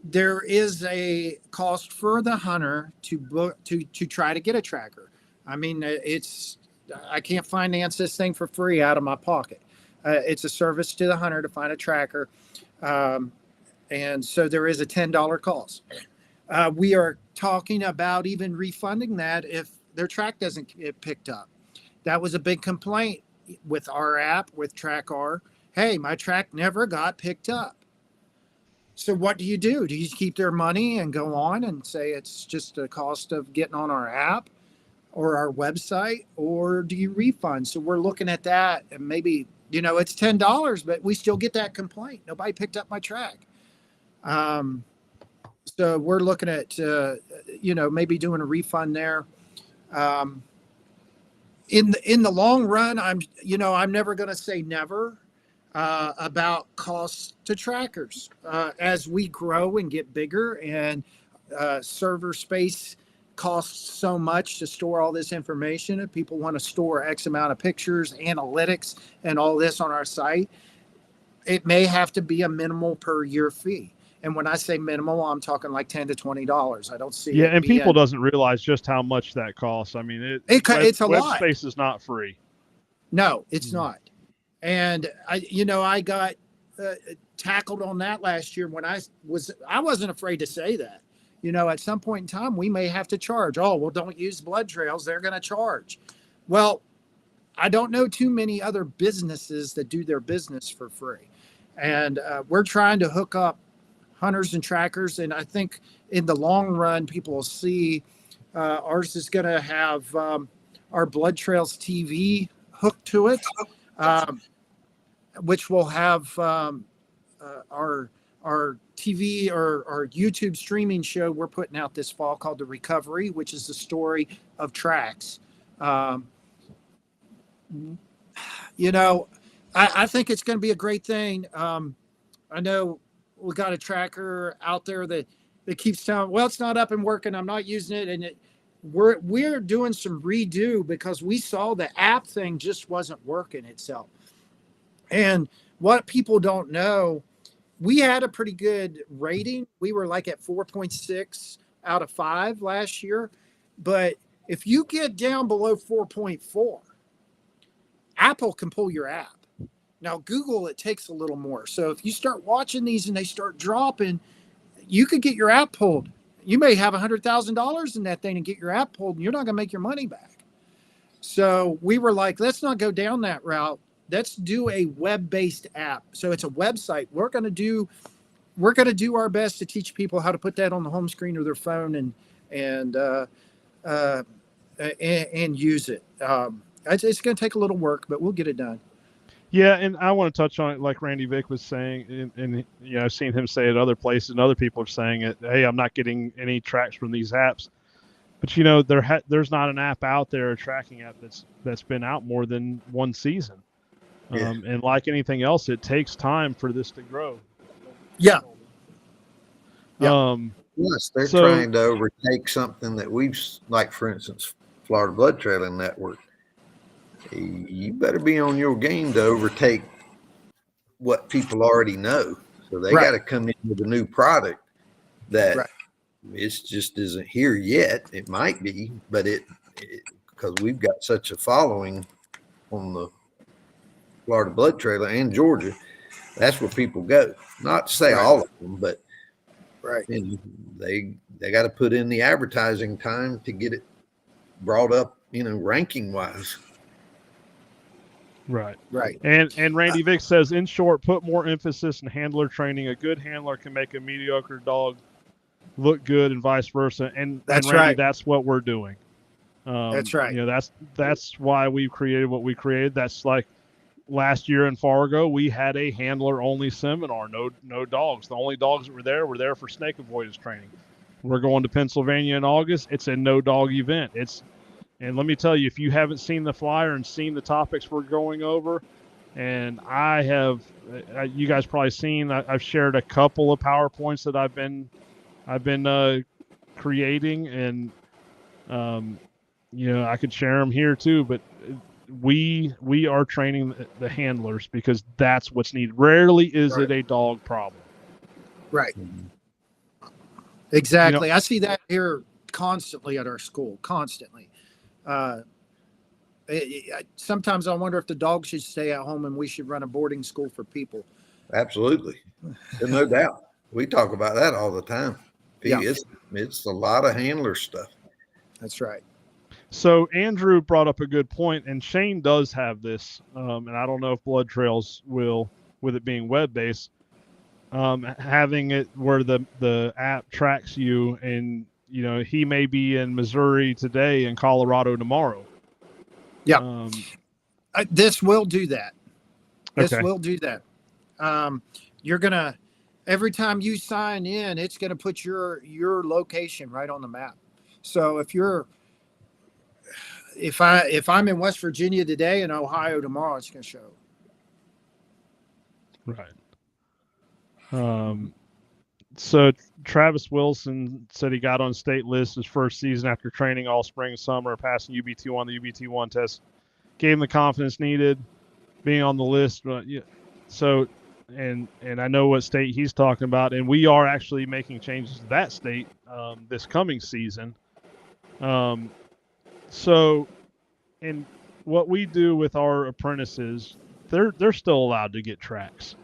There is a cost for the hunter to try to get a tracker. I mean, I can't finance this thing for free out of my pocket. It's a service to the hunter to find a tracker. And so there is a $10 cost. We are talking about even refunding that if their track doesn't get picked up. That was a big complaint with our app, with TrackR. Hey, my track never got picked up. So what do? Do you keep their money and go on and say it's just a cost of getting on our app or our website, or do you refund? So we're looking at that, and maybe, it's $10, but we still get that complaint. Nobody picked up my track. So we're looking at, maybe doing a refund there. In the long run, I'm never going to say never about costs to trackers. As we grow and get bigger, and server space costs so much to store all this information, and people want to store X amount of pictures, analytics, and all this on our site, it may have to be a minimal per year fee. And when I say minimal, I'm talking like $10 to $20. I don't see. Yeah, and people doesn't realize just how much that costs. I mean, it's a lot. Web space is not free. No, it's not. And I got tackled on that last year when I wasn't afraid to say that. At some point in time, we may have to charge. Oh, well, don't use Blood Trails. They're going to charge. Well, I don't know too many other businesses that do their business for free. And we're trying to hook up hunters and trackers. And I think in the long run, people will see ours is going to have our Blood Trails TV hooked to it, which will have our TV or our YouTube streaming show we're putting out this fall called The Recovery, which is the story of tracks. I think it's going to be a great thing. I know we got a tracker out there that keeps telling, well, it's not up and working. I'm not using it. And we're doing some redo because we saw the app thing just wasn't working itself. And what people don't know, we had a pretty good rating. We were like at 4.6 out of 5 last year. But if you get down below 4.4, Apple can pull your app. Now, Google, it takes a little more. So if you start watching these and they start dropping, you could get your app pulled. You may have $100,000 in that thing and get your app pulled, and you're not going to make your money back. So we were like, let's not go down that route. Let's do a web-based app. So it's a website. We're going to do our best to teach people how to put that on the home screen of their phone and use it. It's going to take a little work, but we'll get it done. Yeah, and I want to touch on it, like Randy Vick was saying, and I've seen him say it other places, and other people are saying it. Hey, I'm not getting any tracks from these apps, but there's not an app out there, a tracking app that's been out more than one season. Yeah. And like anything else, it takes time for this to grow. Yeah. Yes, they're trying to overtake something that we've, like for instance, Florida Blood Trailing Network. You better be on your game to overtake what people already know. So they got to come in with a new product that it's just isn't here yet. It might be, but because we've got such a following on the Florida Blood Trailer and Georgia, that's where people go. Not to say all of them, but they got to put in the advertising time to get it brought up, ranking wise. Right. And Randy Vick says, in short, put more emphasis in handler training. A good handler can make a mediocre dog look good and vice versa. And That's Randy, right. that's what we're doing. That's right. You know, that's why we've created what we created. That's like last year in Fargo, we had a handler only seminar. No dogs. The only dogs that were there for snake avoidance training. We're going to Pennsylvania in August. It's a no dog event. And let me tell you, if you haven't seen the flyer and seen the topics we're going over, and I have, you guys probably seen, I've shared a couple of PowerPoints that I've been creating, and you know, I could share them here too. But we are training the handlers because that's what's needed. Rarely is it a dog problem. Right. Exactly. You know, I see that here constantly at our school, constantly. Sometimes I wonder if the dog should stay at home and we should run a boarding school for people. Absolutely. There's no doubt. We talk about that all the time. Yeah. It's a lot of handler stuff. That's right. So Andrew brought up a good point, and Shane does have this, and I don't know if Blood Trails will, with it being web-based, having it where the app tracks you, and you know he may be in Missouri today and Colorado tomorrow. Yeah. This will do that. This Okay. will do that. You're gonna, every time you sign in, it's gonna put your location right on the map. So if I'm in West Virginia today and Ohio tomorrow, it's gonna show. Right. So Travis Wilson said he got on state list his first season after training all spring, summer, passing UBT1, the UBT1 test, gave him the confidence needed, being on the list. So, and I know what state he's talking about, and we are actually making changes to that state this coming season. So, and what we do with our apprentices, they're still allowed to get tracks.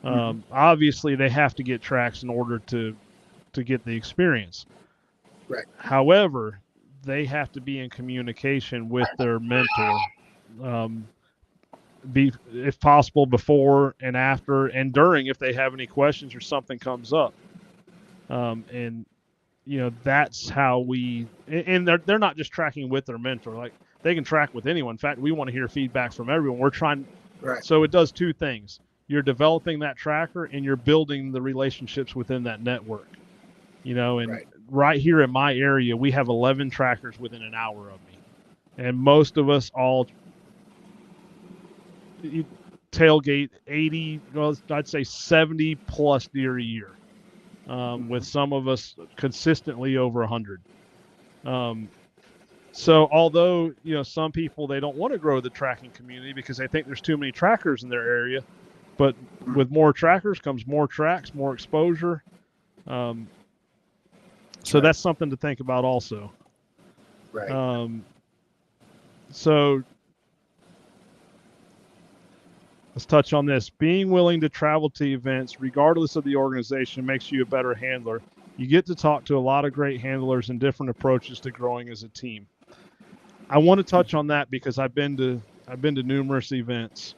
Obviously, they have to get tracks in order to get the experience. Right. However, they have to be in communication with their mentor, if possible, before and after and during, if they have any questions or something comes up. And you know, that's how and they're not just tracking with their mentor. Like, they can track with anyone. In fact, we want to hear feedback from everyone. We're trying. Right. So it does two things. You're developing that tracker and you're building the relationships within that network. You know, and right here in my area, we have 11 trackers within an hour of me. And most of us all tailgate 80, well, I'd say 70 plus deer a year. With some of us consistently over 100. So although, you know, some people, they don't want to grow the tracking community because they think there's too many trackers in their area, but with more trackers comes more tracks, more exposure. So that's something to think about also. Right. So let's touch on this. Being willing to travel to events, regardless of the organization, makes you a better handler. You get to talk to a lot of great handlers and different approaches to growing as a team. I want to touch on that because I've been to numerous events,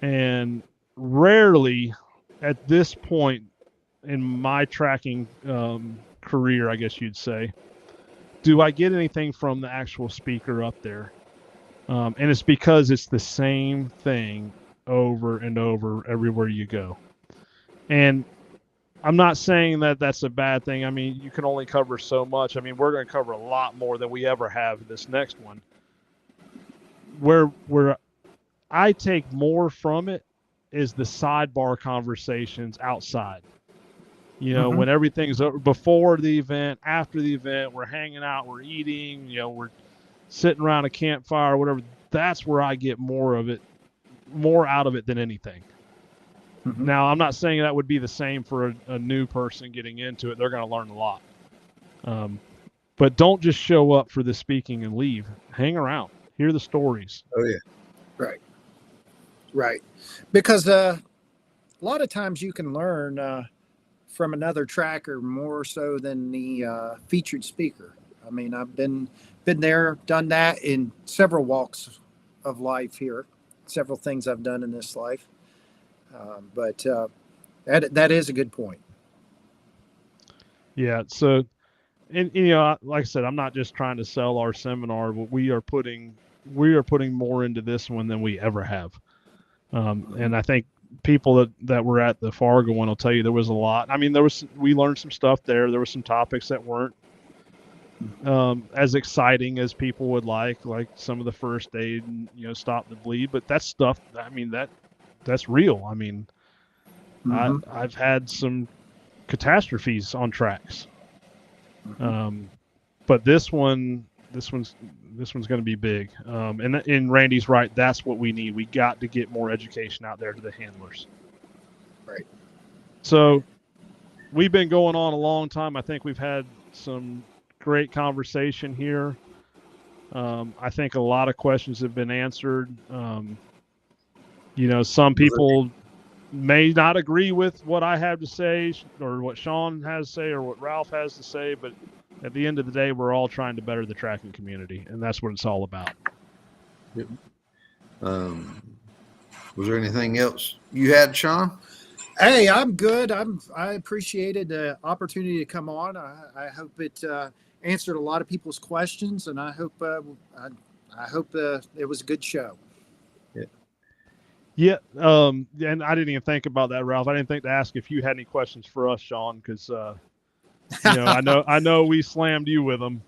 and rarely at this point in my tracking career, I guess you'd say, do I get anything from the actual speaker up there. And it's because it's the same thing over and over everywhere you go. And I'm not saying that that's a bad thing. I mean, you can only cover so much. I mean, we're going to cover a lot more than we ever have in this next one. Where I take more from it is the sidebar conversations outside. You know, when everything's over, before the event, after the event, we're hanging out, we're eating, you know, we're sitting around a campfire, whatever. That's where I get more out of it than anything. Now, I'm not saying that would be the same for a new person getting into it. They're going to learn a lot. But don't just show up for the speaking and leave. Hang around. Hear the stories. Oh, yeah. Right. Because a lot of times you can learn from another tracker more so than the featured speaker. I mean, I've been there, done that in several walks of life here, several things I've done in this life. But that is a good point. Yeah. So, and you know, like I said, I'm not just trying to sell our seminar, but we are putting more into this one than we ever have. And I think people that were at the Fargo one will tell you there was a lot. I mean, we learned some stuff there. There were some topics that weren't as exciting as people would like some of the first aid and, you know, stop the bleed. But that's stuff. I mean, that's real. I mean, I've had some catastrophes on tracks. But this one's going to be big. And Randy's right. That's what we need. We got to get more education out there to the handlers. Right. So we've been going on a long time. I think we've had some great conversation here. I think a lot of questions have been answered. You know, some people may not agree with what I have to say or what Sean has to say or what Ralph has to say, but at the end of the day, we're all trying to better the tracking community, and that's what it's all about. Yep. Was there anything else you had, Sean? Hey, I'm good. I appreciated the opportunity to come on. I hope it answered a lot of people's questions, and I hope it was a good show. Yeah, and I didn't even think about that, Ralph. I didn't think to ask if you had any questions for us, Sean, because you know, I know we slammed you with them.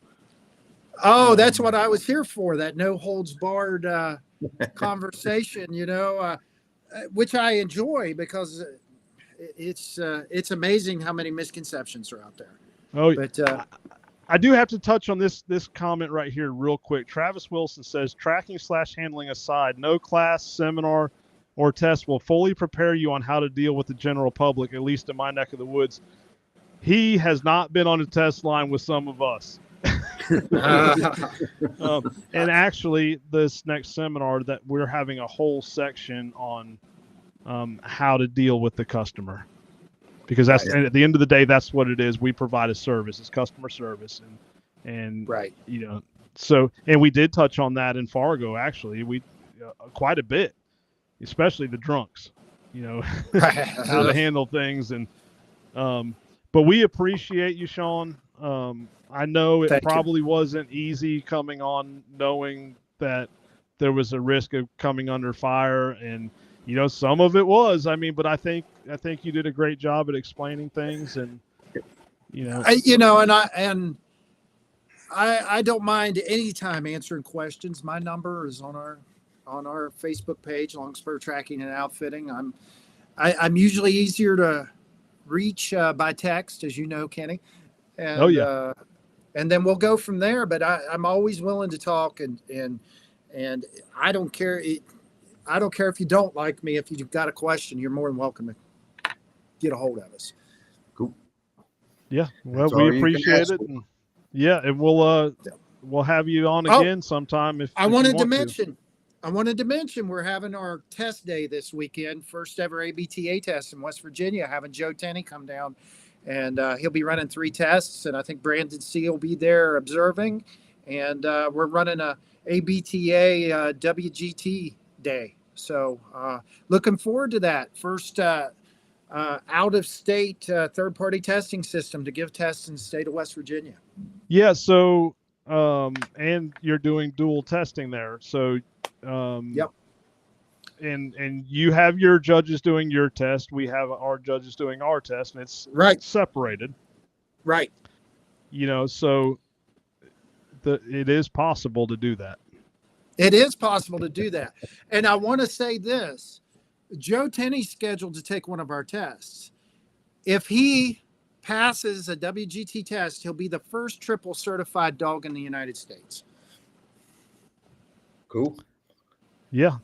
Oh, that's what I was here for, that no holds barred conversation, you know, which I enjoy because it's amazing how many misconceptions are out there. Oh, but I do have to touch on this comment right here real quick. Travis Wilson says, tracking/handling aside, no class, seminar, or test will fully prepare you on how to deal with the general public, at least in my neck of the woods. He has not been on a test line with some of us. And actually, this next seminar that we're having a whole section on how to deal with the customer, because that's and at the end of the day, that's what it is. We provide a service. It's customer service, and right. You know, so and we did touch on that in Fargo. Actually, we quite a bit, especially the drunks. You know, how to handle things and. But we appreciate you, Sean. I know it probably wasn't easy coming on knowing that there was a risk of coming under fire, and you know, some of it was. I mean, but I think you did a great job at explaining things, and you know, I don't mind any time answering questions. My number is on our Facebook page, Longspur Tracking and Outfitting. I'm usually easier to reach by text, as you know, Kenny. And, and then we'll go from there. But I'm always willing to talk, and I don't care. I don't care if you don't like me. If you've got a question, you're more than welcome to get a hold of us. Cool. Yeah. Well, we appreciate it. And, yeah, and we'll have you on again sometime. If I wanted to mention we're having our test day this weekend, first ever ABTA test in West Virginia, having Joe Tenney come down, and he'll be running 3 tests, and I think Brandon C will be there observing, and we're running a ABTA WGT day. So looking forward to that. First out-of-state third-party testing system to give tests in the state of West Virginia. Yeah, so and you're doing dual testing there. So yep. And you have your judges doing your test. We have our judges doing our test, and it's separated. Right. You know, so it is possible to do that. It is possible to do that. And I want to say this. Joe Tenney's scheduled to take one of our tests. If he passes a WGT test, he'll be the first triple certified dog in the United States. Cool. Yeah.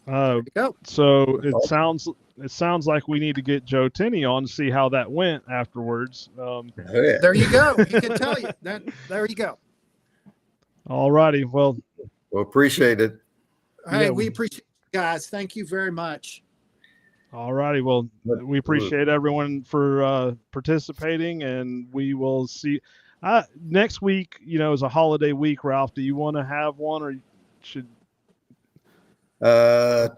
So it sounds like we need to get Joe Tenney on to see how that went afterwards. There you go. He can tell you that. There you go. All righty. Well, appreciate it. Hey, we appreciate you guys. Thank you very much. All righty. Well, we appreciate everyone for participating, and we will see next week. You know, is a holiday week. Ralph, do you want to have one, or should? I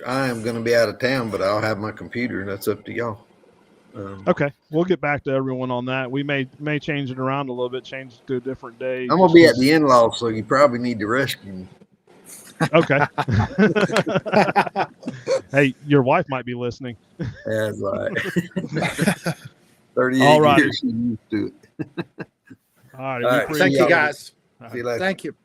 am going to be out of town, but I'll have my computer. That's up to y'all. Okay, we'll get back to everyone on that. We may change it around a little bit, change it to a different day. I'm gonna be at the in-law, so you probably need to rescue me. Okay. Hey, your wife might be listening. That's right. 38 All right. years, she's used to it. All right. All right. Thank you, guys. See you later. Thank you.